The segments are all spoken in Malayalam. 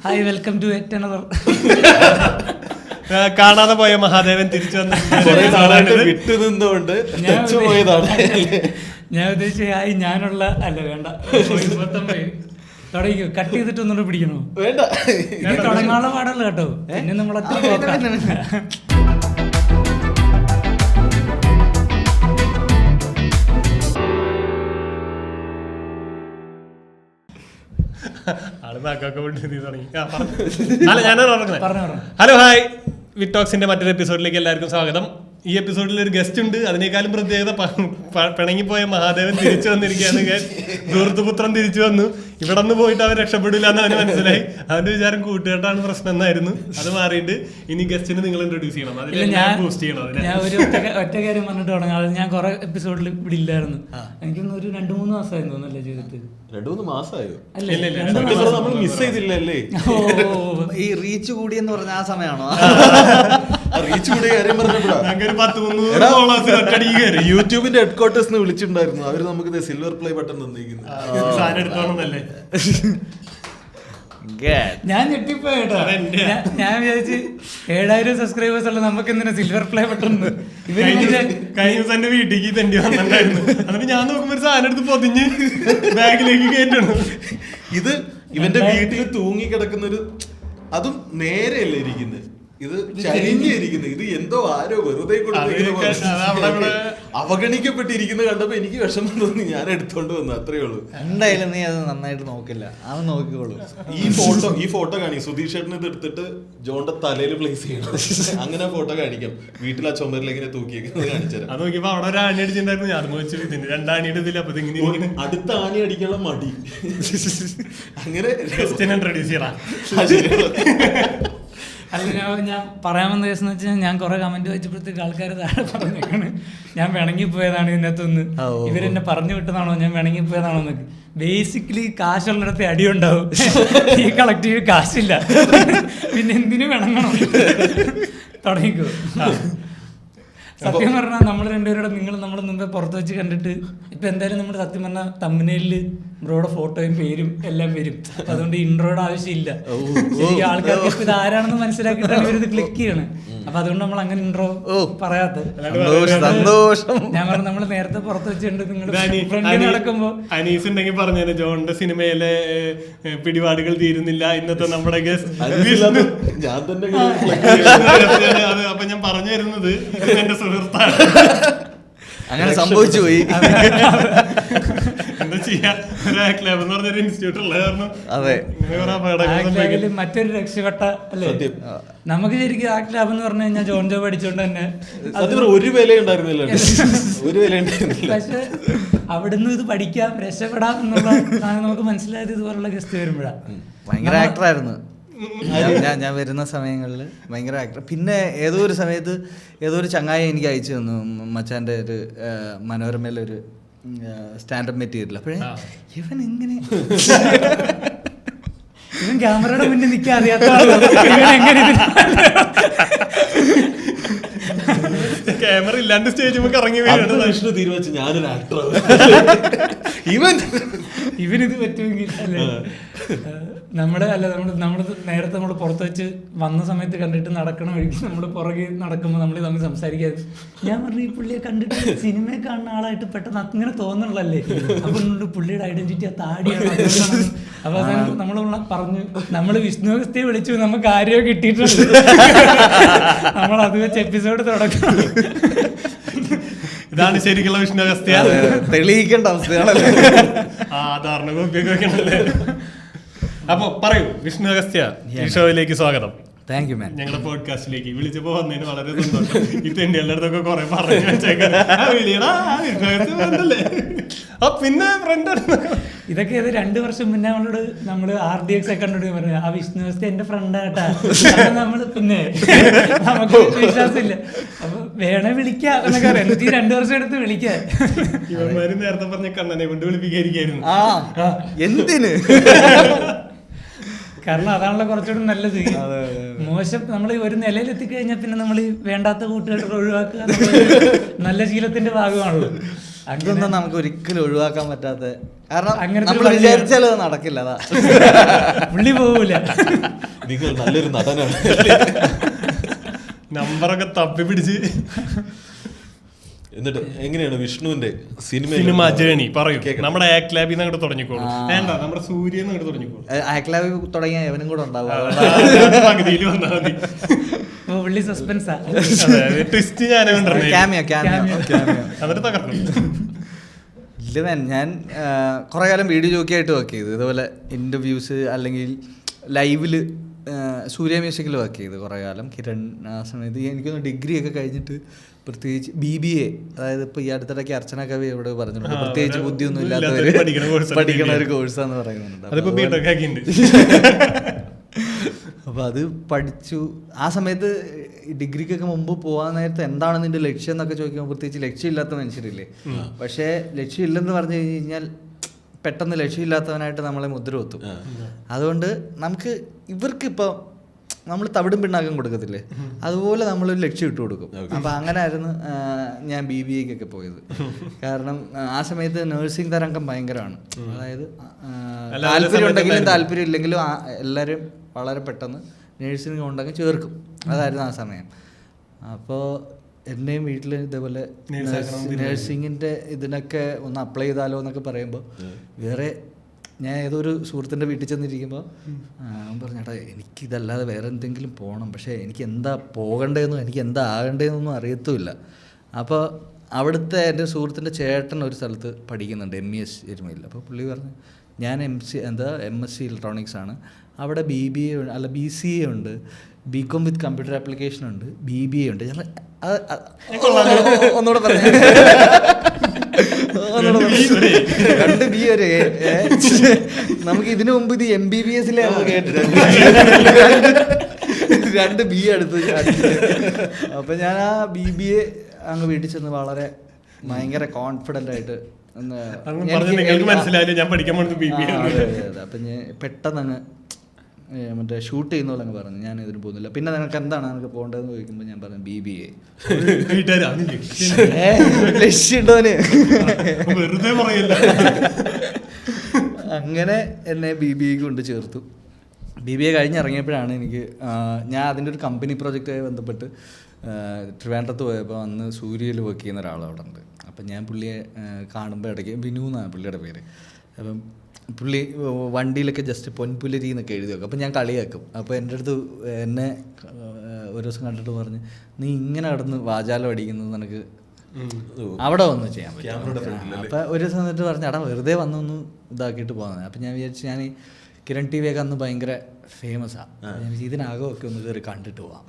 ഹായ്, വെൽക്കം ടു കാണാതെ പോയ മഹാദേവൻ തിരിച്ചു വന്ന വിട്ടു നിന്നുകൊണ്ട് ഞാൻ ഉദ്ദേശിച്ച ഹായ് ഞാനുള്ള അല്ല വേണ്ട തുടങ്ങിക്കോ. കട്ട് ചെയ്തിട്ട് ഒന്നുകൂടെ പിടിക്കണോ? വേണ്ട, തുടങ്ങാനുള്ള പാടല്ല കേട്ടോ. പിന്നെ നമ്മളൊക്കെ ഹലോ ഹായ്, വിറ്റോക്സിന്റെ മറ്റൊരു എപ്പിസോഡിലേക്ക് എല്ലാവർക്കും സ്വാഗതം. ഈ എപ്പിസോഡിൽ ഒരു ഗസ്റ്റ് ഉണ്ട്. അതിനേക്കാളും പ്രത്യേകത പിണങ്ങിപ്പോയ മഹാദേവൻ തിരിച്ചു വന്നിരിക്കുകയാണ്. ദൂർത്തുപുത്രൻ തിരിച്ചു വന്നു. ഇവിടെ നിന്ന് പോയിട്ട് അവൻ രക്ഷപ്പെടില്ല എന്ന് അവന് മനസ്സിലായി. അവന്റെ വിചാരം കൂട്ടുകെട്ടാണ് പ്രശ്നം എന്നായിരുന്നു. അത് മാറിയിട്ട് ഇനി ഗസ്റ്റിന് നിങ്ങൾ ഇൻട്രൊഡ്യൂസ് ചെയ്യണം. ഞാൻ ഒരു ഒറ്റ കാര്യം പറഞ്ഞിട്ട് തുടങ്ങാം. അത് ഞാൻ കുറെ എപ്പിസോഡിൽ ഇവിടെ ഇല്ലായിരുന്നു. എനിക്കൊന്ന് ഒരു 2-3 മാസമായി തോന്നല്ലേ ചെയ്തിട്ട്. 2-3 മാസമായോ? നമ്മൾ മിസ് ചെയ്തില്ലല്ലേ? ഈ റീച്ച് കൂടിയെന്ന് പറഞ്ഞ ആ സമയമാണോ? റീച്ച് കൂടിയ കാര്യം പറഞ്ഞപ്പോഴാണ് യൂട്യൂബിന്റെ ഹെഡ്ക്വാർട്ടേഴ്സിന് വിളിച്ചിട്ടുണ്ടായിരുന്നു. അവര് നമുക്ക് സിൽവർ പ്ലേ ബട്ടൺ തന്നിരിക്കുന്നു. ഞാൻ ഞെട്ടിപ്പോയി കേട്ടോ. ഞാൻ വിചാരിച്ച് 7000 സബ്സ്ക്രൈബേഴ്സ് ഉള്ള നമുക്ക് എന്തിനാ സിൽവർ പ്ലേ ബട്ടൺ? കഴിഞ്ഞ ദിവസം എന്റെ വീട്ടിലേക്ക് തെണ്ടി വന്നിട്ടുണ്ടായിരുന്നു. എന്നിട്ട് ഞാൻ നോക്കുമ്പോ ഒരു സാധനം എടുത്ത് പൊതിഞ്ഞ് ബാഗിലേക്ക് കയറ്റണം. ഇത് ഇവന്റെ വീട്ടിൽ തൂങ്ങി കിടക്കുന്നൊരു, അതും നേരെയല്ല ഇരിക്കുന്നത്, ഇത് ചരിഞ്ഞിരിക്കുന്നത്. ഇത് എന്തോ ആരോ വെറുതെ അവഗണിക്കപ്പെട്ടിരിക്കുന്ന കണ്ടപ്പോ എനിക്ക് വിഷമം തോന്നി. ഞാൻ എടുത്തോണ്ട് വന്നു, അത്രേ ഉള്ളൂ. എന്തായാലും നീ അത് നന്നായിട്ട് നോക്കില്ല, അവൻ നോക്കിക്കോളൂ. ഈ ഫോട്ടോ കാണി. സുധീഷ് ചേട്ടന് ഇത് എടുത്തിട്ട് ജോണിന്റെ തലയിൽ പ്ലേസ് ചെയ്യണം. അങ്ങനെ ഫോട്ടോ കാണിക്കാം. വീട്ടിൽ ആ ചുമരിലേക്ക് തൂക്കിയേക്കുന്നത് കാണിച്ചുതരാം. അത് നോക്കിയപ്പോ അവിടെ ഒരു ആണി അടിച്ചിട്ടുണ്ടായിരുന്നു. ഞാൻ വെച്ചു ഇതിന് 2 ആണിയുടെ ഇതില്ല. അപ്പൊ ഇങ്ങനെ അടുത്ത ആണി അടിക്കാനുള്ള മടി. അങ്ങനെ ഇൻട്രൊഡ്യൂസ് ചെയ്യണം. അല്ല, ഞാൻ പറയാമെന്ന കേസ് എന്ന് വെച്ചാൽ ഞാൻ കുറെ കമന്റ് വായിച്ചപ്പോഴത്തേക്ക് ആൾക്കാർ താഴെ പറഞ്ഞേക്കാണ് ഞാൻ പിണങ്ങിപ്പോയതാണ് ഇതിനകത്തൊന്ന്, ഇവരെന്നെ പറഞ്ഞു വിട്ടതാണോ, ഞാൻ പിണങ്ങിപ്പോയതാണോ എന്നൊക്കെ. ബേസിക്കലി കാശുള്ളിടത്ത് അടിയുണ്ടാവും. ഈ കളക്റ്റീവ് കാശില്ല, പിന്നെ എന്തിനു പിണങ്ങണം? തുടങ്ങിക്കോ. സത്യം പറഞ്ഞാൽ നമ്മൾ രണ്ടുപേരുടെ നമ്മൾ മുമ്പേ പുറത്ത് വെച്ച് കണ്ടിട്ട് ഇപ്പൊ എന്തായാലും നമ്മുടെ സത്യം പറഞ്ഞാൽ തമ്പനയില് ബ്രോയുടെ ഫോട്ടോയും പേരും എല്ലാം വരും. അതുകൊണ്ട് ഇൻട്രോയുടെ ആവശ്യമില്ല. ശരിക്കും ആൾക്കാർക്ക് ഇപ്പൊ ഇത് ആരാണെന്ന് മനസ്സിലാക്കിയിട്ടാണ് ഇവരിത് ക്ലിക്ക് ചെയ്യണേ. അപ്പൊ അതുകൊണ്ട് നമ്മൾ അങ്ങനെ ഇൻട്രോ പറയാത്ത. ഞാൻ പറഞ്ഞു നമ്മൾ നേരത്തെ പുറത്ത് വെച്ചിട്ടുണ്ട്. നിങ്ങൾ ഫ്രണ്ടിൽ നടക്കുമ്പോ അനീസ് ഉണ്ടെങ്കിൽ പറഞ്ഞു, ജോണിന്റെ സിനിമയിലെ പിടിപാടുകൾ തീരുന്നില്ല ഇന്നത്തെ നമ്മുടെ ഞാൻ തന്നെ. അപ്പൊ ഞാൻ പറഞ്ഞു തരുന്നത് എന്റെ സുഹൃത്താണ്. അങ്ങനെ സംഭവിച്ചു പോയി. എന്താ ചെയ്യാ, ക്ലബ് എന്ന് പറഞ്ഞൊരു ഇൻസ്റ്റിറ്റ്യൂട്ട് ഉള്ള കാരണം മറ്റൊരു രക്ഷപ്പെട്ട അല്ലേ. നമുക്ക് ശരിക്കും ആ ക്ലബ് എന്ന് പറഞ്ഞു കഴിഞ്ഞാൽ ജോൺ ജോ പഠിച്ചോണ്ട് തന്നെ ഒരു വില ഉണ്ടായിരുന്നില്ല. പക്ഷെ അവിടുന്ന് ഇത് പഠിക്കാം, രക്ഷപ്പെടാം എന്നുള്ള നമുക്ക് മനസ്സിലായത് ഇതുപോലുള്ള ഗസ്റ്റ് വരുമ്പോഴാണ്. ഭയങ്കര ആക്ടറായിരുന്നു ഞാൻ വരുന്ന സമയങ്ങളിൽ, ഭയങ്കര ആക്ടർ. പിന്നെ ഏതോ ഒരു സമയത്ത് ഏതോ ഒരു ചങ്ങായി എനിക്ക് അയച്ചു തന്നു മച്ചാൻ്റെ ഒരു മനോരമയിലൊരു സ്റ്റാൻഡപ്പ് മെറ്റീരിയൽ. അപ്പോഴേ ഇവൻ എങ്ങനെ ഇവൻ ക്യാമറയുടെ മുന്നിൽ നിൽക്കാൻ അറിയാത്ത ക്യാമറ ഇല്ലാണ്ട് സ്റ്റേജ് ഇറങ്ങി തീരുമാനിച്ചു ഞാനൊരു ആക്ടർ. ഇവനിത് പറ്റുമെങ്കിൽ അല്ലേ. നമ്മൾ നേരത്തെ നമ്മൾ പുറത്ത് വെച്ച് വന്ന സമയത്ത് കണ്ടിട്ട് നടക്കണ വഴിക്ക് നമ്മൾ പുറകെ നടക്കുമ്പോൾ നമ്മൾ തമ്മിൽ സംസാരിക്കാതെ ഞാൻ പറഞ്ഞു ഈ പുള്ളിയെ കണ്ടിട്ട് സിനിമയെ കാണുന്ന ആളായിട്ട് പെട്ടെന്ന് അങ്ങനെ തോന്നണല്ലേ. അപ്പൊ പുള്ളിയുടെ ഐഡന്റിറ്റി ആ താടിയാണ്. അപ്പൊ നമ്മൾ പറഞ്ഞു നമ്മൾ വിഷ്ണുവസ്തിയെ വിളിച്ചു, നമുക്ക് ആരെയോ കിട്ടിയിട്ടുണ്ട്, നമ്മൾ അത് വെച്ച് എപ്പിസോഡ് തുടങ്ങണം. ഇതാണ് ശരിക്കുള്ള വിഷ്ണുവസ്തിയ. തെളിയിക്കേണ്ട അവസ്ഥയാണല്ലേ. അപ്പൊ പറയൂ, വിഷ്ണു അഗസ്ത്യ, ഈ ഷോയിലേക്ക് സ്വാഗതം. Thank you man. ഞങ്ങളുടെ പോഡ്കാസ്റ്റിലേക്ക് വിളിച്ചപ്പോ വന്നതിന് വളരെ സന്തോഷം. ഈ തെണ്ടികളുടെ അടുത്തൊക്കെ കുറെ പറഞ്ഞു വെച്ചേക്കാണ്. പിന്നെ ഫ്രണ്ട് ഇതൊക്കെ 2 വർഷം മുന്നേ നമ്മള് RDX ഒക്കെ കണ്ടു പറഞ്ഞു ആ വിഷ്ണുവസ്തി എന്റെ ഫ്രണ്ടാട്ടാ. നമ്മള് പിന്നെ നമുക്ക് വിശ്വാസമില്ല. അപ്പൊ വേണേ വിളിക്കാം എന്നൊക്കെ പറയാം. എന്നിട്ട് 2 വർഷം എടുത്ത് വിളിക്കാൻ ഇവന്മാര് നേരത്തെ പറഞ്ഞ കണ്ണനെ കൊണ്ട് വിളിപ്പിക്കായിരിക്കായിരുന്നു. എന്തിന്? കാരണം അതാണല്ലോ കുറച്ചുകൂടി നല്ലത്. മോശം നമ്മൾ ഒരു നിലയിൽ എത്തിക്കഴിഞ്ഞാൽ പിന്നെ നമ്മൾ വേണ്ടാത്ത കൂട്ടുകാരെ ഒഴിവാക്കുക നല്ല ശീലത്തിന്റെ ഭാഗമാണല്ലോ. അതൊന്നും നമുക്ക് ഒരിക്കലും ഒഴിവാക്കാൻ പറ്റാത്ത, കാരണം അങ്ങനത്തെ നമ്മൾ വിചാരിച്ചാലും അത് നടക്കില്ല. അതാ പുള്ളി പോകൂല. നിങ്ങൾ നല്ലൊരു നടനാണ്. നമ്പറൊക്കെ തപ്പി പിടിച്ച്. എന്നിട്ട് എങ്ങനെയാണ് വിഷ്ണുവിന്റെ സിനിമ ജേണി പറയൂ. നമ്മുടെ ആക്ട് ലാബിൽ നിന്ന് അങ്ങോട്ട് തുടങ്ങിക്കോളൂ. വേണ്ട, നമ്മുടെ സൂര്യന്ന് അങ്ങോട്ട് തുടങ്ങിക്കോളൂ. ആക്ലാബി തുടങ്ങിയ എവനും കൂടെ ഉണ്ടാവും. പകുതിയിൽ വന്നാൽ മതി. പുള്ളി സസ്പെൻസാ. ട്വിസ്റ്റ് ഞാനും എന്നിട്ട് തകർക്കും. ഇല്ല, ഞാൻ കുറെ കാലം വീഡിയോ ജോക്കിയായിട്ട് വർക്ക് ചെയ്തു. ഇതുപോലെ ഇന്റർവ്യൂസ് അല്ലെങ്കിൽ ലൈവില് സൂര്യ മ്യൂസിക്കിൽ വർക്ക് ചെയ്തു കുറേ കാലം. കിരൺ ആ സമയത്ത് എനിക്കൊന്ന് ഡിഗ്രി ഒക്കെ കഴിഞ്ഞിട്ട് പ്രത്യേകിച്ച് BBA, അതായത് ഇപ്പോൾ ഈ അടുത്തിടയ്ക്ക് അർച്ചന കവി ഇവിടെ പറഞ്ഞിട്ടുണ്ട്, പ്രത്യേകിച്ച് ബുദ്ധിയൊന്നും ഇല്ലാത്തവർ പഠിക്കണ ഒരു കോഴ്സാന്ന് പറയുന്നുണ്ട്. അപ്പോൾ അത് പഠിച്ചു. ആ സമയത്ത് ഡിഗ്രിക്കൊക്കെ മുമ്പ് പോകാൻ നേരത്തെ എന്താണ് നിന്റെ ലക്ഷ്യം എന്നൊക്കെ ചോദിക്കുമ്പോൾ പ്രത്യേകിച്ച് ലക്ഷ്യമില്ലാത്ത മനുഷ്യരില്ലേ. പക്ഷേ ലക്ഷ്യമില്ലെന്ന് പറഞ്ഞു കഴിഞ്ഞാൽ പെട്ടെന്ന് ലക്ഷ്യമില്ലാത്തവനായിട്ട് നമ്മളെ മുദ്ര കുത്തും. അതുകൊണ്ട് നമുക്ക് ഇവർക്കിപ്പോൾ നമ്മൾ തവിടും പിണ്ണാക്കം കൊടുക്കത്തില്ലേ, അതുപോലെ നമ്മളൊരു ലക്ഷ്യം ഇട്ട് കൊടുക്കും. അപ്പം അങ്ങനെ ആയിരുന്നു ഞാൻ BBAക്കൊക്കെ പോയത്. കാരണം ആ സമയത്ത് നഴ്സിംഗ് തരംഗം ഭയങ്കരമാണ്. അതായത് താല്പര്യം ഉണ്ടെങ്കിലും താല്പര്യം ഇല്ലെങ്കിലും എല്ലാവരും വളരെ പെട്ടെന്ന് നഴ്സിംഗ് ഉണ്ടെങ്കിൽ ചേർക്കും. അതായിരുന്നു ആ സമയം. അപ്പോൾ എന്നെയും വീട്ടിൽ ഇതേപോലെ നഴ്സിങ്ങിൻ്റെ ഇതിനൊക്കെ ഒന്ന് അപ്ലൈ ചെയ്താലോ എന്നൊക്കെ പറയുമ്പോൾ വേറെ ഞാൻ ഏതോ ഒരു സുഹൃത്തിൻ്റെ വീട്ടിൽ ചെന്നിരിക്കുമ്പോൾ അവൻ പറഞ്ഞു, ചേട്ടാ എനിക്കിതല്ലാതെ വേറെ എന്തെങ്കിലും പോകണം, പക്ഷേ എനിക്ക് എന്താ പോകേണ്ടതെന്നും എനിക്ക് എന്താ ആകേണ്ടതെന്നൊന്നും അറിയത്തുമില്ല. അപ്പോൾ അവിടുത്തെ എൻ്റെ സുഹൃത്തിൻ്റെ ചേട്ടൻ ഒരു സ്ഥലത്ത് പഠിക്കുന്നുണ്ട്, MES എരുമയിൽ. അപ്പോൾ പുള്ളി പറഞ്ഞു, ഞാൻ MSc ഇലക്ട്രോണിക്സ് ആണ്, അവിടെ BBA അല്ല BCA ഉണ്ട്, BCom വിത്ത് കമ്പ്യൂട്ടർ ആപ്ലിക്കേഷൻ ഉണ്ട്, BBA ഉണ്ട്. ഞാൻ ഒന്നുകൂടെ പറഞ്ഞു, 2 B വരെ. നമുക്ക് ഇതിനു മുമ്പ് ഇത് MBBS കേട്ടിട്ടുണ്ട്, 2 B എടുത്ത്. അപ്പൊ ഞാൻ ആ BBA അങ്ങ് വീട്ടിൽ ചെന്ന് വളരെ ഭയങ്കര കോൺഫിഡന്റ് ആയിട്ട് അപ്പൊ ഞാൻ പെട്ടെന്ന് അങ്ങ് മറ്റേ ഷൂട്ട് ചെയ്യുന്ന പോലെ അങ്ങ് പറഞ്ഞു, ഞാൻ ഇതിന് പോകുന്നില്ല. പിന്നെ നിനക്ക് എന്താണ് നിനക്ക് പോകേണ്ടതെന്ന് ചോദിക്കുമ്പോൾ ഞാൻ പറഞ്ഞു BBA. ലക്ഷ്യമുണ്ടോന് അങ്ങനെ എന്നെ BBA കൊണ്ട് ചേർത്തു. BBA കഴിഞ്ഞിറങ്ങിയപ്പോഴാണ് എനിക്ക് ഞാൻ അതിൻ്റെ ഒരു കമ്പനി പ്രോജക്റ്റുമായി ബന്ധപ്പെട്ട് ട്രിവാൻഡ്രത്ത് പോയപ്പോൾ അന്ന് സൂര്യയിൽ വർക്ക് ചെയ്യുന്ന ഒരാളവിടെ ഉണ്ട്. അപ്പം ഞാൻ പുള്ളിയെ കാണുമ്പോൾ ഇടയ്ക്ക് ബിനു എന്നാണ് പുള്ളിയുടെ പേര്. അപ്പം പുള്ളി വണ്ടിയിലൊക്കെ ജസ്റ്റ് പൊൻപുലരി എന്നൊക്കെ എഴുതി വെക്കും. അപ്പം ഞാൻ കളിയാക്കും. അപ്പോൾ എൻ്റെ അടുത്ത് എന്നെ ഒരു ദിവസം കണ്ടിട്ട് പറഞ്ഞ്, നീ ഇങ്ങനെ കിടന്ന് വാചാലം അടിക്കുന്നത് നിനക്ക് അവിടെ വന്ന് ചെയ്യാൻ പറ്റും. അപ്പം ഒരു ദിവസം എന്നിട്ട് പറഞ്ഞു, എടാ വെറുതെ വന്നൊന്ന് ഇതാക്കിയിട്ട് പോകുന്നത്. അപ്പം ഞാൻ വിചാരിച്ചു, ഞാൻ ഈ കിരൺ TV ഒക്കെ അന്ന് ഭയങ്കര ഫേമസാണ്. ഞാൻ ഇതിനകമൊക്കെ ഒന്ന് കയറി കണ്ടിട്ട് പോവാം,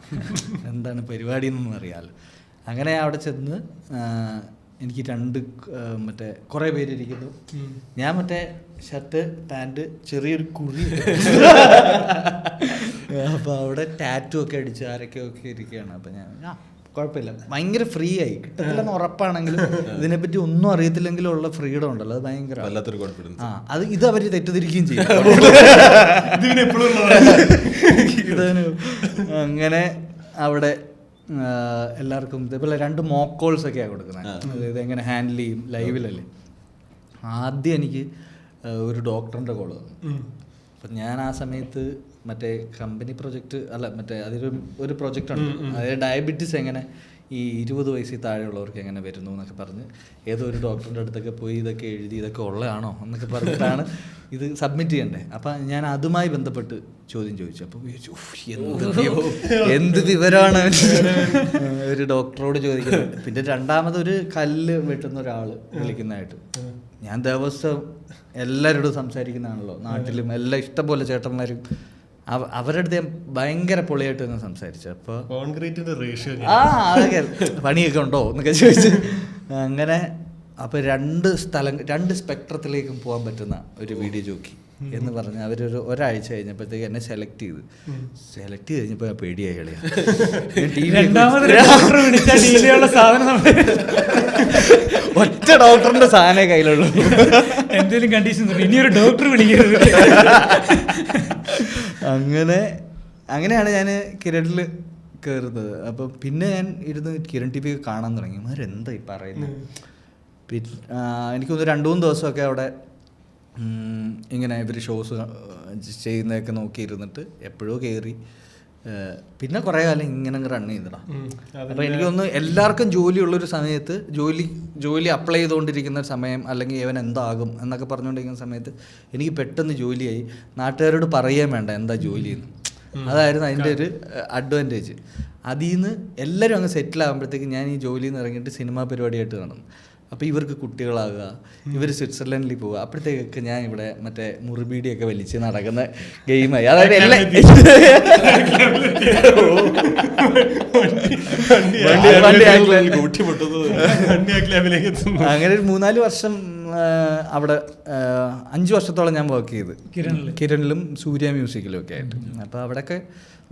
എന്താണ് പരിപാടി എന്നൊന്നും അറിയാമല്ലോ. അങ്ങനെ അവിടെ ചെന്ന് എനിക്ക് 2 മറ്റേ കുറേ പേരിരിക്കുന്നു. ഞാൻ മറ്റേ ഷർട്ട് പാൻറ് ചെറിയൊരു കുഴി, അപ്പോൾ അവിടെ ടാറ്റു ഒക്കെ അടിച്ച് ആരൊക്കെ ഇരിക്കുകയാണ്. അപ്പം ഞാൻ കുഴപ്പമില്ല, ഭയങ്കര ഫ്രീ ആയി. കിട്ടത്തില്ലെന്ന് ഉറപ്പാണെങ്കിലും ഇതിനെപ്പറ്റി ഒന്നും അറിയത്തില്ലെങ്കിലും ഉള്ള ഫ്രീഡം ഉണ്ടല്ലോ, അത് ഭയങ്കര അത് ഇത് അവർ തെറ്റിദ്ധരിക്കുകയും ചെയ്യും. അങ്ങനെ അവിടെ എല്ലാവർക്കും ഇതേപോലെ 2 മോക്ക് കോൾസ് ഒക്കെയാണ് കൊടുക്കുന്നത്. അതായത് എങ്ങനെ ഹാൻഡിൽ ചെയ്യും ലൈവിലല്ലേ. ആദ്യം എനിക്ക് ഒരു ഡോക്ടറിൻ്റെ കോൾ തന്നു. അപ്പം ഞാൻ ആ സമയത്ത് മറ്റേ കമ്പനി പ്രൊജക്റ്റ് അല്ല മറ്റേ ഒരു പ്രൊജക്റ്റ് ഉണ്ട്, അതായത് ഡയബറ്റീസ് എങ്ങനെ ഈ 20 വയസ്സിൽ താഴെയുള്ളവർക്ക് എങ്ങനെ വരുന്നു എന്നൊക്കെ പറഞ്ഞ് ഏതോ ഒരു ഡോക്ടറിൻ്റെ അടുത്തൊക്കെ പോയി ഇതൊക്കെ എഴുതി ഇതൊക്കെ ഉള്ളതാണോ എന്നൊക്കെ പറഞ്ഞിട്ടാണ് ഇത് സബ്മിറ്റ് ചെയ്യണ്ടേ. അപ്പം ഞാൻ അതുമായി ബന്ധപ്പെട്ട് ചോദ്യം ചോദിച്ചു. അപ്പോൾ എന്ത് വിവരമാണ് ഒരു ഡോക്ടറോട് ചോദിക്കുന്നത്. പിന്നെ രണ്ടാമതൊരു കല്ല് വെട്ടുന്ന ഒരാൾ വിളിക്കുന്നതായിട്ട്. ഞാൻ ദിവസം എല്ലാവരോടും സംസാരിക്കുന്നതാണല്ലോ, നാട്ടിലും എല്ലാം ഇഷ്ടംപോലെ ചേട്ടന്മാരും. അവരുടെ അടുത്ത് ഞാൻ ഭയങ്കര പൊളിയായിട്ട് തന്നെ സംസാരിച്ചു. അപ്പോൾ അതൊക്കെ പണിയൊക്കെ ഉണ്ടോ എന്നൊക്കെ ചോദിച്ചു. അങ്ങനെ അപ്പോൾ 2 സ്പെക്ട്രത്തിലേക്കും പോകാൻ പറ്റുന്ന ഒരു വീഡിയോ ജോക്കി എന്ന് പറഞ്ഞ് അവരൊരു ഒരാഴ്ച കഴിഞ്ഞപ്പോഴത്തേക്ക് എന്നെ സെലക്ട് ചെയ്ത് കഴിഞ്ഞപ്പോൾ പേടിയായി കളിയാ. ഒറ്റ ഡോക്ടറിന്റെ സാധനമേ കയ്യിലുള്ളൂ. എന്തെങ്കിലും കണ്ടീഷൻ ഇനിയൊരു ഡോക്ടർ വിളിക്കരുത്. അങ്ങനെയാണ് ഞാൻ കിരണിൽ കയറുന്നത്. അപ്പം പിന്നെ ഞാൻ ഇരുന്ന് കിരൺ TV ഒക്കെ കാണാൻ തുടങ്ങി. എന്താ ഈ പറയുന്നത്, എനിക്ക് തോന്നുന്നു 2-3 ദിവസമൊക്കെ അവിടെ ഇങ്ങനെ ഇവർ ഷോസ് ചെയ്യുന്നതൊക്കെ നോക്കിയിരുന്നിട്ട് എപ്പോഴോ കയറി. പിന്നെ കുറേ കാലം ഇങ്ങനെ റൺ ചെയ്തിടാം. അപ്പോൾ എനിക്ക് തോന്നുന്നു എല്ലാവർക്കും ജോലിയുള്ളൊരു സമയത്ത് ജോലി അപ്ലൈ ചെയ്തുകൊണ്ടിരിക്കുന്ന സമയം, അല്ലെങ്കിൽ ഇവൻ എന്താകും എന്നൊക്കെ പറഞ്ഞുകൊണ്ടിരിക്കുന്ന സമയത്ത് എനിക്ക് പെട്ടെന്ന് ജോലിയായി. നാട്ടുകാരോട് പറയുകയും വേണ്ട എന്താ ജോലിയെന്ന്. അതായിരുന്നു അതിൻ്റെ ഒരു അഡ്വാൻറ്റേജ്. അതിൽ നിന്ന് എല്ലാവരും അങ്ങ് സെറ്റിലാകുമ്പോഴത്തേക്ക് ഞാൻ ഈ ജോലിയിൽ നിന്ന് ഇറങ്ങിയിട്ട് സിനിമാ പരിപാടിയായിട്ട് നടന്നു. അപ്പോൾ ഇവർക്ക് കുട്ടികളാകുക, ഇവർ സ്വിറ്റ്സർലൻഡിൽ പോവുക. അപ്പോഴത്തേക്കൊക്കെ ഞാൻ ഇവിടെ മറ്റേ മുറിബീഡിയൊക്കെ വലിച്ച് നടക്കുന്ന ഗെയിമായി. അതായത് അങ്ങനെ ഒരു 3-4 വർഷം അവിടെ 5 വർഷത്തോളം ഞാൻ വർക്ക് ചെയ്ത് കിരണിലും സൂര്യ മ്യൂസിക്കിലും ഒക്കെ ആയിട്ട്. അപ്പോൾ അവിടെയൊക്കെ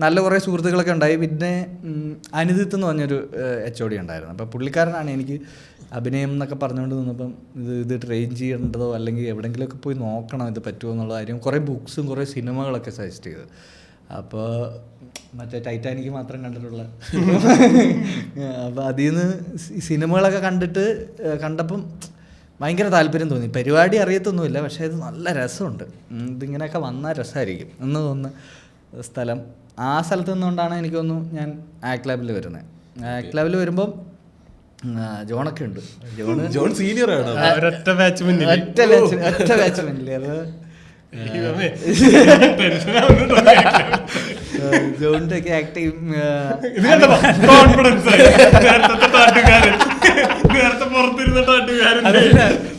നല്ല കുറേ സുഹൃത്തുക്കളൊക്കെ ഉണ്ടായി. പിന്നെ അനിതിത്ത് എന്ന് പറഞ്ഞൊരു HOD ഉണ്ടായിരുന്നു. അപ്പോൾ പുള്ളിക്കാരനാണ് എനിക്ക് അഭിനയം എന്നൊക്കെ പറഞ്ഞുകൊണ്ട് നിന്നപ്പം ഇത് ട്രെയിൻ ചെയ്യേണ്ടതോ അല്ലെങ്കിൽ എവിടെയെങ്കിലുമൊക്കെ പോയി നോക്കണം ഇത് പറ്റുമോ എന്നുള്ള കാര്യം കുറേ ബുക്സും കുറേ സിനിമകളൊക്കെ സജസ്റ്റ് ചെയ്ത്. അപ്പോൾ മറ്റേ ടൈറ്റാനിക് മാത്രം കണ്ടിട്ടുള്ള അപ്പോൾ അതിൽ നിന്ന് സിനിമകളൊക്കെ കണ്ടപ്പം ഭയങ്കര താല്പര്യം തോന്നി. പരിപാടി അറിയത്തൊന്നുമില്ല, പക്ഷേ ഇത് നല്ല രസമുണ്ട്, ഇതിങ്ങനെയൊക്കെ വന്നാൽ രസമായിരിക്കും എന്ന് തോന്നുന്ന സ്ഥലം. ആ സ്ഥലത്ത് നിന്നുകൊണ്ടാണ് എനിക്ക് തോന്നുന്നു ഞാൻ ആക്ട് ലാബിൽ വരുന്നത്. ആക്ട് ലാബിൽ വരുമ്പം ജോണൊക്കെ ഉണ്ട്. ജോൺ സീനിയർ ആണ്. ഒറ്റ ബാച്ച് മുന്നിൽ ജോണിന്റെ ഒക്കെ ആക്ടിങ്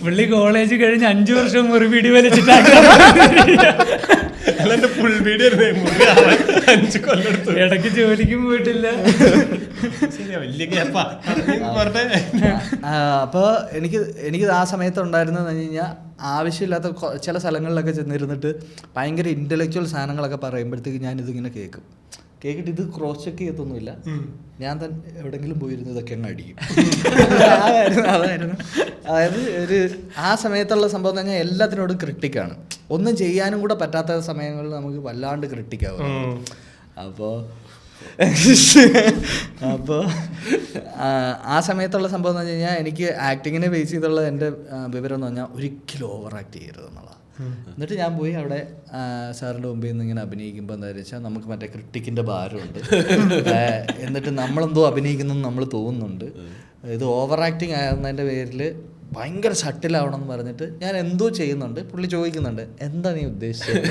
പുള്ളി കോളേജ് കഴിഞ്ഞ് 5 വർഷം ഒരു വീഡിയോ വലിച്ചിട്ട് ഇടയ്ക്ക് ജോലിക്കും പോയിട്ടില്ല. അപ്പോൾ എനിക്ക് ആ സമയത്ത് ഉണ്ടായിരുന്നതെന്ന് പറഞ്ഞു കഴിഞ്ഞാൽ ആവശ്യമില്ലാത്ത ചില സ്ഥലങ്ങളിലൊക്കെ ചെന്നിരുന്നിട്ട് ഭയങ്കര ഇൻ്റലക്ച്വൽ സാധനങ്ങളൊക്കെ പറയുമ്പോഴത്തേക്ക് ഞാനിതിങ്ങനെ കേൾക്കിട്ട് ഇത് ക്രോസ് ചെക്ക് ചെയ്യത്തൊന്നുമില്ല. ഞാൻ തന്നെ എവിടെയെങ്കിലും പോയിരുന്നു ഇതൊക്കെ അങ്ങ് അടിക്കും. അതായിരുന്നു അതായത് ആ സമയത്തുള്ള സംഭവം എന്ന് പറഞ്ഞാൽ എല്ലാത്തിനോടും ക്രിട്ടിക്കാണ്. ഒന്നും ചെയ്യാനും കൂടെ പറ്റാത്ത സമയങ്ങളിൽ നമുക്ക് വല്ലാണ്ട് ക്രിട്ടിക്കാവും. അപ്പോൾ ആ സമയത്തുള്ള സംഭവം എന്ന് പറഞ്ഞു കഴിഞ്ഞാൽ എനിക്ക് ആക്ടിങ്ങിനെ ബേസ് ചെയ്തുള്ള എൻ്റെ വിവരം എന്ന് പറഞ്ഞാൽ ഒരിക്കലും ഓവർ ആക്ട് ചെയ്യരുത് എന്നുള്ളതാണ്. എന്നിട്ട് ഞാൻ പോയി അവിടെ സാറിൻ്റെ മുമ്പിൽ നിന്ന് ഇങ്ങനെ അഭിനയിക്കുമ്പോൾ എന്താ വെച്ചാൽ നമുക്ക് മറ്റേ ക്രിട്ടിക്കിൻ്റെ ഭാരമുണ്ട്. എന്നിട്ട് നമ്മളെന്തോ അഭിനയിക്കുന്നു നമ്മൾ തോന്നുന്നുണ്ട്. ഇത് ഓവർ ആക്ടിങ് ആകുന്നതിൻ്റെ പേരിൽ ഭയങ്കര ഷട്ടിലാവണം എന്ന് പറഞ്ഞിട്ട് ഞാൻ എന്തോ ചെയ്യുന്നുണ്ട്. പുള്ളി ചോദിക്കുന്നുണ്ട് എന്താ നീ ഉദ്ദേശിച്ചത്.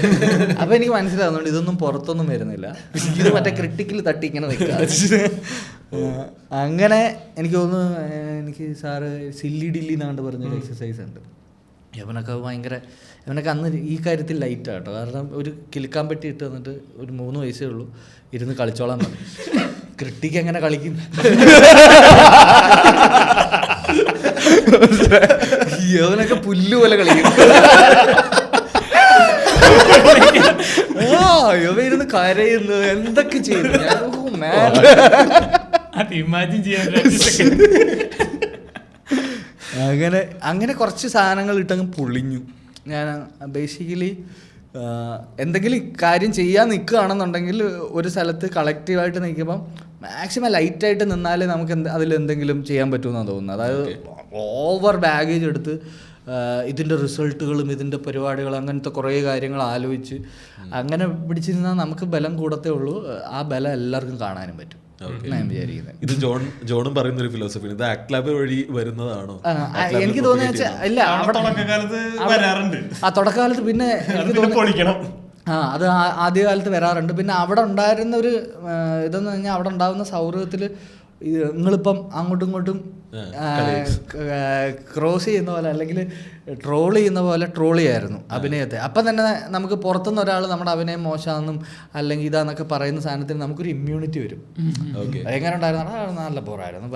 അപ്പോൾ എനിക്ക് മനസ്സിലാവുന്നുണ്ട് ഇതൊന്നും പുറത്തൊന്നും വരുന്നില്ല, ഇത് മറ്റേ ക്രിട്ടിക്കൽ തട്ടി ഇങ്ങനെ നിൽക്കുക. അങ്ങനെ എനിക്ക് തോന്നുന്നു എനിക്ക് സാറ് സില്ലി ഡില്ലി എന്നാണ്ട് പറഞ്ഞൊരു എക്സസൈസ് ഉണ്ട്. ഇവനൊക്കെ അന്ന് ഈ കാര്യത്തിൽ ലൈറ്റാണ് കേട്ടോ. കാരണം ഒരു കിലുക്കാൻ പെട്ടി ഇട്ട് വന്നിട്ട് ഒരു 3 വയസ്സേ ഉള്ളൂ, ഇരുന്ന് കളിച്ചോളാൻ പറഞ്ഞു. ക്രിട്ടിക്ക് എങ്ങനെ കളിക്കും, യവനൊക്കെ പുല്ല് പോലെ കളിക്കും. യവ ഇരുന്ന് കരയുന്നു, എന്തൊക്കെ ചെയ്യുന്നു. അങ്ങനെ കുറച്ച് സാധനങ്ങൾ ഇട്ടങ്ങ് പൊളിഞ്ഞു. ഞാൻ ബേസിക്കലി എന്തെങ്കിലും കാര്യം ചെയ്യാൻ നിൽക്കുകയാണെന്നുണ്ടെങ്കിൽ ഒരു സ്ഥലത്ത് കളക്റ്റീവായിട്ട് നിൽക്കുമ്പം മാക്സിമം ലൈറ്റായിട്ട് നിന്നാലേ നമുക്ക് അതിലെന്തെങ്കിലും ചെയ്യാൻ പറ്റുമെന്നാണ് തോന്നുന്നത്. അതായത് ഓവർ ബാഗേജ് എടുത്ത് ഇതിൻ്റെ റിസൾട്ടുകളും ഇതിൻ്റെ പരിപാടികളും അങ്ങനത്തെ കുറേ കാര്യങ്ങൾ ആലോചിച്ച് അങ്ങനെ പിടിച്ചിരുന്നാൽ നമുക്ക് ബലം കൂടത്തേ ഉള്ളൂ. ആ ബലം എല്ലാവർക്കും കാണാനും പറ്റും ഞാൻ വിചാരിക്കുന്നത്. ഇത് ജോണും പറയുന്ന ഒരു ഫിലോസഫി, ഇത് ആക്ട് ലാബ് വഴി വരുന്നതാണോ? എനിക്ക് തോന്നിയ ഇല്ല, തുടക്കകാലത്ത് പിന്നെ എനിക്ക് തോന്നി അത് ആദ്യകാലത്ത് വരാറുണ്ട്. പിന്നെ അവിടെ ഉണ്ടായിരുന്ന ഒരു ഇതെന്ന് പറഞ്ഞാൽ അവിടെ ഉണ്ടാകുന്ന സൗഹൃദത്തിൽ നിങ്ങളിപ്പം അങ്ങോട്ടും ഇങ്ങോട്ടും ക്രോസ് ചെയ്യുന്ന പോലെ അല്ലെങ്കിൽ ട്രോൾ ചെയ്യുന്ന പോലെ ട്രോൾ ചെയ്യായിരുന്നു അഭിനയത്തെ. അപ്പം തന്നെ നമുക്ക് പുറത്തുനിന്ന് ഒരാൾ നമ്മുടെ അഭിനയം മോശമാണെന്നും അല്ലെങ്കിൽ ഇതാന്നൊക്കെ പറയുന്ന സാധനത്തിന് നമുക്കൊരു ഇമ്മ്യൂണിറ്റി വരും. എങ്ങനെ ഉണ്ടായിരുന്നു, നല്ല ബോറായിരുന്നു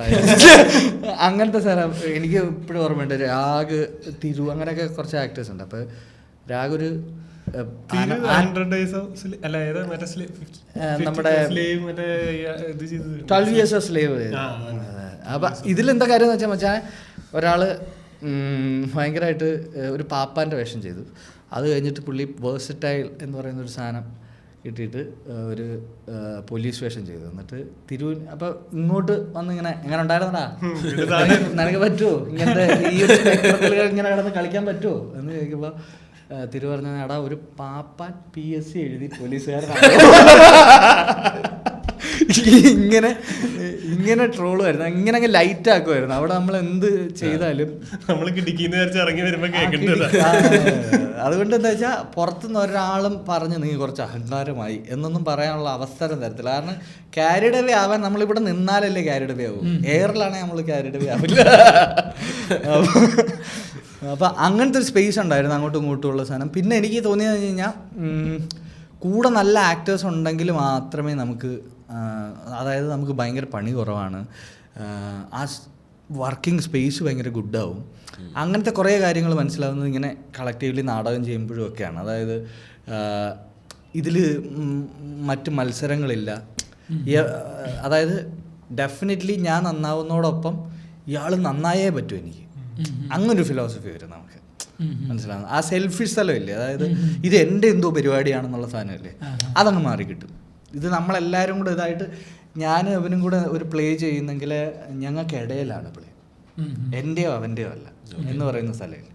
അങ്ങനത്തെ സാധനം. എനിക്ക് ഇപ്പോഴും ഓർമ്മയുണ്ട്. രാഗ്, തിരു, അങ്ങനെയൊക്കെ കുറച്ച് ആക്ടേഴ്സ് ഉണ്ട്. അപ്പോൾ രാഗ് ഒരു നമ്മുടെ 12 years of slave. അപ്പം ഇതിലെന്താ കാര്യം എന്ന് വെച്ചാൽ മച്ചാൻ ഒരാൾ ഭയങ്കരമായിട്ട് ഒരു പാപ്പാൻ്റെ വേഷം ചെയ്തു. അത് കഴിഞ്ഞിട്ട് പുള്ളി വേഴ്സറ്റൈൽ എന്ന് പറയുന്നൊരു സാധനം കിട്ടിയിട്ട് ഒരു പോലീസ് സ്റ്റേഷൻ ചെയ്തു. എന്നിട്ട് അപ്പോൾ ഇങ്ങോട്ട് വന്ന് ഇങ്ങനെ എങ്ങനെ ഉണ്ടായിരുന്നടാ, നിനക്ക് പറ്റുമോ ഇങ്ങനത്തെ ഈ ഒരു സ്പെക്ട്രത്തിൽ ഇങ്ങനെ കിടന്ന് കളിക്കാൻ പറ്റുമോ എന്ന് ചോദിക്കുമ്പോൾ തിരു പറഞ്ഞ എടാ ഒരു പാപ്പാൻ PSC എഴുതി പോലീസുകാരനാണ്. ഇങ്ങനെ ട്രോളുമായിരുന്നു, ഇങ്ങനെ അങ്ങ് ലൈറ്റ് ആക്കുമായിരുന്നു. അവിടെ നമ്മൾ എന്ത് ചെയ്താലും ഇറങ്ങി വരുമ്പോ കേൾക്കേണ്ടത്. അതുകൊണ്ട് എന്താ വെച്ചാൽ പുറത്തുനിന്ന് ഒരാളും പറഞ്ഞ് നീ കുറച്ച് അഹങ്കാരമായി എന്നൊന്നും പറയാനുള്ള അവസരം തരത്തില്ല. കാരണം ക്യാരിഡ് അവേ ആവാൻ നമ്മളിവിടെ നിന്നാലല്ലേ ക്യാരിഡ് അവേ ആവും. എയറിലാണെങ്കിൽ നമ്മൾ ക്യാരിഡ് അവേ ആവില്ല. അപ്പം അങ്ങനത്തെ ഒരു സ്പേസ് ഉണ്ടായിരുന്നു അങ്ങോട്ടും ഇങ്ങോട്ടും ഉള്ള സാധനം. പിന്നെ എനിക്ക് തോന്നിയെന്ന് വെച്ച് കഴിഞ്ഞാൽ കൂടെ നല്ല ആക്ടേഴ്സ് ഉണ്ടെങ്കിൽ മാത്രമേ നമുക്ക്, അതായത് നമുക്ക് ഭയങ്കര പണി കുറവാണ്, ആ വർക്കിംഗ് സ്പേസ് ഭയങ്കര ഗുഡാവും. അങ്ങനത്തെ കുറേ കാര്യങ്ങൾ മനസ്സിലാവുന്നത് ഇങ്ങനെ കളക്റ്റീവ്ലി നാടകം ചെയ്യുമ്പോഴും ഒക്കെയാണ്. അതായത് ഇതിൽ മറ്റ് മത്സരങ്ങളില്ല. അതായത് ഡെഫിനറ്റ്ലി ഞാൻ നന്നാവുന്നതോടൊപ്പം ഇയാൾ നന്നായേ പറ്റൂ എനിക്ക്, അങ്ങനൊരു ഫിലോസഫി വരും നമുക്ക്. മനസ്സിലാവുന്നത് ആ സെൽഫിഷ് സ്ഥലമില്ലേ, അതായത് ഇത് എൻ്റെ എന്തോ പരിപാടിയാണെന്നുള്ള സാധനമില്ലേ, അതങ്ങ് മാറി കിട്ടും. ഇത് നമ്മളെല്ലാവരും കൂടെ ഇതായിട്ട് ഞാനും അവനും കൂടെ ഒരു പ്ലേ ചെയ്യുന്നെങ്കിൽ ഞങ്ങൾക്കിടയിലാണ് പ്ലേ, എൻ്റെയോ അവൻ്റെയോ അല്ല എന്ന് പറയുന്ന സ്ഥലമില്ല.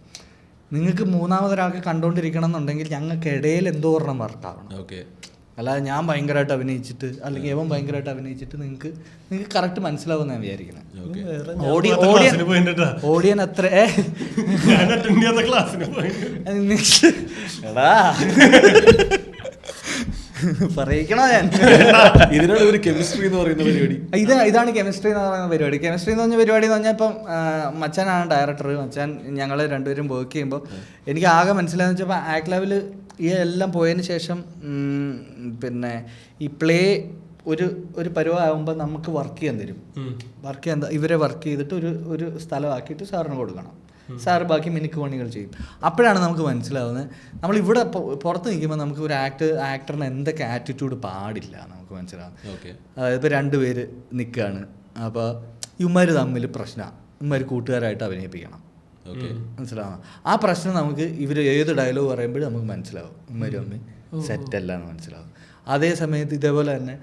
നിങ്ങൾക്ക് മൂന്നാമതൊരാൾക്ക് കണ്ടുകൊണ്ടിരിക്കണം എന്നുണ്ടെങ്കിൽ ഞങ്ങൾക്കിടയിൽ എന്തോ ഒരെണ്ണം വർക്കാവണം. അല്ലാതെ ഞാൻ ഭയങ്കരമായിട്ട് അഭിനയിച്ചിട്ട് അല്ലെങ്കിൽ അവൻ ഭയങ്കരമായിട്ട് അഭിനയിച്ചിട്ട് നിങ്ങൾക്ക് കറക്റ്റ് മനസ്സിലാവുന്ന ഞാൻ വിചാരിക്കുന്നത്. ഓഡിയൻ അത്ര പറയിക്കണോ ഞാൻ. ഇതിനാണ് ഒരു കെമിസ്ട്രി എന്ന് പറയുന്ന പരിപാടി. ഇതാണ് കെമിസ്ട്രി എന്ന് പറയുന്ന പരിപാടി. കെമിസ്ട്രി എന്ന് പറഞ്ഞ പരിപാടി എന്ന് പറഞ്ഞാൽ ഇപ്പം മച്ചാനാണ് ഡയറക്ടർ. മച്ചാൻ ഞങ്ങൾ രണ്ടുപേരും വർക്ക് ചെയ്യുമ്പോൾ എനിക്ക് ആകെ മനസ്സിലായെന്ന് വെച്ചപ്പോൾ ആക്ട് ലെവൽ ഈ എല്ലാം പോയതിന് ശേഷം പിന്നെ ഈ പ്ലേ ഒരു പരുവാകുമ്പോൾ നമുക്ക് വർക്ക് ചെയ്യാൻ തരും. വർക്ക് ചെയ്യാൻ ഇവരെ വർക്ക് ചെയ്തിട്ട് ഒരു സ്ഥലമാക്കിയിട്ട് സാറിന് കൊടുക്കണം. സാറ് ബാക്കി മിനുക്ക് പണികൾ ചെയ്യും. അപ്പോഴാണ് നമുക്ക് മനസ്സിലാവുന്നത് നമ്മളിവിടെ പുറത്ത് നിൽക്കുമ്പോൾ നമുക്ക് ഒരു ആക്ടറിന് എന്തൊക്കെ ആറ്റിറ്റ്യൂഡ് പാടില്ല നമുക്ക് മനസ്സിലാവും. അതായത് ഇപ്പോൾ 2 പേര് നിൽക്കുകയാണ്, അപ്പോൾ ഇവന്മാർ തമ്മിൽ പ്രശ്നമാണ്, ഇവന്മാർ കൂട്ടുകാരായിട്ട് അഭിനയിപ്പിക്കണം. മനസ്സിലാവും. ആ പ്രശ്നം നമുക്ക് ഇവർ ഏത് ഡയലോഗ് പറയുമ്പോഴും നമുക്ക് മനസ്സിലാവും ഇവന്മാർ തമ്മിൽ സെറ്റല്ല എന്ന് മനസ്സിലാവും. അതേ സമയത്ത് ഇതേപോലെ തന്നെ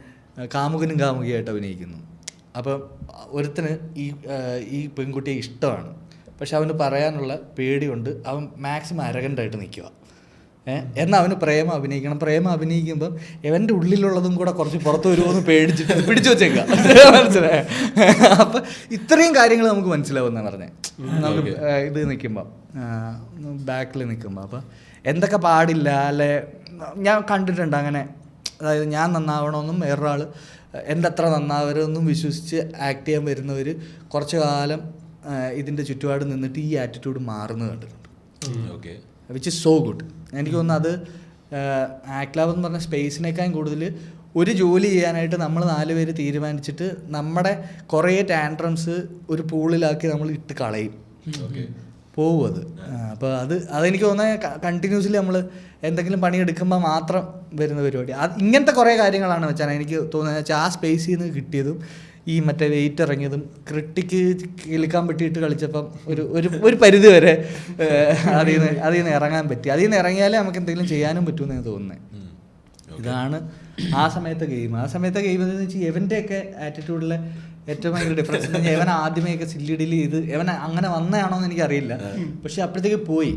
കാമുകനും കാമുകിയായിട്ട് അഭിനയിക്കുന്നു. അപ്പം ഒരുത്തിന് ഈ പെൺകുട്ടിയെ ഇഷ്ടമാണ്, പക്ഷെ അവന് പറയാനുള്ള പേടിയുണ്ട്, അവൻ മാക്സിമം അരഗൻ്റായിട്ട് നിൽക്കുക. എന്നാൽ അവന് പ്രേമം അഭിനയിക്കണം. പ്രേമം അഭിനയിക്കുമ്പം ഇവൻ്റെ ഉള്ളിലുള്ളതും കൂടെ കുറച്ച് പുറത്ത് വരുമോയെന്ന് പേടിച്ചിട്ട് പിടിച്ചു വെച്ചേക്കാം. മനസ്സിലായോ? അപ്പം ഇത്രയും കാര്യങ്ങൾ നമുക്ക് മനസ്സിലാവുമെന്നാണ് പറഞ്ഞത്. നമുക്ക് ഇത് നിൽക്കുമ്പം ബാക്കിൽ നിൽക്കുമ്പോൾ അപ്പം എന്തൊക്കെ പാടില്ല അല്ലെ ഞാൻ കണ്ടിട്ടുണ്ട് അങ്ങനെ. അതായത് ഞാൻ നന്നാവണമെന്നും വേറൊരാൾ എൻ്റെ അത്ര നന്നാവരുമെന്നും വിശ്വസിച്ച് ആക്ട് ചെയ്യാൻ വരുന്നവർ കുറച്ച് കാലം ഇതിൻ്റെ ചുറ്റുപാട് നിന്നിട്ട് ഈ ആറ്റിറ്റ്യൂഡ് മാറുന്നത് കണ്ടിട്ടുണ്ട്. Which is so good. എനിക്ക് തോന്നുന്നു അത് ആക്ട് ലാബ് എന്ന് പറഞ്ഞ സ്പേസിനേക്കാൾ കൂടുതൽ ഒരു ജോലി ചെയ്യാനായിട്ട് നമ്മൾ 4 പേര് തീരുമാനിച്ചിട്ട് നമ്മുടെ കുറേ ടാൻട്രംസ് ഒരു പൂളിലാക്കി നമ്മൾ ഇട്ട് കളയും, പോവും അത്. അപ്പോൾ അതെനിക്ക് തോന്നുന്നത് കണ്ടിന്യൂസ്ലി നമ്മൾ എന്തെങ്കിലും പണിയെടുക്കുമ്പോൾ മാത്രം വരുന്ന പരിപാടി. ഇങ്ങനത്തെ കുറേ കാര്യങ്ങളാണ് വെച്ചാൽ എനിക്ക് തോന്നുന്നത് വെച്ചാൽ ആ സ്പേസിൽ നിന്ന് കിട്ടിയതും ഈ മറ്റേ വെയിറ്റ് ഇറങ്ങിയതും ക്രിട്ടിക്ക് കിളിക്കാൻ പറ്റിയിട്ട് കളിച്ചപ്പം ഒരു പരിധി വരെ അതിൽ നിന്ന് ഇറങ്ങാൻ പറ്റി. അതിൽ നിന്ന് ഇറങ്ങിയാലേ നമുക്ക് എന്തെങ്കിലും ചെയ്യാനും പറ്റുമെന്ന് തോന്നുന്നത്. ഇതാണ് ആ സമയത്തെ ഗെയിം. ആ സമയത്തെ ഗെയിം എന്ന് വെച്ചാൽ എവൻ്റെയൊക്കെ ആറ്റിറ്റ്യൂഡിലെ ഏറ്റവും ഭയങ്കര ഡിഫറൻസ് എന്ന് വെച്ചാൽ എവൻ ആദ്യമേയൊക്കെ സില്ലിഡിൽ എവൻ അങ്ങനെ വന്നതാണോന്ന് എനിക്കറിയില്ല, പക്ഷെ അപ്പോഴത്തേക്ക് പോയി.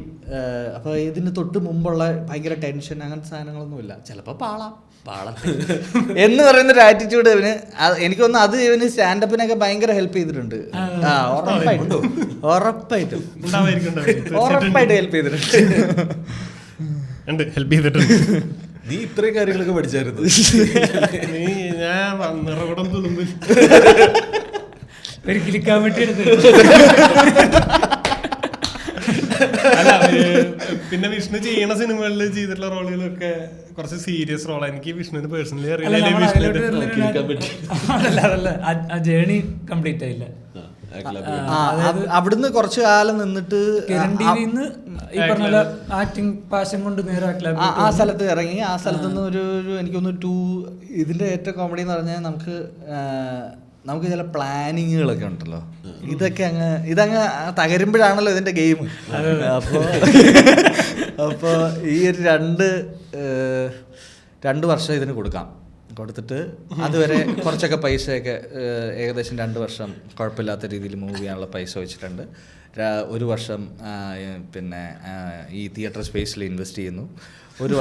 അപ്പോൾ ഇതിന് തൊട്ട് മുമ്പുള്ള ഭയങ്കര ടെൻഷൻ അങ്ങനത്തെ സാധനങ്ങളൊന്നുമില്ല. ചിലപ്പോൾ പാളാം എന്ന് പറയുന്നൊരു ആറ്റിറ്റ്യൂഡ് ഇവന് എനിക്ക് തോന്നുന്നു അത് ഇവന് സ്റ്റാൻഡപ്പിനൊക്കെ ഭയങ്കര ഹെൽപ്പ് ചെയ്തിട്ടുണ്ട്. ഉറപ്പായിട്ടും ഹെൽപ്പ് ചെയ്തിട്ടുണ്ട്. നീ ഇത്രയും കാര്യങ്ങളൊക്കെ പഠിച്ചായിരുന്നു. ഞാൻ നിറകുടം തുളുമ്പിൽ ഒരു കിളിക്കാൻ വേണ്ടി അല്ല. പിന്നെ വിഷ്ണു ചെയ്യണ സിനിമകളിൽ ചെയ്തിട്ടുള്ള റോളുകളൊക്കെ കുറച്ച് സീരിയസ് റോളാണ്. എനിക്ക് വിഷ്ണുവിന് പേഴ്സണലി ജേണി കംപ്ലീറ്റ് ആയില്ല. അവിടുന്ന് കുറച്ച് കാലം നിന്നിട്ട് ആക്ടിങ് പാഷൻ കൊണ്ട് നേരെ ആ സ്ഥലത്ത് ഇറങ്ങി. ആ സ്ഥലത്ത് നിന്ന് ഒരു എനിക്കൊന്ന് ഇതിന്റെ ഏറ്റവും കോമഡി എന്ന് പറഞ്ഞാൽ നമുക്ക് ചില പ്ലാനിങ്ങുകളൊക്കെ ഉണ്ടല്ലോ. ഇതങ്ങ് തകരുമ്പോഴാണല്ലോ ഇതിന്റെ ഗെയിം. അപ്പോൾ ഈ ഒരു 2 വർഷം ഇതിന് കൊടുത്തിട്ട് അതുവരെ കുറച്ചൊക്കെ പൈസയൊക്കെ ഏകദേശം 2 വർഷം കുഴപ്പമില്ലാത്ത രീതിയിൽ മൂവ് ചെയ്യാനുള്ള പൈസ വെച്ചിട്ടുണ്ട്. 1 വർഷം പിന്നെ ഈ തിയേറ്റർ സ്പേസിൽ ഇൻവെസ്റ്റ് ചെയ്യുന്നു. 1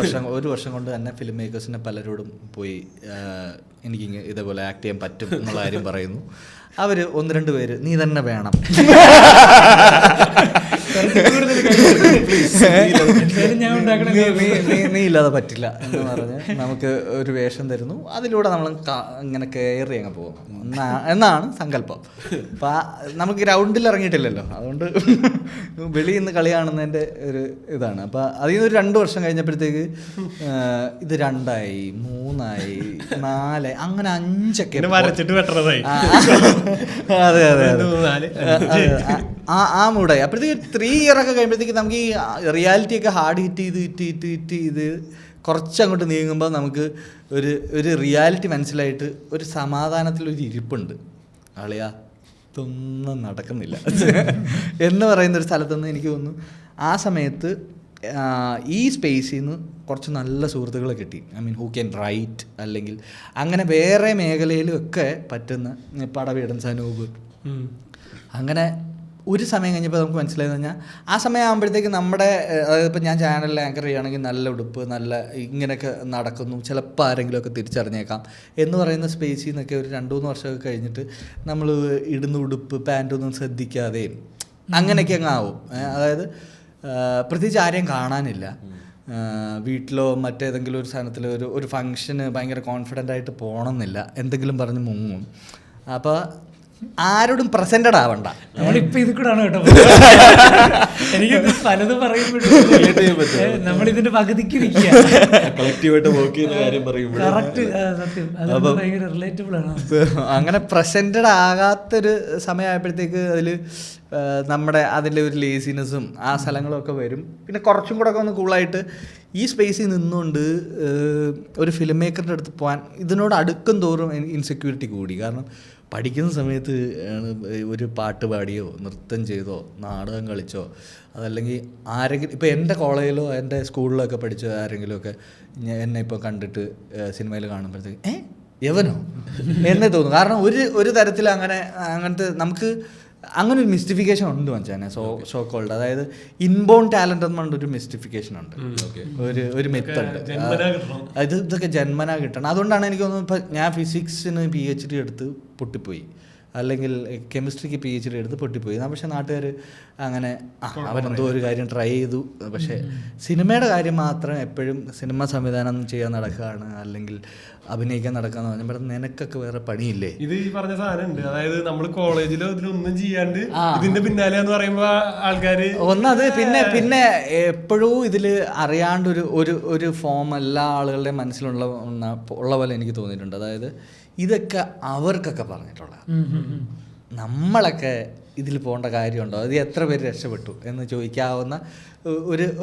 വർഷം കൊണ്ട് തന്നെ ഫിലിം മേക്കേഴ്സിനെ പലരോടും പോയി എനിക്ക് ഇതേപോലെ ആക്ട് ചെയ്യാൻ പറ്റും എന്നുള്ള കാര്യം പറയുന്നു. അവർ 1-2 പേര് നീ തന്നെ വേണം, നീ ഇല്ലാതെ പറ്റില്ല എന്ന് പറഞ്ഞ് നമുക്ക് ഒരു വേഷം തരുന്നു. അതിലൂടെ നമ്മൾ ഇങ്ങനെ കയറി അങ്ങ് പോകും എന്നാണ് സങ്കല്പം. അപ്പം നമുക്ക് ഗ്രൗണ്ടിൽ ഇറങ്ങിയിട്ടില്ലല്ലോ, അതുകൊണ്ട് വെളിയിൽ നിന്ന് കളി കാണുന്നതിൻ്റെ ഒരു ഇതാണ്. അപ്പം അതിൽ നിന്ന് ഒരു 2 വർഷം കഴിഞ്ഞപ്പോഴത്തേക്ക് ഇത് 2ആയി, 3ആയി, 4 അങ്ങനെ 5ഒക്കെ വരച്ചിട്ട് വെട്ടണതായി. അതെ അതെ ആ മൂടായി. അപ്പോഴത്തേക്ക് 3 ഇയർ ഒക്കെ കഴിയുമ്പോഴത്തേക്ക് നമുക്ക് ഈ റിയാലിറ്റി ഒക്കെ ഹാർഡ് ഹിറ്റ് ചെയ്ത് കുറച്ചങ്ങോട്ട് നീങ്ങുമ്പോൾ നമുക്ക് ഒരു റിയാലിറ്റി മനസ്സിലായിട്ട് ഒരു സമാധാനത്തിലൊരു ഇരിപ്പുണ്ട്. ആളിയാ ഇതൊന്നും നടക്കുന്നില്ല എന്ന് പറയുന്നൊരു സ്ഥലത്തുനിന്ന് എനിക്ക് തോന്നുന്നു ആ സമയത്ത് ഈ സ്പേസിൽ നിന്ന് കുറച്ച് നല്ല സുഹൃത്തുക്കളെ കിട്ടി. I mean who can write, അല്ലെങ്കിൽ അങ്ങനെ വേറെ മേഖലയിലും ഒക്കെ പറ്റുന്ന പടവീടൻ, സനൂപ്, അങ്ങനെ ഒരു സമയം കഴിഞ്ഞപ്പോൾ നമുക്ക് മനസ്സിലായെന്ന് പറഞ്ഞാൽ ആ സമയം ആകുമ്പോഴത്തേക്ക് നമ്മുടെ അതായത് ഇപ്പം ഞാൻ ചാനലിൽ ആങ്കർ ചെയ്യുകയാണെങ്കിൽ നല്ല ഉടുപ്പ്, നല്ല ഇങ്ങനെയൊക്കെ നടക്കുന്നു, ചിലപ്പോൾ ആരെങ്കിലുമൊക്കെ തിരിച്ചറിഞ്ഞേക്കാം എന്ന് പറയുന്ന സ്പേസിൽ നിന്നൊക്കെ ഒരു 2-3 വർഷമൊക്കെ കഴിഞ്ഞിട്ട് നമ്മൾ ഇടുന്ന ഉടുപ്പ് പാൻറ്റൊന്നും ശ്രദ്ധിക്കാതെയും അങ്ങനെയൊക്കെ അങ്ങ് ആവും. അതായത് പ്രത്യേകിച്ച് ആരെയും കാണാനില്ല, വീട്ടിലോ മറ്റേതെങ്കിലും ഒരു സാധനത്തിൽ ഒരു ഫംഗ്ഷന് ഭയങ്കര കോൺഫിഡൻ്റ് ആയിട്ട് പോകണമെന്നില്ല, എന്തെങ്കിലും പറഞ്ഞ് മുങ്ങും. അപ്പോൾ ആരോടും പ്രസന്റഡ് ആവണ്ട. നമ്മളിപ്പോ ഇത് കൂടാണ് കേട്ടോ, എനിക്ക് പലതും പറയുമ്പോഴും നമ്മളിതിന്റെ പകുതിക്ക് അങ്ങനെ പ്രസന്റഡ് ആകാത്തൊരു സമയമായപ്പോഴത്തേക്ക് അതിൽ നമ്മുടെ അതിൻ്റെ ഒരു ലേസിനെസ്സും ആ സ്ഥലങ്ങളും ഒക്കെ വരും. പിന്നെ കുറച്ചും കൂടെ ഒക്കെ ഒന്ന് കൂളായിട്ട് ഈ സ്പേസിൽ നിന്നുകൊണ്ട് ഒരു ഫിലിം മേക്കറിൻ്റെ അടുത്ത് പോകാൻ ഇതിനോട് അടുക്കും തോറും ഇൻസെക്യൂരിറ്റി കൂടി. കാരണം പഠിക്കുന്ന സമയത്ത് ഒരു പാട്ട് പാടിയോ നൃത്തം ചെയ്തോ നാടകം കളിച്ചോ അതല്ലെങ്കിൽ ആരെങ്കിലും ഇപ്പോൾ എൻ്റെ കോളേജിലോ എൻ്റെ സ്കൂളിലൊക്കെ പഠിച്ച ആരെങ്കിലുമൊക്കെ എന്നെ ഇപ്പോൾ കണ്ടിട്ട് സിനിമയിൽ കാണുമ്പോഴത്തേക്ക് യവനോ എന്നേ തോന്നും. കാരണം ഒരു തരത്തിൽ അങ്ങനത്തെ നമുക്ക് അങ്ങനെ ഒരു മിസ്റ്റിഫിക്കേഷൻ ഉണ്ട് മച്ചാനെ, സോ കോൾഡ്. അതായത് ഇൻബോൺ ടാലൻ്റ് എന്ന് പറഞ്ഞൊരു മിസ്റ്റിഫിക്കേഷൻ ഉണ്ട്, ഒരു മെത്തുണ്ട്. ഇതൊക്കെ ജന്മനാ കിട്ടണം. അതുകൊണ്ടാണ് എനിക്ക് തോന്നുന്നത് ഇപ്പം ഞാൻ ഫിസിക്സിന് PhD എടുത്ത് പൊട്ടിപ്പോയി, അല്ലെങ്കിൽ കെമിസ്ട്രിക്ക് PhD എടുത്ത് പൊട്ടിപ്പോയി. പക്ഷേ നാട്ടുകാർ അങ്ങനെ അവനെന്തോ ഒരു കാര്യം ട്രൈ ചെയ്തു. പക്ഷേ സിനിമയുടെ കാര്യം മാത്രം എപ്പോഴും സിനിമ സംവിധാനം ചെയ്യാൻ നടക്കുകയാണ്, അല്ലെങ്കിൽ അഭിനയിക്കാൻ നടക്കാന്ന് പറഞ്ഞാൽ നിനക്കൊക്കെ വേറെ പണിയില്ലേ? ഇത് ഈ പറഞ്ഞ സാധനം ഉണ്ട്. അതായത് നമ്മൾ കോളേജിലോ ഇതിലൊന്നും ചെയ്യാണ്ട് ഇതിന്റെ പിന്നാലെ എന്ന് പറയുമ്പോ ആൾക്കാര് ഒന്നത് പിന്നെ എപ്പോഴും ഇതിൽ അറിയാണ്ട് ഒരു ഫോം എല്ലാ ആളുകളുടെയും മനസ്സിലുള്ള പോലെ എനിക്ക് തോന്നിയിട്ടുണ്ട്. അതായത് ഇതൊക്കെ അവർക്കൊക്കെ പറഞ്ഞിട്ടുള്ള, നമ്മളൊക്കെ ഇതിൽ പോകേണ്ട കാര്യമുണ്ടോ, അത് എത്ര പേര് രക്ഷപ്പെട്ടു എന്ന് ചോദിക്കാവുന്ന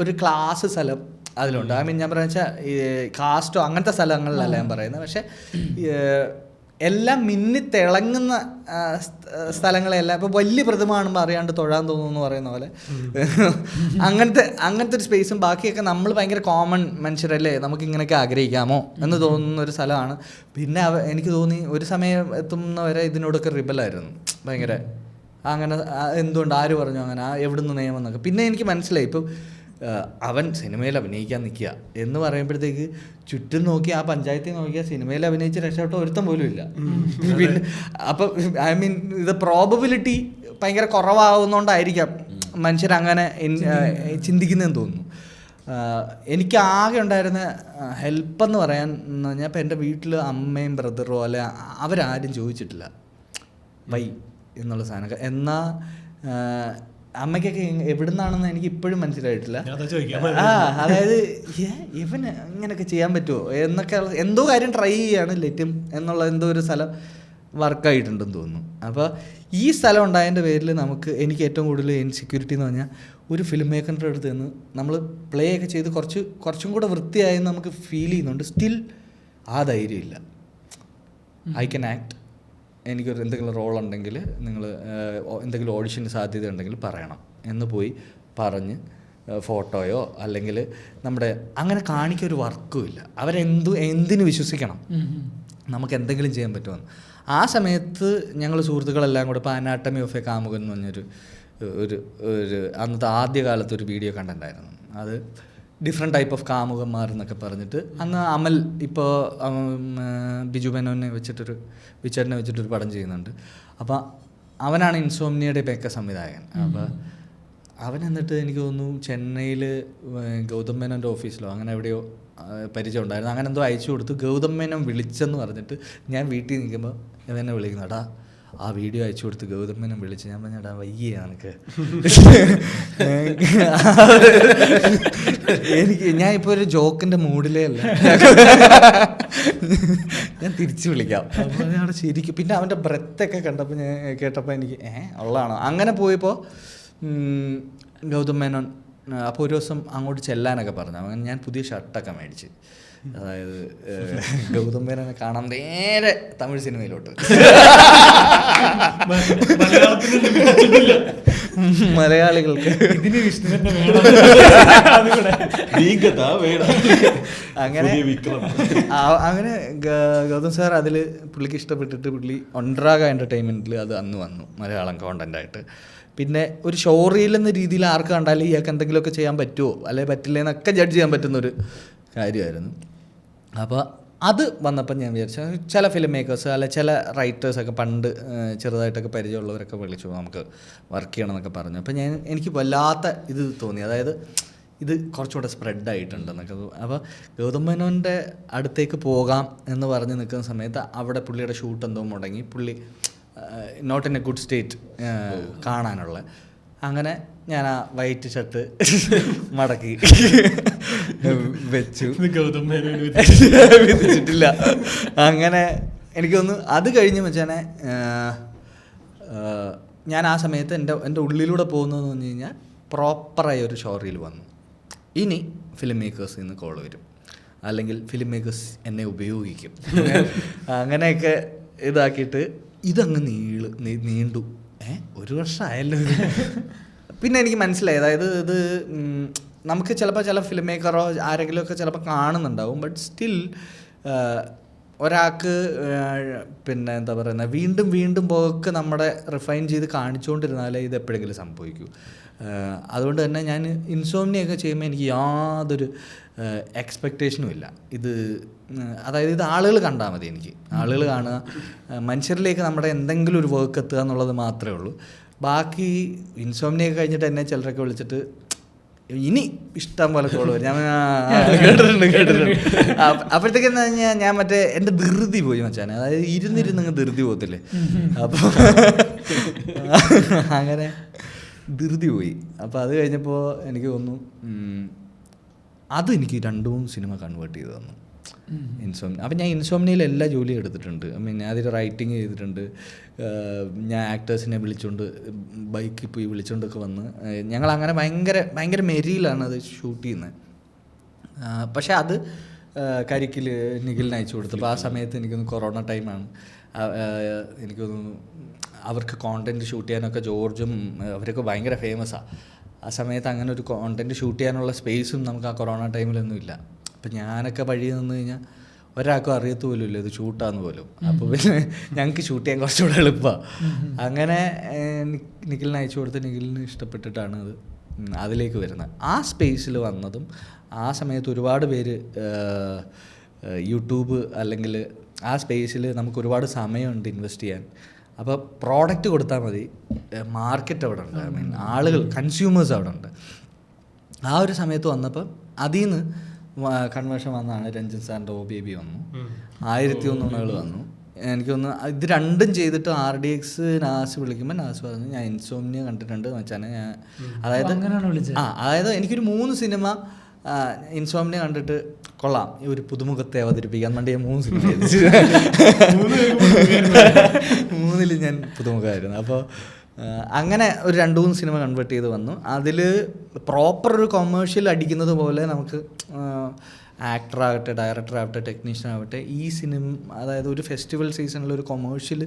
ഒരു ക്ലാസ് സ്ഥലം അതിലുണ്ട്. ഐ മീൻ ഞാൻ പറയുക വെച്ചാൽ കാസ്റ്റോ അങ്ങനത്തെ സ്ഥലങ്ങളിലല്ല ഞാൻ പറയുന്നത്, പക്ഷേ എല്ലാം മിന്നിത്തിളങ്ങുന്ന സ്ഥലങ്ങളെല്ലാം ഇപ്പോൾ വലിയ പ്രതിമ കാണുമ്പോൾ അറിയാണ്ട് തൊഴാൻ തോന്നുന്നു എന്ന് പറയുന്ന പോലെ അങ്ങനത്തെ ഒരു സ്പേസും ബാക്കിയൊക്കെ നമ്മൾ ഭയങ്കര കോമൺ മനുഷ്യരല്ലേ, നമുക്ക് ഇങ്ങനെയൊക്കെ ആഗ്രഹിക്കാമോ എന്ന് തോന്നുന്ന ഒരു സ്ഥലമാണ്. പിന്നെ എനിക്ക് തോന്നി ഒരു സമയം എത്തുന്നവരെ ഇതിനോടൊക്കെ റിബലായിരുന്നു ഭയങ്കര. അങ്ങനെ എന്തുകൊണ്ട് ആര് പറഞ്ഞു അങ്ങനെ, എവിടുന്ന് നിയമം എന്നൊക്കെ. പിന്നെ എനിക്ക് മനസ്സിലായി ഇപ്പം അവൻ സിനിമയിൽ അഭിനയിക്കാൻ നിൽക്കുക എന്ന് പറയുമ്പോഴത്തേക്ക് ചുറ്റും നോക്കി ആ പഞ്ചായത്തിൽ നോക്കിയാൽ സിനിമയിൽ അഭിനയിച്ച് രക്ഷപ്പെട്ട ഒരുത്തം പോലും ഇല്ല. പിന്നെ അപ്പം ഐ മീൻ ഇത് പ്രോബബിലിറ്റി ഭയങ്കര കുറവാകുന്നതുകൊണ്ടായിരിക്കാം മനുഷ്യരങ്ങനെ ചിന്തിക്കുന്നതെന്ന് തോന്നുന്നു. എനിക്ക് ആകെ ഉണ്ടായിരുന്ന ഹെൽപ്പെന്ന് പറയാൻ എന്ന് പറഞ്ഞാൽ ഇപ്പം എൻ്റെ വീട്ടിൽ അമ്മയും ബ്രദറും അല്ലെ അവരാരും ചോദിച്ചിട്ടില്ല വൈ എന്നുള്ള സാധനം. എന്നാൽ അമ്മയ്ക്കൊക്കെ എവിടുന്നാണെന്ന് എനിക്ക് ഇപ്പോഴും മനസ്സിലായിട്ടില്ല. അതായത് ഇവന് ഇങ്ങനെയൊക്കെ ചെയ്യാൻ പറ്റുമോ എന്നൊക്കെ എന്തോ കാര്യം ട്രൈ ചെയ്യാണ് ലെറ്റും എന്നുള്ള എന്തോ ഒരു സ്ഥലം വർക്കായിട്ടുണ്ടെന്ന് തോന്നുന്നു. അപ്പോൾ ഈ സ്ഥലം ഉണ്ടായതിൻ്റെ പേരിൽ എനിക്ക് ഏറ്റവും കൂടുതൽ ഇൻസെക്യൂരിറ്റി എന്ന് പറഞ്ഞാൽ ഒരു ഫിലിം മേക്കറിൻ്റെ അടുത്ത് നിന്ന് നമ്മൾ പ്ലേ ഒക്കെ ചെയ്ത് കുറച്ചും കൂടെ വൃത്തിയായെന്ന് നമുക്ക് ഫീൽ ചെയ്യുന്നുണ്ട്. സ്റ്റിൽ ആ ധൈര്യമില്ല. ഐ ക്യാൻ ആക്ട്, എനിക്കൊരു എന്തെങ്കിലും റോൾ ഉണ്ടെങ്കിൽ നിങ്ങൾ എന്തെങ്കിലും ഓഡിഷന് സാധ്യത ഉണ്ടെങ്കിൽ പറയണം എന്ന് പോയി പറഞ്ഞ് ഫോട്ടോയോ അല്ലെങ്കിൽ നമ്മുടെ അങ്ങനെ കാണിക്കൊരു വർക്കും ഇല്ല. എന്തിനു വിശ്വസിക്കണം, നമുക്ക് എന്തെങ്കിലും ചെയ്യാൻ പറ്റുമെന്ന്. ആ സമയത്ത് ഞങ്ങൾ സുഹൃത്തുക്കളെല്ലാം കൂടെ ഇപ്പോൾ അനാട്ടമി ഓഫ് എ കാമുകൻ എന്ന് പറഞ്ഞൊരു ഒരു അന്നത്തെ ആദ്യകാലത്തൊരു വീഡിയോ കണ്ടിട്ടുണ്ടായിരുന്നു. അത് ഡിഫറെൻറ്റ് ടൈപ്പ് ഓഫ് കാമുകന്മാർ എന്നൊക്കെ പറഞ്ഞിട്ട് അന്ന് അമൽ ഇപ്പോൾ ബിജു മേനോനെ വിച്ചേട്ടനെ വെച്ചിട്ടൊരു പടം ചെയ്യുന്നുണ്ട്. അപ്പോൾ അവനാണ് ഇൻസോംനിയയുടെ ഒക്കെ സംവിധായകൻ. അപ്പോൾ അവൻ എന്നിട്ട് എനിക്ക് തോന്നുന്നു ചെന്നൈയിൽ ഗൗതം മേനോൻ്റെ ഓഫീസിലോ അങ്ങനെ എവിടെയോ പരിചയം ഉണ്ടായിരുന്നു. അങ്ങനെ എന്തോ അയച്ചു കൊടുത്തു. ഗൗതം മേനോൻ വിളിച്ചെന്ന് പറഞ്ഞിട്ട് ഞാൻ വീട്ടിൽ നിൽക്കുമ്പോൾ എന്നെ വിളിക്കുന്നടാ ആ വീഡിയോ അയച്ചു കൊടുത്ത് ഗൗതം മേനോൻ വിളിച്ച്. ഞാൻ പറഞ്ഞടാ വയ്യേ എനിക്ക് ഞാൻ ഇപ്പോൾ ഒരു ജോക്കിൻ്റെ മൂഡിലേ അല്ല, ഞാൻ തിരിച്ചു വിളിക്കാം. അപ്പോൾ ഞാൻ അവിടെ ശരിക്കും പിന്നെ അവൻ്റെ ബ്രെത്തൊക്കെ കണ്ടപ്പോൾ ഞാൻ കേട്ടപ്പോൾ എനിക്ക് ഉള്ളതാണോ അങ്ങനെ പോയപ്പോൾ ഗൗതം മേനോൻ അപ്പോൾ ഒരു ദിവസം അങ്ങോട്ട് ചെല്ലാനൊക്കെ പറഞ്ഞു. അങ്ങനെ ഞാൻ പുതിയ ഷർട്ടൊക്കെ മേടിച്ച്, അതായത് ഗൗതം മേനോനെ കാണാൻ നേരെ തമിഴ് സിനിമയിലോട്ട്. മലയാളികൾക്ക് ഇതിന് വിഷ്ണുവിന്റെ അങ്ങനെ ഗൗതം സാർ അതിൽ പുള്ളിക്ക് ഇഷ്ടപ്പെട്ടിട്ട് പുള്ളി ഒൻഡ്രാഗ എൻ്റർടൈൻമെൻറ്റിൽ അത് അന്ന് വന്നു മലയാളം കോണ്ടൻ്റായിട്ട്. പിന്നെ ഒരു ഷോ റീൽ എന്ന രീതിയിൽ ആർക്ക് കണ്ടാലും ഇയാൾക്ക് എന്തെങ്കിലുമൊക്കെ ചെയ്യാൻ പറ്റുമോ അല്ലെങ്കിൽ പറ്റില്ല എന്നൊക്കെ ജഡ്ജ് ചെയ്യാൻ പറ്റുന്നൊരു കാര്യമായിരുന്നു. അപ്പോൾ അത് വന്നപ്പോൾ ഞാൻ വിചാരിച്ചു ചില ഫിലിം മേക്കേഴ്സ് അല്ലെ ചില റൈറ്റേഴ്സൊക്കെ പണ്ട് ചെറുതായിട്ടൊക്കെ പരിചയമുള്ളവരൊക്കെ വിളിച്ചു നമുക്ക് വർക്ക് ചെയ്യണം എന്നൊക്കെ പറഞ്ഞു. അപ്പോൾ എനിക്ക് വല്ലാത്ത ഇത് തോന്നി, അതായത് ഇത് കുറച്ചുകൂടെ സ്പ്രെഡായിട്ടുണ്ടെന്നൊക്കെ. അപ്പോൾ ഗൗതം മേനോൻ്റെ അടുത്തേക്ക് പോകാം എന്ന് പറഞ്ഞ് നിൽക്കുന്ന സമയത്ത് അവിടെ പുള്ളിയുടെ ഷൂട്ട് എന്തോ മുടങ്ങി, പുള്ളി not in a good state കാണാനുള്ള. അങ്ങനെ ഞാൻ ആ വൈറ്റ് ഷർട്ട് മടക്കി വെച്ചു, വിധിച്ചിട്ടില്ല. അങ്ങനെ എനിക്കൊന്ന് അത് കഴിഞ്ഞ് വെച്ചാൽ ഞാൻ ആ സമയത്ത് എൻ്റെ ഉള്ളിലൂടെ പോകുന്നതെന്ന് പറഞ്ഞു കഴിഞ്ഞാൽ പ്രോപ്പറായി ഒരു ഷോറിൽ വന്നു. ഇനി ഫിലിം മേക്കേഴ്സിൽ നിന്ന് കോൾ വരും, അല്ലെങ്കിൽ ഫിലിം മേക്കേഴ്സ് എന്നെ ഉപയോഗിക്കും. അങ്ങനെയൊക്കെ ഇതാക്കിയിട്ട് ഇതങ്ങ് നീണ്ടു. ഒരു വർഷമായല്ലോ. പിന്നെ എനിക്ക് മനസ്സിലായി, അതായത് ഇത് നമുക്ക് ചിലപ്പോൾ ചില ഫിലിം മേക്കറോ ആരെങ്കിലുമൊക്കെ ചിലപ്പോൾ കാണുന്നുണ്ടാവും, ബട്ട് സ്റ്റിൽ ഒരാൾക്ക് പിന്നെ എന്താ പറയുന്നത് വീണ്ടും വീണ്ടും പോക്ക് നമ്മുടെ റിഫൈൻ ചെയ്ത് കാണിച്ചുകൊണ്ടിരുന്നാലേ ഇത് എപ്പോഴെങ്കിലും സംഭവിക്കൂ. അതുകൊണ്ട് തന്നെ ഞാൻ ഇൻസോംനിയൊക്കെ ചെയ്യുമ്പോൾ എനിക്ക് യാതൊരു എക്സ്പെക്റ്റേഷനും ഇല്ല. അതായത് ഇത് ആളുകൾ കണ്ടാൽ മതി, എനിക്ക് ആളുകൾ കാണുക, മനുഷ്യരിലേക്ക് നമ്മുടെ എന്തെങ്കിലും ഒരു വർക്ക് എത്തുക എന്നുള്ളത് മാത്രമേ ഉള്ളൂ. ബാക്കി ഇൻസോംനിയൊക്കെ കഴിഞ്ഞിട്ട് എന്നെ ചിലരൊക്കെ വിളിച്ചിട്ട് ഇനി ഇഷ്ടം പോലെ കോൾ വരും. ഞാൻ കേട്ടിട്ടുണ്ട്. അപ്പോഴത്തേക്കെന്ന് പറഞ്ഞാൽ ഞാൻ മറ്റേ എൻ്റെ ധൃതി പോയി മച്ചാനെ, അതായത് ഇരുന്നിരുന്നങ്ങ് ധൃതി പോകത്തില്ലേ, അപ്പോൾ അങ്ങനെ ധൃതി പോയി. അപ്പോൾ അത് കഴിഞ്ഞപ്പോൾ എനിക്ക് തോന്നുന്നു അതെനിക്ക് 2-3 സിനിമ കൺവേർട്ട് ചെയ്ത് തന്നു ഇൻസോംനി. അപ്പം ഞാൻ ഇൻസോംനിയിൽ എല്ലാ ജോലിയും എടുത്തിട്ടുണ്ട്. ഐ മീൻ അതിൽ റൈറ്റിംഗ് ചെയ്തിട്ടുണ്ട്. ഞാൻ ആക്ടേഴ്സിനെ വിളിച്ചുകൊണ്ട് ബൈക്കിൽ പോയി വിളിച്ചുകൊണ്ടൊക്കെ വന്ന് ഞങ്ങളങ്ങനെ ഭയങ്കര മെരിയിലാണ് അത് ഷൂട്ട് ചെയ്യുന്നത്. പക്ഷേ അത് കരിക്കിൽ നിഖിലിന് അയച്ചു കൊടുത്തപ്പോൾ ആ സമയത്ത് എനിക്കൊന്ന് കൊറോണ ടൈമാണ്. എനിക്കൊന്ന് അവർക്ക് കോണ്ടൻറ്റ് ഷൂട്ട് ചെയ്യാനൊക്കെ ജോർജും അവരൊക്കെ ഭയങ്കര ഫേമസാണ്. ആ സമയത്ത് അങ്ങനെ ഒരു കോണ്ടൻറ്റ് ഷൂട്ട് ചെയ്യാനുള്ള സ്പേസും നമുക്ക് ആ കൊറോണ ടൈമിലൊന്നും ഇല്ല. അപ്പം ഞാനൊക്കെ വഴി നിന്ന് കഴിഞ്ഞാൽ ഒരാൾക്കും അറിയത്തു പോലുമില്ല ഇത് ഷൂട്ടാന്ന് പോലും. അപ്പോൾ പിന്നെ ഞങ്ങൾക്ക് ഷൂട്ട് ചെയ്യാൻ കുറച്ചുകൂടെ എളുപ്പമാണ്. അങ്ങനെ നിഖിലിന് അയച്ചു കൊടുത്ത് നിഖിലിന് ഇഷ്ടപ്പെട്ടിട്ടാണ് അത് അതിലേക്ക് വരുന്നത്. ആ സ്പേസിൽ വന്നതും ആ സമയത്ത് ഒരുപാട് പേര് യൂട്യൂബ് അല്ലെങ്കിൽ ആ സ്പേസിൽ നമുക്ക് ഒരുപാട് സമയമുണ്ട് ഇൻവെസ്റ്റ് ചെയ്യാൻ. അപ്പോൾ പ്രോഡക്റ്റ് കൊടുത്താൽ മതി, മാർക്കറ്റ് അവിടെ ഉണ്ട്, ഐ മീൻ ആളുകൾ കൺസ്യൂമേഴ്സ് അവിടെ ഉണ്ട്. ആ ഒരു സമയത്ത് വന്നപ്പോൾ അതിൽ നിന്ന് കൺവേർഷൻ വന്നതാണ്. രഞ്ജൻ സാറിൻ്റെ ഓ ബേബി വന്നു, 1001 വന്നു. എനിക്കൊന്ന് ഇത് രണ്ടും ചെയ്തിട്ട് RDX നാസ് വിളിക്കുമ്പോൾ നാസ് പറഞ്ഞു ഞാൻ ഇൻസോംനിയ കണ്ടിട്ടുണ്ട് വെച്ചാൽ ഞാൻ അതായത് എനിക്കൊരു 3 സിനിമ ഇൻസോംനിയ കണ്ടിട്ട് കൊള്ളാം, ഒരു പുതുമുഖത്തെ അവതരിപ്പിക്കാൻ വേണ്ടി 3 സിനിമ 3ൽ ഞാൻ പുതുമുഖമായിരുന്നു. അപ്പോൾ അങ്ങനെ ഒരു 2-3 സിനിമ കൺവേർട്ട് ചെയ്ത് വന്നു. അതിൽ പ്രോപ്പർ ഒരു കൊമേഴ്ഷ്യൽ അടിക്കുന്നത് പോലെ നമുക്ക് ആക്ടറാകട്ടെ, ഡയറക്ടറാകട്ടെ, ടെക്നീഷ്യൻ ആവട്ടെ, ഈ സിനിമ അതായത് ഒരു ഫെസ്റ്റിവൽ സീസണിൽ ഒരു കൊമേഴ്ഷ്യൽ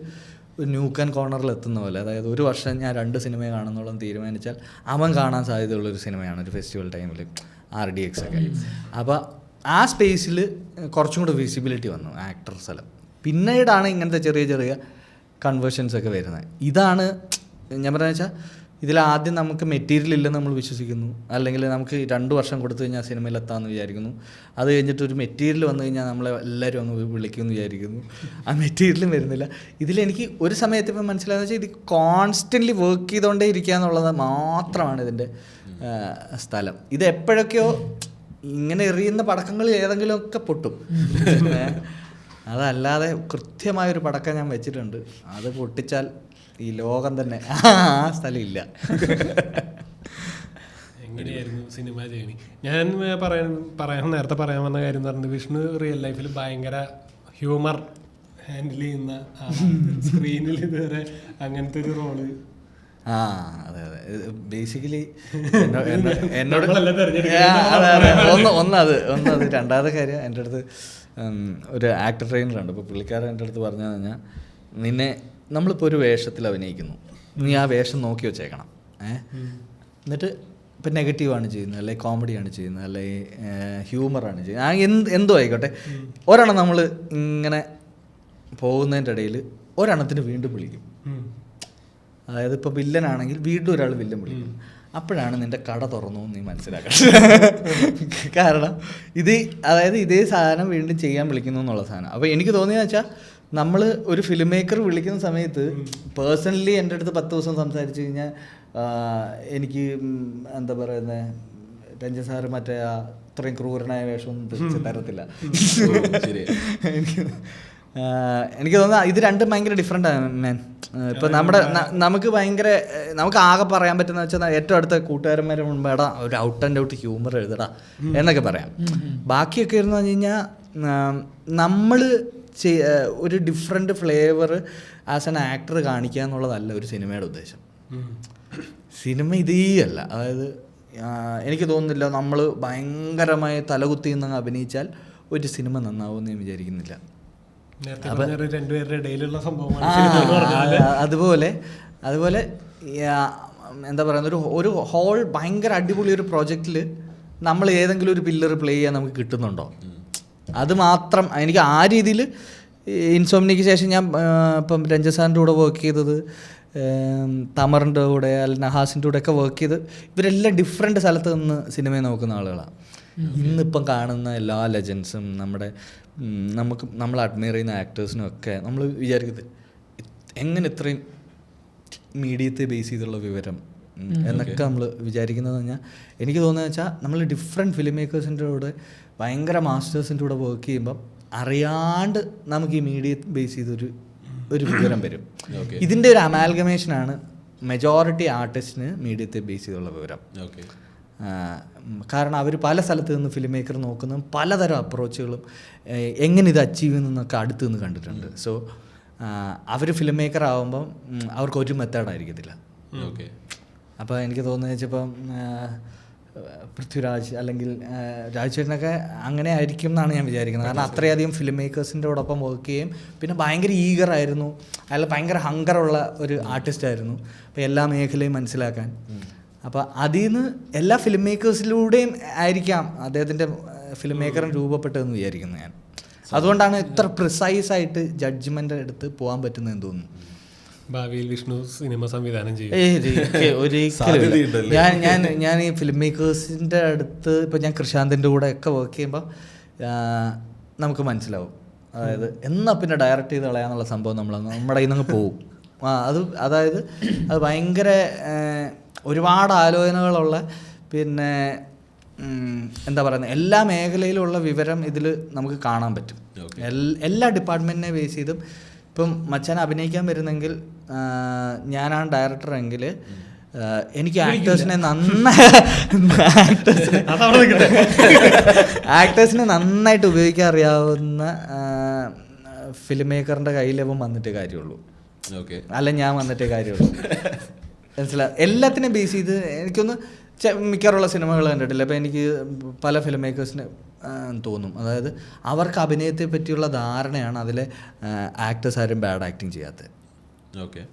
ഒരു ന്യൂക്ക് ആൻഡ് കോർണറിൽ എത്തുന്ന പോലെ, അതായത് ഒരു വർഷം ഞാൻ 2 സിനിമ കാണുന്നോളം തീരുമാനിച്ചാൽ അവൻ കാണാൻ സാധ്യതയുള്ളൊരു സിനിമയാണ് ഒരു ഫെസ്റ്റിവൽ ടൈമിൽ RDX ഒക്കെ. അപ്പോൾ ആ സ്പേസിൽ കുറച്ചും കൂടെ വിസിബിലിറ്റി വന്നു ആക്ടർ സ്ഥലം. പിന്നീടാണ് ഇങ്ങനത്തെ ചെറിയ ചെറിയ കൺവേർഷൻസ് ഒക്കെ വരുന്നത്. ഇതാണ് ഞാൻ പറയുന്നത് വെച്ചാൽ, ഇതിലാദ്യം നമുക്ക് മെറ്റീരിയൽ ഇല്ലെന്ന് നമ്മൾ വിശ്വസിക്കുന്നു, അല്ലെങ്കിൽ നമുക്ക് 2 വർഷം കൊടുത്തു കഴിഞ്ഞാൽ സിനിമയിൽ എത്താമെന്ന് വിചാരിക്കുന്നു. അത് കഴിഞ്ഞിട്ട് ഒരു മെറ്റീരിയൽ വന്നു കഴിഞ്ഞാൽ നമ്മളെ എല്ലാവരും അങ്ങ് വിളിക്കുമെന്ന് വിചാരിക്കുന്നു. ആ മെറ്റീരിയലും വരുന്നില്ല. ഇതിലെനിക്ക് ഒരു സമയത്ത് ഇപ്പം മനസ്സിലായെന്ന് വെച്ചാൽ, ഇത് കോൺസ്റ്റൻ്റ്ലി വർക്ക് ചെയ്തുകൊണ്ടേ ഇരിക്കുക എന്നുള്ളത് മാത്രമാണ് ഇതിൻ്റെ സ്ഥലം. ഇത് എപ്പോഴൊക്കെയോ ഇങ്ങനെ എറിയുന്ന പടക്കങ്ങളിൽ ഏതെങ്കിലുമൊക്കെ പൊട്ടും. അതല്ലാതെ കൃത്യമായൊരു പടക്കം ഞാൻ വെച്ചിട്ടുണ്ട്, അത് പൊട്ടിച്ചാൽ ഈ ലോകം തന്നെ ആ സ്ഥലം ഇല്ല. എങ്ങനെയായിരുന്നു സിനിമ ജേണി? ഞാൻ നേരത്തെ പറയാൻ വന്ന കാര്യം എന്ന് പറഞ്ഞത്, വിഷ്ണു റിയൽ ലൈഫിൽ ഭയങ്കര ഹ്യൂമർ ഹാൻഡിൽ ചെയ്യുന്ന സ്ക്രീനിൽ ഇതുവരെ അങ്ങനത്തെ ഒരു റോള്. ആ അതെ അതെ, ബേസിക്കലി എന്നോട് ഒന്നത് രണ്ടാമത്തെ കാര്യം, എൻ്റെ അടുത്ത് ഒരു ആക്ടർ ട്രെയിനറുണ്ട്. ഇപ്പോൾ പുള്ളിക്കാരൻ എൻ്റെ അടുത്ത് പറഞ്ഞു കഴിഞ്ഞാൽ, നിന്നെ നമ്മളിപ്പോൾ ഒരു വേഷത്തിൽ അഭിനയിക്കുന്നു, നീ ആ വേഷം നോക്കി വെച്ചേക്കണം. എന്നിട്ട് ഇപ്പം നെഗറ്റീവാണ് ചെയ്യുന്നത്, അല്ലെങ്കിൽ കോമഡിയാണ് ചെയ്യുന്നത്, അല്ലെങ്കിൽ ഹ്യൂമറാണ് ചെയ്യുന്നത്, എന്തോ ആയിക്കോട്ടെ, ഒരെണ്ണം നമ്മൾ ഇങ്ങനെ പോകുന്നതിൻ്റെ ഇടയിൽ ഒരെണ്ണത്തിന് വീണ്ടും വിളിക്കും. അതായത് ഇപ്പോൾ വില്ലനാണെങ്കിൽ വീണ്ടും ഒരാൾ വില്ലൻ വിളിക്കും. അപ്പോഴാണ് നിൻ്റെ കട തുറന്നു നീ മനസ്സിലാക്കണം. കാരണം അതായത് ഇതേ സാധനം വീണ്ടും ചെയ്യാൻ വിളിക്കുന്നു എന്നുള്ള സാധനം. അപ്പോൾ എനിക്ക് തോന്നിയെന്ന് വെച്ചാൽ, നമ്മൾ ഒരു ഫിലിം മേക്കർ വിളിക്കുന്ന സമയത്ത് പേഴ്സണലി എൻ്റെ അടുത്ത് 10 ദിവസം സംസാരിച്ച് കഴിഞ്ഞാൽ എനിക്ക് എന്താ പറയുന്നത്, രഞ്ജൻ സാറ് മറ്റേ അത്രയും ക്രൂരനായ വേഷമൊന്നും തരത്തില്ല. എനിക്ക് തോന്നുന്നു ഇത് രണ്ടും ഭയങ്കര ഡിഫറെൻ്റ് ആണ് മാൻ. ഇപ്പം നമുക്ക് ആകെ പറയാൻ പറ്റുന്ന വെച്ചാൽ, ഏറ്റവും അടുത്ത കൂട്ടുകാരന്മാരെ മുമ്പ് എടാ ഒരു ഔട്ട് ആൻഡ് ഔട്ട് ഹ്യൂമർ എഴുതടാ എന്നൊക്കെ പറയാം. ബാക്കിയൊക്കെ ഇരുന്ന് പറഞ്ഞു കഴിഞ്ഞാൽ, നമ്മൾ ഒരു different flavour as an actor കാണിക്കുക എന്നുള്ളതല്ല ഒരു സിനിമയുടെ ഉദ്ദേശം. സിനിമ ഇതേ അല്ല. അതായത് എനിക്ക് തോന്നുന്നില്ല നമ്മൾ ഭയങ്കരമായി തലകുത്തി നിന്ന് അഭിനയിച്ചാൽ ഒരു സിനിമ നന്നാവുമെന്ന് ഞാൻ വിചാരിക്കുന്നില്ല. അതുപോലെ എന്താ പറയുന്നത്, ഒരു ഹോൾ ഭയങ്കര അടിപൊളി ഒരു പ്രോജക്റ്റിൽ നമ്മൾ ഏതെങ്കിലും ഒരു പില്ലർ പ്ലേ ചെയ്യാൻ നമുക്ക് കിട്ടുന്നുണ്ടോ? അത് മാത്രം എനിക്ക് ആ രീതിയിൽ. ഇൻസോംനിക്ക് ശേഷം ഞാൻ ഇപ്പം രഞ്ജൻ സാറിൻ്റെ കൂടെ വർക്ക് ചെയ്തത്, തമറിൻ്റെ കൂടെ അല്ലെങ്കിൽ നഹാസിൻ്റെ കൂടെ ഒക്കെ വർക്ക് ചെയ്ത്, ഇവരെല്ലാം ഡിഫറെൻറ്റ് സ്ഥലത്ത് നിന്ന് സിനിമയെ നോക്കുന്ന ആളുകളാണ്. ഇന്നിപ്പം കാണുന്ന എല്ലാ ലെജൻസും നമ്മൾ അഡ്മയർ ചെയ്യുന്ന ആക്ടേഴ്സിനും ഒക്കെ നമ്മൾ വിചാരിക്കുന്നത് എങ്ങനെ ഇത്രയും മീഡിയത്തെ ബേസ് ചെയ്തുള്ള വിവരം എന്നൊക്കെ നമ്മൾ വിചാരിക്കുന്നത് പറഞ്ഞാൽ, എനിക്ക് തോന്നുന്നത് വെച്ചാൽ, നമ്മൾ ഡിഫറെൻറ്റ് ഫിലിം മേക്കേഴ്സിൻ്റെ കൂടെ ഭയങ്കര മാസ്റ്റേഴ്സിൻ്റെ കൂടെ വർക്ക് ചെയ്യുമ്പം അറിയാണ്ട് നമുക്ക് ഈ മീഡിയ ബേസ് ചെയ്തൊരു വിവരം വരും. ഇതിൻ്റെ ഒരു അമാൽഗമേഷനാണ് മെജോറിറ്റി ആർട്ടിസ്റ്റിന് മീഡിയത്തെ ബേസ് ചെയ്തുള്ള വിവരം. കാരണം അവർ പല സ്ഥലത്ത് നിന്ന് ഫിലിം മേക്കർ നോക്കുന്നതും പലതരം അപ്രോച്ചുകളും എങ്ങനെ ഇത് അച്ചീവ് ചെയ്യുന്നതൊക്കെ അടുത്ത് നിന്ന് കണ്ടിട്ടുണ്ട്. സോ അവർ ഫിലിം മേക്കർ ആകുമ്പം അവർക്കൊരു മെത്തേഡായിരിക്കത്തില്ല. അപ്പോൾ എനിക്ക് തോന്നുന്നത് വെച്ചപ്പം പൃഥ്വിരാജ് അല്ലെങ്കിൽ രാജേട്ടനൊക്കെ അങ്ങനെ ആയിരിക്കും എന്നാണ് ഞാൻ വിചാരിക്കുന്നത്. കാരണം അത്രയധികം ഫിലിം മേക്കേഴ്സിൻ്റെ കൂടൊപ്പം വർക്ക് ചെയ്യും. പിന്നെ ഭയങ്കര ഈഗറായിരുന്നു, അയാൾ ഭയങ്കര ഹങ്കറുള്ള ഒരു ആർട്ടിസ്റ്റായിരുന്നു. അപ്പോൾ എല്ലാ മേഖലയും മനസ്സിലാക്കാൻ. അപ്പോൾ അതിൽ നിന്ന് എല്ലാ ഫിലിം മേക്കേഴ്സിലൂടെയും ആയിരിക്കാം അദ്ദേഹത്തിൻ്റെ ഫിലിം മേക്കറും രൂപപ്പെട്ടതെന്ന് വിചാരിക്കുന്നു ഞാൻ. അതുകൊണ്ടാണ് ഇത്ര പ്രിസൈസായിട്ട് ജഡ്ജ്മെൻ്റ് എടുത്ത് പോകാൻ പറ്റുന്നതെന്ന് തോന്നുന്നു. ഭാവിയിൽ വിഷ്ണു സിനിമ സംവിധാനം ചെയ്യും ഒരിക്കലും. ഞാൻ ഈ ഫിലിം മേക്കേഴ്സിൻ്റെ അടുത്ത് ഇപ്പോൾ ഞാൻ കൃഷാന്തിൻ്റെ കൂടെ ഒക്കെ വർക്ക് ചെയ്യുമ്പോൾ നമുക്ക് മനസ്സിലാവും. അതായത് എന്നാൽ പിന്നെ ഡയറക്റ്റ് ചെയ്ത് കളയാന്നുള്ള സംഭവം നമ്മുടെ കയ്യിൽ നിന്ന് പോകും. അതായത് അത് ഭയങ്കര ഒരുപാട് ആലോചനകളുള്ള, പിന്നെ എന്താ പറയുന്നത്, എല്ലാ മേഖലയിലുള്ള വിവരം ഇതിൽ നമുക്ക് കാണാൻ പറ്റും. എല്ലാ ഡിപ്പാർട്ട്മെൻറ്റിനെ ബേസ് ചെയ്തും. ഇപ്പം മച്ചാൻ അഭിനയിക്കാൻ വരുന്നെങ്കിൽ ഞാനാണ് ഡയറക്ടർ എങ്കിൽ എനിക്ക് ആക്ടേഴ്സിനെ നന്നായിട്ട് ഉപയോഗിക്കാൻ അറിയാവുന്ന ഫിലിം മേക്കറിൻ്റെ കയ്യിലപ്പം വന്നിട്ടേ കാര്യമുള്ളൂ, അല്ല ഞാൻ വന്നിട്ടേ കാര്യമുള്ളൂ. മനസ്സിലായി? എല്ലാത്തിനെയും ബേസ് ചെയ്ത് എനിക്കൊന്ന് മിക്കവാറുള്ള സിനിമകൾ കണ്ടിട്ടില്ല. അപ്പോൾ എനിക്ക് പല ഫിലിം മേക്കേഴ്സിനെ തോന്നും. അതായത് അവർക്ക് അഭിനയത്തെ പറ്റിയുള്ള ധാരണയാണ് അതിലെ ആക്ടേഴ്സ് ആരും ബാഡ് ആക്ടിങ് ചെയ്യാത്തത്. ഓക്കെ,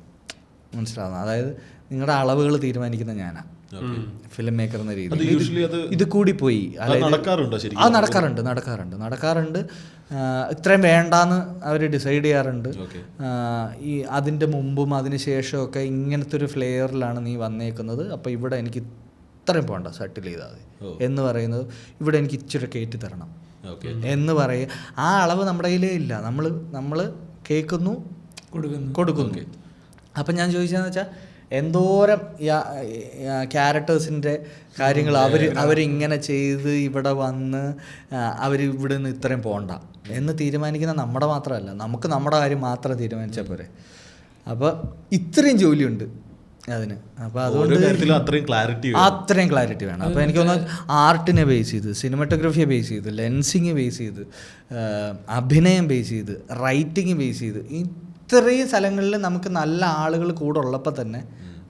മനസ്സിലാവുന്നത്. അതായത് നിങ്ങളുടെ അളവുകൾ തീരുമാനിക്കുന്ന ഞാനാണ് ഫിലിം മേക്കർ എന്ന രീതിയിൽ. ഇത് കൂടിപ്പോയി. അത് നടക്കാറുണ്ട്. ഇത്രയും വേണ്ടാന്ന് അവർ ഡിസൈഡ് ചെയ്യാറുണ്ട്. ഈ അതിൻ്റെ മുമ്പും അതിന് ശേഷമൊക്കെ ഇങ്ങനത്തെ ഒരു ഫ്ലെയറിലാണ് നീ വന്നേക്കുന്നത്, അപ്പോൾ ഇവിടെ എനിക്ക് ഇത്രയും പോകണ്ട, സെറ്റിൽ ചെയ്താൽ മതി എന്ന് പറയുന്നത്, ഇവിടെ എനിക്ക് ഇച്ചിരി കയറ്റി തരണം എന്ന് പറയുക. ആ അളവ് നമ്മുടെ കയ്യിലേ ഇല്ല. നമ്മൾ കേൾക്കുന്നു, കൊടുക്കുന്നു. അപ്പം ഞാൻ ചോദിച്ചതെന്ന് വെച്ചാൽ എന്തോരം ക്യാരക്ടേഴ്സിൻ്റെ കാര്യങ്ങൾ അവരിങ്ങനെ ചെയ്ത് ഇവിടെ വന്ന് അവർ ഇവിടെ നിന്ന് ഇത്രയും പോകണ്ട എന്ന് തീരുമാനിക്കുന്ന നമ്മുടെ മാത്രമല്ല, നമുക്ക് നമ്മുടെ കാര്യം മാത്രം തീരുമാനിച്ചാൽ പോരെ. അപ്പോൾ ഇത്രയും ജോലിയുണ്ട് അതിന്. അപ്പോൾ അതുകൊണ്ട് അത്രയും ക്ലാരിറ്റി വേണം. അപ്പോൾ എനിക്ക് തോന്നുന്നു ആർട്ടിനെ ബേസ് ചെയ്ത്, സിനിമാറ്റോഗ്രഫിയെ ബേസ് ചെയ്ത്, ലെൻസിങ് ബേസ് ചെയ്ത്, അഭിനയം ബേസ് ചെയ്ത്, റൈറ്റിങ് ബേസ് ചെയ്ത്, ഇത്രയും സ്ഥലങ്ങളിൽ നമുക്ക് നല്ല ആളുകൾ കൂടെ ഉള്ളപ്പോൾ തന്നെ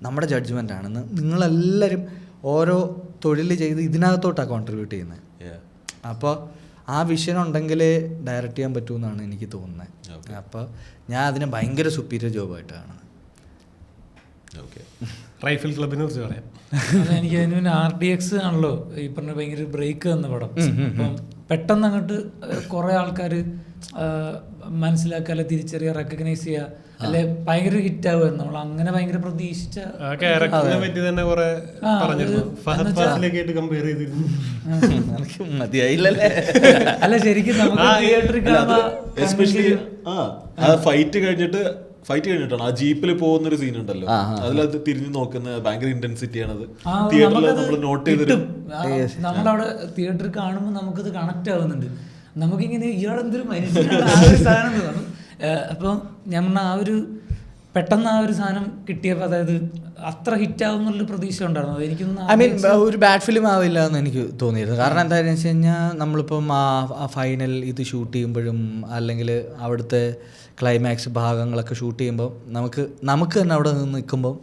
നമ്മുടെ ജഡ്ജ്മെൻ്റ് ആണെന്ന് നിങ്ങളെല്ലാവരും ഓരോ തൊഴിൽ ചെയ്ത് ഇതിനകത്തോട്ടാണ് കോൺട്രിബ്യൂട്ട് ചെയ്യുന്നത്. അപ്പോൾ ആ വിഷൻ ഉണ്ടെങ്കിലേ ഡയറക്റ്റ് ചെയ്യാൻ പറ്റുമെന്നാണ് എനിക്ക് തോന്നുന്നത്. അപ്പോൾ ഞാൻ അതിനെ ഭയങ്കര സുപ്പീരിയർ ജോബായിട്ട് കാണുന്നത്. റൈഫിൾ ക്ലബിനെ കുറിച്ച് പറയാം. എനിക്ക് അതിന് പിന്നെ RDX ആണല്ലോ ഈ പറഞ്ഞ ഭയങ്കര ബ്രേക്ക് തന്ന പടം. അപ്പം പെട്ടെന്ന് അങ്ങോട്ട് കുറെ ആൾക്കാർ മനസ്സിലാക്കുക, അല്ലെ തിരിച്ചറിയുക, റെക്കഗ്നൈസ് ചെയ്യുക, അല്ലെ ഭയങ്കര ഹിറ്റ് ആവുമായിരുന്നു. നമ്മൾ അങ്ങനെ ഭയങ്കര പ്രതീക്ഷിച്ച ക്യാരക്ടറിനെ പറ്റി തന്നെ കുറെ പറഞ്ഞിരുന്നു. ഫഹദ് ഫാസിലേക്കായിട്ട് കമ്പയർ ചെയ്തിരുന്നു. മതിയായില്ലല്ലേ? അല്ല ശരിക്കും നമുക്ക് തിയേറ്ററിൽ എസ്പെഷ്യലി ഫൈറ്റ് കഴിഞ്ഞിട്ടാണ് ആ ജീപ്പിൽ പോകുന്നൊരു സീൻ ഉണ്ടല്ലോ, അതിലത് തിരിഞ്ഞു നോക്കുന്ന ഭയങ്കര ഇന്റൻസിറ്റി ആണത്. തിയേറ്ററിൽ നമ്മൾ നോട്ട് ചെയ്തിട്ട് നമ്മളവിടെ തിയേറ്ററിൽ കാണുമ്പോൾ നമുക്കത് കണക്ട് ആവുന്നുണ്ട്. നമുക്കിങ്ങനെ ഇയാളെന്തൊരു മനുഷ്യനാണ് സാധനം തോന്നും. അപ്പോൾ ഞാൻ പറഞ്ഞ ആ ഒരു പെട്ടെന്ന് ആ ഒരു സാധനം കിട്ടിയപ്പോൾ, അതായത് അത്ര ഹിറ്റ് ആവും എന്നുള്ളൊരു പ്രതീക്ഷ ഉണ്ടായിരുന്നു. എനിക്കൊന്നും ഒരു ബാഡ് ഫിലിം ആവില്ല എന്ന് എനിക്ക് തോന്നിയിരുന്നു. കാരണം എന്താണെന്ന് വെച്ച് കഴിഞ്ഞാൽ നമ്മളിപ്പം ആ ഫൈനൽ ഇത് ഷൂട്ട് ചെയ്യുമ്പോഴും അല്ലെങ്കിൽ അവിടുത്തെ ക്ലൈമാക്സ് ഭാഗങ്ങളൊക്കെ ഷൂട്ട് ചെയ്യുമ്പോൾ നമുക്ക് തന്നെ അവിടെ നിന്ന് നിൽക്കുമ്പം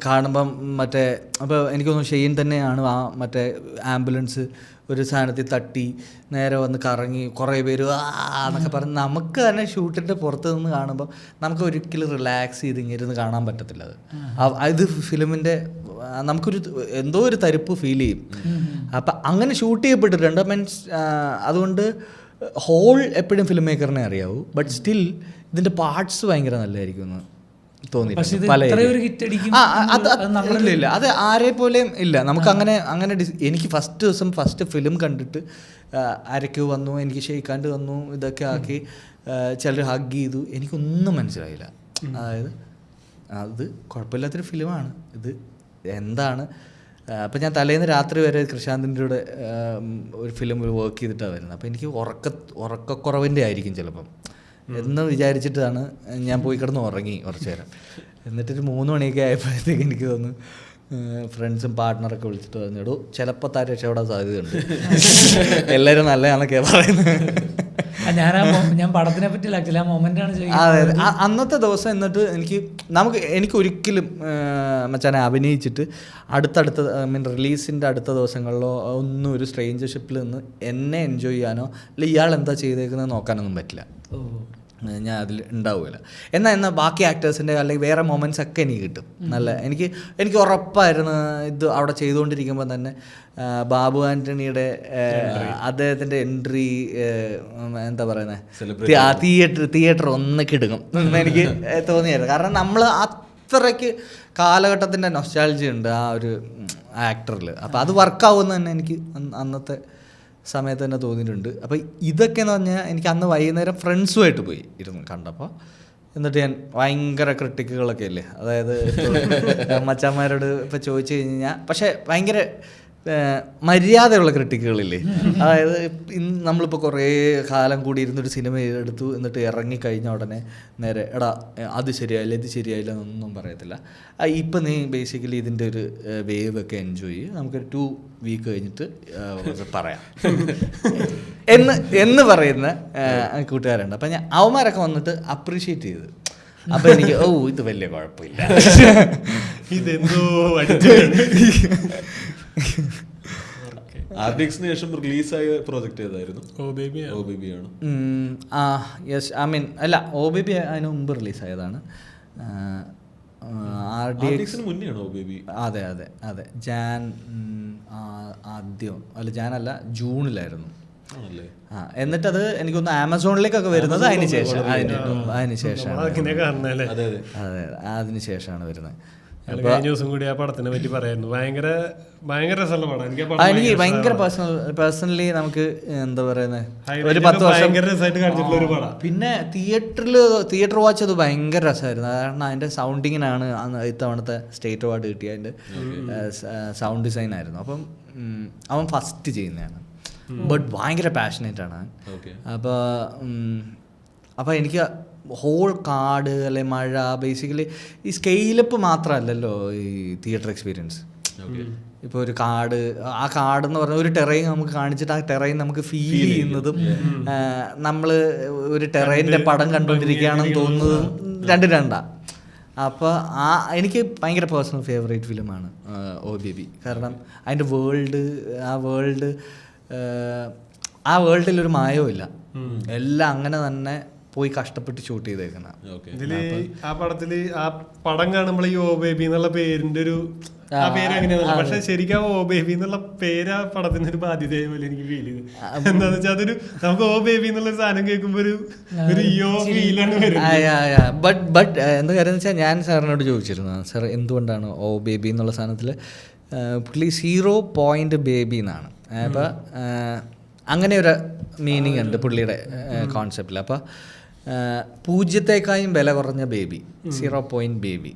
കാണുമ്പം മറ്റേ അപ്പോൾ എനിക്ക് തോന്നുന്നു ഷെയ്ൻ തന്നെയാണ് ആ മറ്റേ ആംബുലൻസ് ഒരു സാധനത്തിൽ തട്ടി നേരെ വന്ന് കറങ്ങി കുറേ പേര് എന്നൊക്കെ പറഞ്ഞ് നമുക്ക് തന്നെ ഷൂട്ടിൻ്റെ പുറത്ത് നിന്ന് കാണുമ്പോൾ നമുക്ക് ഒരിക്കലും റിലാക്സ് ചെയ്ത് ഇങ്ങിരുന്ന് കാണാൻ പറ്റത്തില്ല. അത് ഫിലിമിൻ്റെ നമുക്കൊരു എന്തോ ഒരു തരിപ്പ് ഫീൽ ചെയ്യും. അപ്പം അങ്ങനെ ഷൂട്ട് ചെയ്യപ്പെട്ടിട്ടുണ്ട്. മീൻസ് അതുകൊണ്ട് ഹോൾ എപ്പോഴും ഫിലിം മേക്കറിനെ അറിയാവൂ, ബട്ട് സ്റ്റിൽ ഇതിൻ്റെ പാർട്സ് ഭയങ്കര നല്ലതായിരിക്കും എന്ന് തോന്നിയിട്ടുണ്ട്. ഇല്ല, അത് ആരെ പോലെയും ഇല്ല. നമുക്ക് അങ്ങനെ എനിക്ക് ഫസ്റ്റ് ഫിലിം കണ്ടിട്ട് ആരൊക്കെയോ വന്നു, എനിക്ക് ഷെയ്ക്കാണ്ട് വന്നു, ഇതൊക്കെ ആക്കി ചിലർ ഹഗ് ചെയ്തു, എനിക്കൊന്നും മനസ്സിലായില്ല. അതായത് അത് കുഴപ്പമില്ലാത്തൊരു ഫിലിമാണ് ഇത്. എന്താണ് അപ്പം ഞാൻ തലേന്ന് രാത്രി വരെ കൃഷാന്തിൻ്റെ കൂടെ ഒരു ഫിലിം വർക്ക് ചെയ്തിട്ടാണ് വരുന്നത്. അപ്പോൾ എനിക്ക് ഉറക്കക്കുറവിൻ്റെ ആയിരിക്കും ചിലപ്പം എന്ന് വിചാരിച്ചിട്ടാണ് ഞാൻ പോയി കിടന്ന് ഉറങ്ങി കുറച്ച് നേരം. എന്നിട്ടൊരു 3 മണിയൊക്കെ ആയപ്പോഴത്തേക്ക് എനിക്ക് തോന്നുന്നു ഫ്രണ്ട്സും പാർട്ട്ണറൊക്കെ വിളിച്ചിട്ട് പറഞ്ഞിടൂ ചിലപ്പോൾ താൻ രക്ഷപ്പെടാൻ സാധ്യതയുണ്ട്, എല്ലാവരും നല്ലതാണൊക്കെയാണ് പറയുന്നത്. ഞാൻ പടത്തിനെ പറ്റി ആ മൊമെന്റാണ് ചെയ്യുന്നത്. അതെ, അന്നത്തെ ദിവസം എന്നിട്ട് എനിക്ക് ഒരിക്കലും മച്ചാനെ അഭിനയിച്ചിട്ട് അടുത്തടുത്ത റിലീസിൻ്റെ അടുത്ത ദിവസങ്ങളിലോ ഒന്നും ഒരു സ്ട്രേഞ്ചർഷിപ്പിൽ നിന്ന് എന്നെ എൻജോയ് ചെയ്യാനോ അല്ലെങ്കിൽ ഇയാൾ എന്താ ചെയ്തേക്കുന്നത് നോക്കാനൊന്നും പറ്റില്ല. ഞാൻ അതിൽ ഉണ്ടാവില്ല. എന്നാൽ ബാക്കി ആക്ടേഴ്സിൻ്റെ അല്ലെങ്കിൽ വേറെ മൊമെൻറ്റ്സ് ഒക്കെ എനിക്ക് കിട്ടും. എനിക്ക് ഉറപ്പായിരുന്നു ഇത് അവിടെ ചെയ്തുകൊണ്ടിരിക്കുമ്പോൾ തന്നെ ബാബു ആൻ്റണിയുടെ അദ്ദേഹത്തിൻ്റെ എൻട്രി എന്താ പറയുന്നത് തിയേറ്റർ ഒന്ന് കിടുങ്ങും എന്ന് എനിക്ക് തോന്നിയായിരുന്നു. കാരണം നമ്മൾ അത്രയ്ക്ക് കാലഘട്ടത്തിൻ്റെ നൊസ്റ്റാൾജി ഉണ്ട് ആ ഒരു ആക്ടറിൽ. അപ്പോൾ അത് വർക്കാവുമെന്ന് തന്നെ എനിക്ക് അന്നത്തെ സമയത്ത് തന്നെ തോന്നിയിട്ടുണ്ട്. അപ്പോൾ ഇതൊക്കെ എന്ന് പറഞ്ഞാൽ എനിക്ക് അന്ന് വൈകുന്നേരം ഫ്രണ്ട്സുമായിട്ട് പോയി ഇരുന്ന് കണ്ടപ്പോൾ എന്നിട്ട് ഞാൻ ഭയങ്കര ക്രിട്ടിക്കുകളൊക്കെ അല്ലേ, അതായത് മച്ചാന്മാരോട് ഇപ്പോൾ ചോദിച്ചു കഴിഞ്ഞാൽ പക്ഷേ ഭയങ്കര മര്യാദയുള്ള ക്രിട്ടിക്കുകളില്ലേ. അതായത് നമ്മളിപ്പോൾ കുറേ കാലം കൂടി ഇരുന്നൊരു സിനിമ എടുത്തു എന്നിട്ട് ഇറങ്ങിക്കഴിഞ്ഞ ഉടനെ നേരെ എടാ അത് ശരിയായില്ല ഇത് ശരിയായില്ല എന്നൊന്നും പറയത്തില്ല. ഇപ്പം നീ ബേസിക്കലി ഇതിൻ്റെ ഒരു വേവ് ഒക്കെ എൻജോയ് ചെയ്യും, നമുക്കൊരു 2 വീക്ക് കഴിഞ്ഞിട്ട് പറയാം എന്ന് പറയുന്ന കൂട്ടുകാരുണ്ട്. അപ്പം അവന്മാരൊക്കെ വന്നിട്ട് അപ്രീഷിയേറ്റ് ചെയ്ത് അപ്പം എനിക്ക് ഇത് വലിയ കുഴപ്പമില്ല, ഇതെന്തോ ആർഡിഎക്സിന് ശേഷം റിലീസായ പ്രോജക്റ്റ് ഏതായിരുന്നു? ഓ ബേബി ആണ്. യെസ്, ഐ മീൻ അല്ല, OBB അതിന് മുമ്പ് റിലീസായതാണ്. ആർഡിഎക്സിന് മുന്നെയാണ് OBB. അതെ അതെ അതെ, ജാൻ ജാനല്ല, ജൂണിലായിരുന്നു. എന്നിട്ടത് എനിക്കൊന്ന് ആമസോണിലേക്കൊക്കെ വരുന്നത് അതിന് ശേഷം, അതിന് ശേഷമാണ് വരുന്നത്. കഴിഞ്ഞ ദിവസം കൂടി ആ പടത്തിനെ പറ്റി പറയായിരുന്നു. ഭയങ്കര രസമുള്ള പടം. എനിക്ക് ഭയങ്കര പേഴ്സണലി നമുക്ക് എന്താ പറയുന്നത്, ഒരു 10 വർഷം പിന്നെ തിയേറ്റർ വാച്ച് അത് ഭയങ്കര രസമായിരുന്നു. കാരണം അതിന്റെ സൗണ്ടിങ്ങിനാണ് ഇത്തവണത്തെ സ്റ്റേറ്റ് അവാർഡ് കിട്ടിയ അതിന്റെ സൗണ്ട് ഡിസൈൻ ആയിരുന്നു. അപ്പം അവൻ ഫസ്റ്റ് ചെയ്യുന്നതാണ്, ബട്ട് ഭയങ്കര പാഷനേറ്റ് ആണ്. അപ്പോൾ എനിക്ക് ഹോൾ കാട് അല്ലെ മഴ, ബേസിക്കലി ഈ സ്കെയിലപ്പ് മാത്രമല്ലല്ലോ ഈ തിയേറ്റർ എക്സ്പീരിയൻസ്. ഇപ്പോൾ ഒരു കാട്, ആ കാടെന്ന് പറഞ്ഞാൽ ഒരു ടെറൈൻ നമുക്ക് കാണിച്ചിട്ട് ആ ടെറൈൻ നമുക്ക് ഫീൽ ചെയ്യുന്നതും നമ്മൾ ഒരു ടെറൈൻ്റെ പടം കണ്ടുകൊണ്ടിരിക്കുകയാണെന്ന് തോന്നുന്നതും രണ്ടാ. അപ്പോൾ എനിക്ക് ഭയങ്കര പേഴ്സണൽ ഫേവറേറ്റ് ഫിലിമാണ് OBB. കാരണം അതിൻ്റെ ആ വേൾഡിലൊരു മായവും ഇല്ല, എല്ലാം അങ്ങനെ തന്നെ പോയി കഷ്ടപ്പെട്ട് ഷൂട്ട് ചെയ്തേക്കുന്ന. ഇതില് ആ പടത്തില് ആ പടം കാണുമ്പോൾ ഈ ഓ ബേബി എന്നുള്ള പേരിന്റെ ഒരു ആ പേര് അങ്ങനെയാണല്ലോ. പക്ഷെ ശരിക്കും ഓ ബേബി എന്നുള്ള പേര് ആ പടത്തിന് ഒരു ബാധ്യതയായ പോലെ എനിക്ക് ഫീൽ ചെയ്തു. എന്താന്ന് വെച്ചാൽ അതൊരു നമുക്ക് ഓ ബേബി എന്നുള്ള സാധനം കേൾക്കുമ്പോ ഒരു യോ ഫീലാണ് വരുന്നത്. ബട്ട് എന്താ കാര്യം എന്ന് വെച്ചാൽ, ഞാൻ സാറിനോട് ചോദിച്ചിരുന്നു, സാർ എന്തുകൊണ്ടാണ് ഓ ബേബി എന്നുള്ള സാധനത്തിൽ പുള്ളി 0 ബേബി എന്നാണ്. അപ്പോൾ അങ്ങനെ ഒരു മീനിങ് ഉണ്ട് പുള്ളിയുടെ കോൺസെപ്റ്റിൽ. അപ്പോൾ 0 വില കുറഞ്ഞ ബേബി, 0 ബേബി,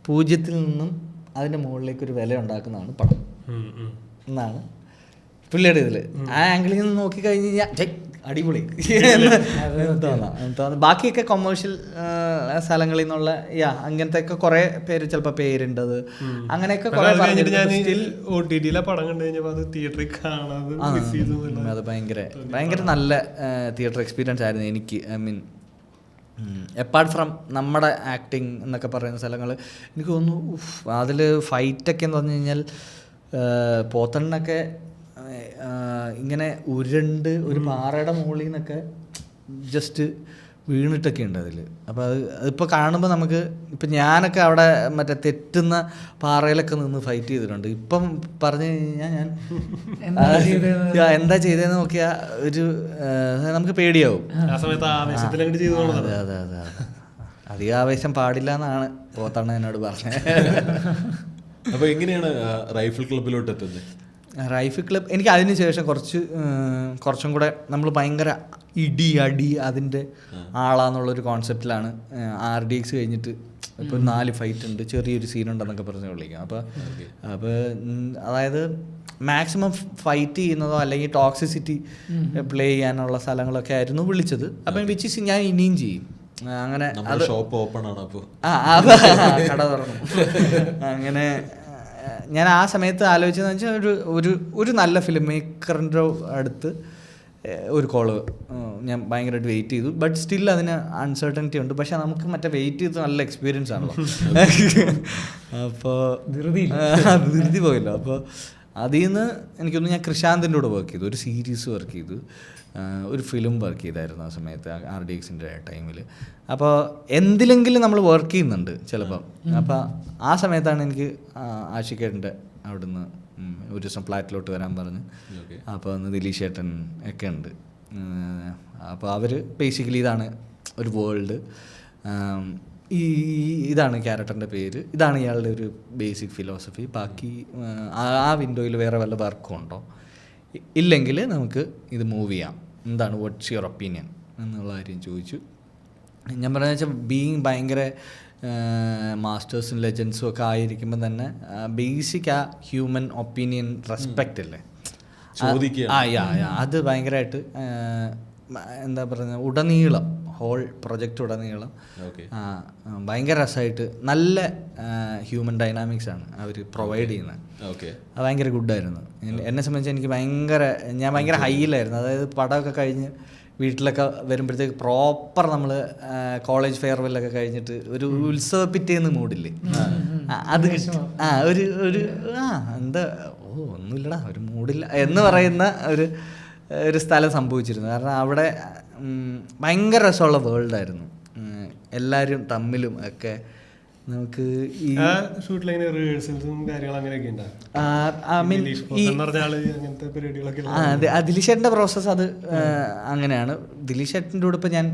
0 നിന്നും അതിൻ്റെ മുകളിലേക്ക് ഒരു വില ഉണ്ടാക്കുന്നതാണ് പടം എന്നാണ് പുള്ളിയുടെ ഇതിൽ. ആ ആംഗിളിൽ നിന്ന് നോക്കിക്കഴിഞ്ഞ് കഴിഞ്ഞാൽ അടിപൊളി തോന്നാം. ബാക്കിയൊക്കെ കൊമേഴ്ഷ്യൽ സ്ഥലങ്ങളിൽ നിന്നുള്ള അങ്ങനത്തെ ഒക്കെ കുറെ പേര് ചിലപ്പോൾ പേരുണ്ടത് അങ്ങനെയൊക്കെ അത് ഭയങ്കര നല്ല തിയേറ്റർ എക്സ്പീരിയൻസ് ആയിരുന്നു എനിക്ക്. ഐ മീൻ അപ്പാർട്ട് ഫ്രം നമ്മുടെ ആക്ടിങ് എന്നൊക്കെ പറയുന്ന സ്ഥലങ്ങൾ എനിക്ക് തോന്നുന്നു അതിൽ ഫൈറ്റൊക്കെ എന്ന് പറഞ്ഞു കഴിഞ്ഞാൽ പോത്തണ്ണൊക്കെ ഇങ്ങനെ ഉരുണ്ട് ഒരു പാറയുടെ മുകളിൽ നിന്നൊക്കെ ജസ്റ്റ് വീണിട്ടൊക്കെ ഉണ്ട് അതിൽ. അപ്പോൾ അതിപ്പോൾ കാണുമ്പോൾ നമുക്ക്, ഇപ്പം ഞാനൊക്കെ അവിടെ മറ്റേ തെറ്റുന്ന പാറയിലൊക്കെ നിന്ന് ഫൈറ്റ് ചെയ്തിട്ടുണ്ട്. ഇപ്പം പറഞ്ഞു കഴിഞ്ഞാൽ ഞാൻ എന്താ ചെയ്തതെന്ന് നോക്കിയാൽ ഒരു നമുക്ക് പേടിയാവും. അതെ അതെ അതെ, അധികം ആവേശം പാടില്ല എന്നാണ് പോത്തണ്ണ എന്നോട് പറഞ്ഞത്. അപ്പോൾ എങ്ങനെയാണ് റൈഫിൾ ക്ലബിലോട്ട് എത്തുന്നത്? റൈഫിൾ ക്ലബ് എനിക്ക് അതിന് ശേഷം കുറച്ചും കൂടെ നമ്മൾ ഭയങ്കര അടി അതിൻ്റെ ആളാന്നുള്ളൊരു കോൺസെപ്റ്റിലാണ് RDX കഴിഞ്ഞിട്ട് ഇപ്പോൾ 4 ഫൈറ്റ് ഉണ്ട്, ചെറിയൊരു സീനുണ്ടെന്നൊക്കെ പറഞ്ഞ് വിളിക്കാം. അപ്പോൾ അതായത് മാക്സിമം ഫൈറ്റ് ചെയ്യുന്നതോ അല്ലെങ്കിൽ ടോക്സിസിറ്റി പ്ലേ ചെയ്യാനുള്ള സ്ഥലങ്ങളൊക്കെ ആയിരുന്നു വിളിച്ചത്. അപ്പം വിച്ച് ഞാൻ ഇനിയും ചെയ്യും. അങ്ങനെ ഷോപ്പ് ഓപ്പൺ ആണ്. അപ്പോൾ കട തുറന്നു. അങ്ങനെ ഞാൻ ആ സമയത്ത് ആലോചിച്ചതെന്ന് വെച്ചാൽ ഒരു നല്ല ഫിലിം മേക്കറിൻ്റെ അടുത്ത് ഒരു കോള് ഞാൻ ഭയങ്കരമായിട്ട് വെയിറ്റ് ചെയ്തു. ബട്ട് സ്റ്റിൽ അതിന് അൺസർട്ടനിറ്റി ഉണ്ട്. പക്ഷെ നമുക്ക് മറ്റേ വെയിറ്റ് ചെയ്ത് നല്ല എക്സ്പീരിയൻസ് ആണല്ലോ. അപ്പോൾ ധൃതി പോയല്ലോ. അപ്പോൾ അതിൽ നിന്ന് എനിക്കൊന്ന് ഞാൻ കൃഷാന്തിൻ്റെ കൂടെ വർക്ക് ചെയ്തു, ഒരു സീരീസ് വർക്ക് ചെയ്തു, ഒരു ഫിലിം വർക്ക് ചെയ്തായിരുന്നു ആ സമയത്ത് RDXൻ്റെ ടൈമിൽ. അപ്പോൾ എന്തിലെങ്കിലും നമ്മൾ വർക്ക് ചെയ്യുന്നുണ്ട് ചിലപ്പം. അപ്പോൾ ആ സമയത്താണ് എനിക്ക് ആഷിഖേട്ടൻ്റെ അവിടുന്ന് ഒരു ദിവസം ഫ്ലാറ്റിലോട്ട് വരാൻ പറഞ്ഞ്. അപ്പോൾ അന്ന് ദിലീഷ് ചേട്ടൻ ഒക്കെ ഉണ്ട്. അപ്പോൾ അവർ ബേസിക്കലി ഇതാണ് ഒരു വേൾഡ്, ഇതാണ് ക്യാരക്ടറിൻ്റെ പേര്, ഇതാണ് ഇയാളുടെ ഒരു ബേസിക് ഫിലോസഫി, ബാക്കി ആ വിൻഡോയിൽ വേറെ വല്ല വർക്കും ഉണ്ടോ, ഇല്ലെങ്കിൽ നമുക്ക് ഇത് മൂവ് ചെയ്യാം, എന്താണ് വാട്ട്സ് യുവർ ഒപ്പീനിയൻ എന്നുള്ള കാര്യം ചോദിച്ചു. ഞാൻ പറഞ്ഞതെന്ന് വെച്ചാൽ ഭയങ്കര മാസ്റ്റേഴ്സും ലെജൻസും ഒക്കെ ആയിരിക്കുമ്പോൾ തന്നെ ബേസിക് ആ ഹ്യൂമൻ ഒപ്പീനിയൻ റെസ്പെക്റ്റ് അല്ലേ, അത് ഭയങ്കരമായിട്ട് എന്താ പറയുക ഉടനീളം ഹോൾ പ്രൊജക്റ്റ് ഉടനീളം ഭയങ്കര രസമായിട്ട് നല്ല ഹ്യൂമൻ ഡൈനാമിക്സ് ആണ് അവർ പ്രൊവൈഡ് ചെയ്യുന്നത്. അത് ഭയങ്കര ഗുഡായിരുന്നു. എന്നെ സംബന്ധിച്ച് എനിക്ക് ഞാൻ ഭയങ്കര ഹൈയിലായിരുന്നു. അതായത് പടമൊക്കെ കഴിഞ്ഞ് വീട്ടിലൊക്കെ വരുമ്പോഴത്തേക്ക് പ്രോപ്പർ നമ്മൾ കോളേജ് ഫെയർവെല്ലൊക്കെ കഴിഞ്ഞിട്ട് ഒരു ഉത്സവ പിറ്റേന്ന് മൂടില്ലേ, അത് എന്താ ഒന്നുമില്ലടാ ഒരു മൂഡില്ല എന്ന് പറയുന്ന ഒരു സ്ഥലം സംഭവിച്ചിരുന്നു. കാരണം അവിടെ ഭയങ്കര രസമുള്ള വേൾഡായിരുന്നു. എല്ലാവരും തമ്മിലും ഒക്കെ നമുക്ക് ഈ ഷൂട്ടിലെങ്ങനെ റിഹേഴ്സൽസും കാര്യങ്ങളും അങ്ങനെയൊക്കെ ഉണ്ടാവും. ദിലീഷേട്ടൻ്റെ പ്രോസസ്സ് അത് അങ്ങനെയാണ്. ദിലീഷേട്ടൻ്റെ കൂടെ ഇപ്പോൾ ഞാൻ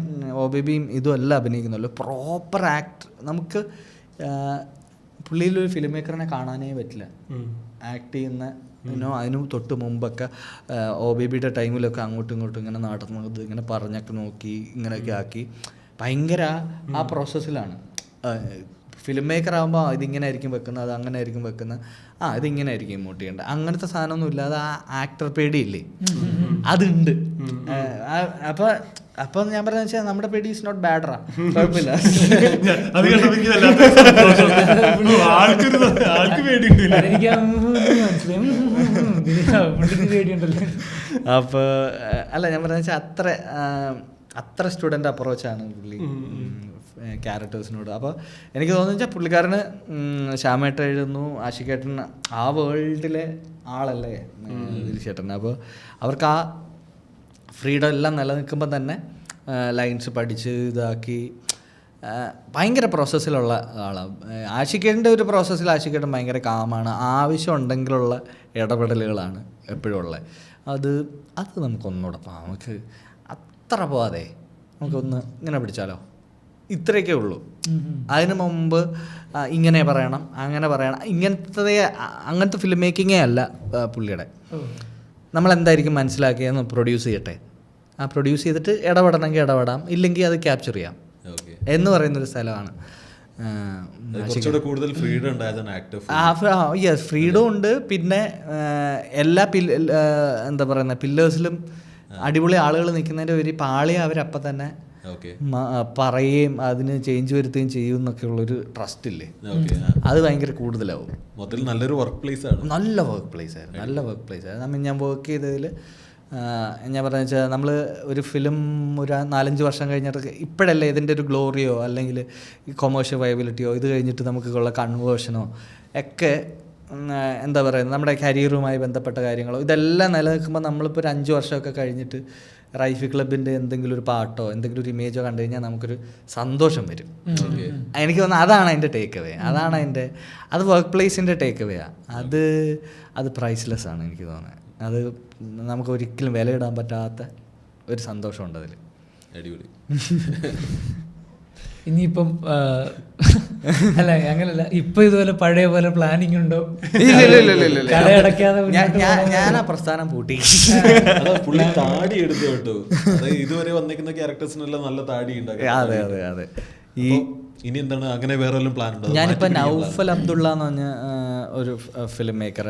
OBBയും ഇതും അല്ല അഭിനയിക്കുന്നുള്ളൂ. പ്രോപ്പർ ആക്ടർ നമുക്ക് പുള്ളിയിലൊരു ഫിലിം മേക്കറിനെ കാണാനേ പറ്റില്ല. ആക്ട് ചെയ്യുന്ന അതിന് തൊട്ട് മുമ്പൊക്കെ OBBയുടെ ടൈമിലൊക്കെ അങ്ങോട്ടും ഇങ്ങോട്ടും ഇങ്ങനെ നടന്നത് ഇങ്ങനെ പറഞ്ഞൊക്കെ നോക്കി ഇങ്ങനെയൊക്കെ ആക്കി ഭയങ്കര ആ പ്രോസസ്സിലാണ്. ഫിലിം മേക്കർ ആകുമ്പോൾ ഇതിങ്ങനെ ആയിരിക്കും വെക്കുന്നത്, അത് അങ്ങനെ ആയിരിക്കും വെക്കുന്നത്, ഇതിങ്ങനെ ആയിരിക്കും ഇമോട്ട് ചെയ്യേണ്ടത്, അങ്ങനത്തെ സാധനമൊന്നും ഇല്ലാതെ ആ ആക്ടർ പേടിയില്ലേ അതുണ്ട്. അപ്പം ഞാൻ പറഞ്ഞ വെച്ചാൽ നമ്മുടെ പേടി ഈസ് നോട്ട് ബാഡറാ, കുഴപ്പമില്ല. അപ്പോൾ അല്ല ഞാൻ പറഞ്ഞ വെച്ചാൽ അത്ര സ്റ്റുഡൻ്റ് അപ്രോച്ചാണ് പുള്ളി ക്യാരക്ടേഴ്സിനോട്. അപ്പോൾ എനിക്ക് തോന്നുന്നു വെച്ചാൽ പുള്ളിക്കാരന് ശ്യാമേട്ടൻ എഴുതുന്നു, ആഷിക്കേട്ടൻ ആ വേൾഡിലെ ആളല്ലേ ദിലീഷേട്ടൻ. അപ്പോൾ അവർക്ക് ആ ഫ്രീഡം എല്ലാം നിലനിൽക്കുമ്പോൾ തന്നെ ലൈൻസ് പഠിച്ച് ഇതാക്കി ഭയങ്കര പ്രോസസ്സിലുള്ള ആളാണ്. ആഷിക്കേട്ടൻ്റെ ഒരു പ്രോസസ്സിൽ ആഷിക്കേട്ടൻ ഭയങ്കര കാമാണ്. ആവശ്യം ഉണ്ടെങ്കിലുള്ള ഇടപെടലുകളാണ് എപ്പോഴും ഉള്ളത്. അത് നമുക്കൊന്നുകൂടെ നമുക്ക് അത്ര പോവാതെ നമുക്കൊന്ന് ഇങ്ങനെ പിടിച്ചാലോ, ഇത്രയൊക്കെ ഉള്ളൂ. അതിന് മുമ്പ് ഇങ്ങനെ പറയണം അങ്ങനെ പറയണം, അങ്ങനത്തെ ഫിലിം മേക്കിങ്ങേ അല്ല പുള്ളിയുടെ. നമ്മളെന്തായിരിക്കും മനസ്സിലാക്കിയെന്ന് പ്രൊഡ്യൂസ് ചെയ്യട്ടെ, പ്രൊഡ്യൂസ് ചെയ്തിട്ട് ഇടപെടണമെങ്കിൽ ഇടപെടാം, ഇല്ലെങ്കിൽ അത് ക്യാപ്ചർ ചെയ്യാം എന്ന് പറയുന്നൊരു സ്ഥലമാണ്. ഫ്രീഡം ഉണ്ട്. പിന്നെ എല്ലാ എന്താ പറയുന്ന പില്ലേഴ്സിലും അടിപൊളി ആളുകൾ നിൽക്കുന്നതിൻ്റെ ഒരു പാളിയെ അവരപ്പം തന്നെ പറയുകയും അതിന് ചേഞ്ച് വരുത്തുകയും ചെയ്യും എന്നൊക്കെ ഉള്ളൊരു ട്രസ്റ്റ് ഇല്ലേ, അത് ഭയങ്കര കൂടുതലാവും. നല്ലൊരു വർക്ക് പ്ലേസ് ആണ്. നല്ല വർക്ക് പ്ലേസ് ആയിരുന്നു. ഞാൻ വർക്ക് ചെയ്തതിൽ ഞാൻ പറഞ്ഞു വെച്ചാൽ നമ്മൾ ഒരു ഫിലിം ഒരു 4-5 വർഷം കഴിഞ്ഞിട്ട് ഇപ്പോഴല്ലേ ഇതിൻ്റെ ഒരു ഗ്ലോറിയോ അല്ലെങ്കിൽ ഈ കൊമേഴ്ഷ്യൽ വയബിലിറ്റിയോ ഇത് കഴിഞ്ഞിട്ട് നമുക്കുള്ള കൺവേർഷനോ ഒക്കെ എന്താ പറയുന്നത് നമ്മുടെ കരിയറുമായി ബന്ധപ്പെട്ട കാര്യങ്ങളോ ഇതെല്ലാം നിലനിൽക്കുമ്പോൾ നമ്മളിപ്പോൾ ഒരു 5 വർഷമൊക്കെ കഴിഞ്ഞിട്ട് റൈഫി ക്ലബിൻ്റെ എന്തെങ്കിലും ഒരു പാട്ടോ എന്തെങ്കിലും ഒരു ഇമേജോ കണ്ടു കഴിഞ്ഞാൽ നമുക്കൊരു സന്തോഷം വരും. എനിക്ക് തോന്നുന്നു അതാണ് അതിൻ്റെ ടേക്ക് അവേ, അത് വർക്ക് പ്ലേസിൻ്റെ ടേക്ക് അവേയാണ്. അത് പ്രൈസ്ലെസ് ആണ് എനിക്ക് തോന്നുന്നത്. അത് നമുക്ക് ഒരിക്കലും വിലയിടാൻ പറ്റാത്ത ഒരു സന്തോഷമുണ്ട് അതിൽ. അടിപൊളി. ഇനിയിപ്പം അല്ല അങ്ങനല്ല, ഇപ്പൊ ഇതുപോലെ പഴയ പോലെ പ്ലാനിങ് ഉണ്ടോ? ഞാൻ ആ പ്രസ്ഥാനം പൂട്ടി. പുള്ളി താടി എടുത്തു കേട്ടോ. ഇതുവരെ വന്നിരിക്കുന്ന ക്യാരക്ടേഴ്സിനെല്ലാം നല്ല താടി ഉണ്ടാക്കി. അതെ. ഇനി എന്താണ് അങ്ങനെ വേറെ വല്ലതും പ്ലാൻ ഉണ്ടോ? ഞാനിപ്പോൾ നൗഫൽ അബ്ദുള്ള എന്ന് പറഞ്ഞ ഒരു ഫിലിം മേക്കർ,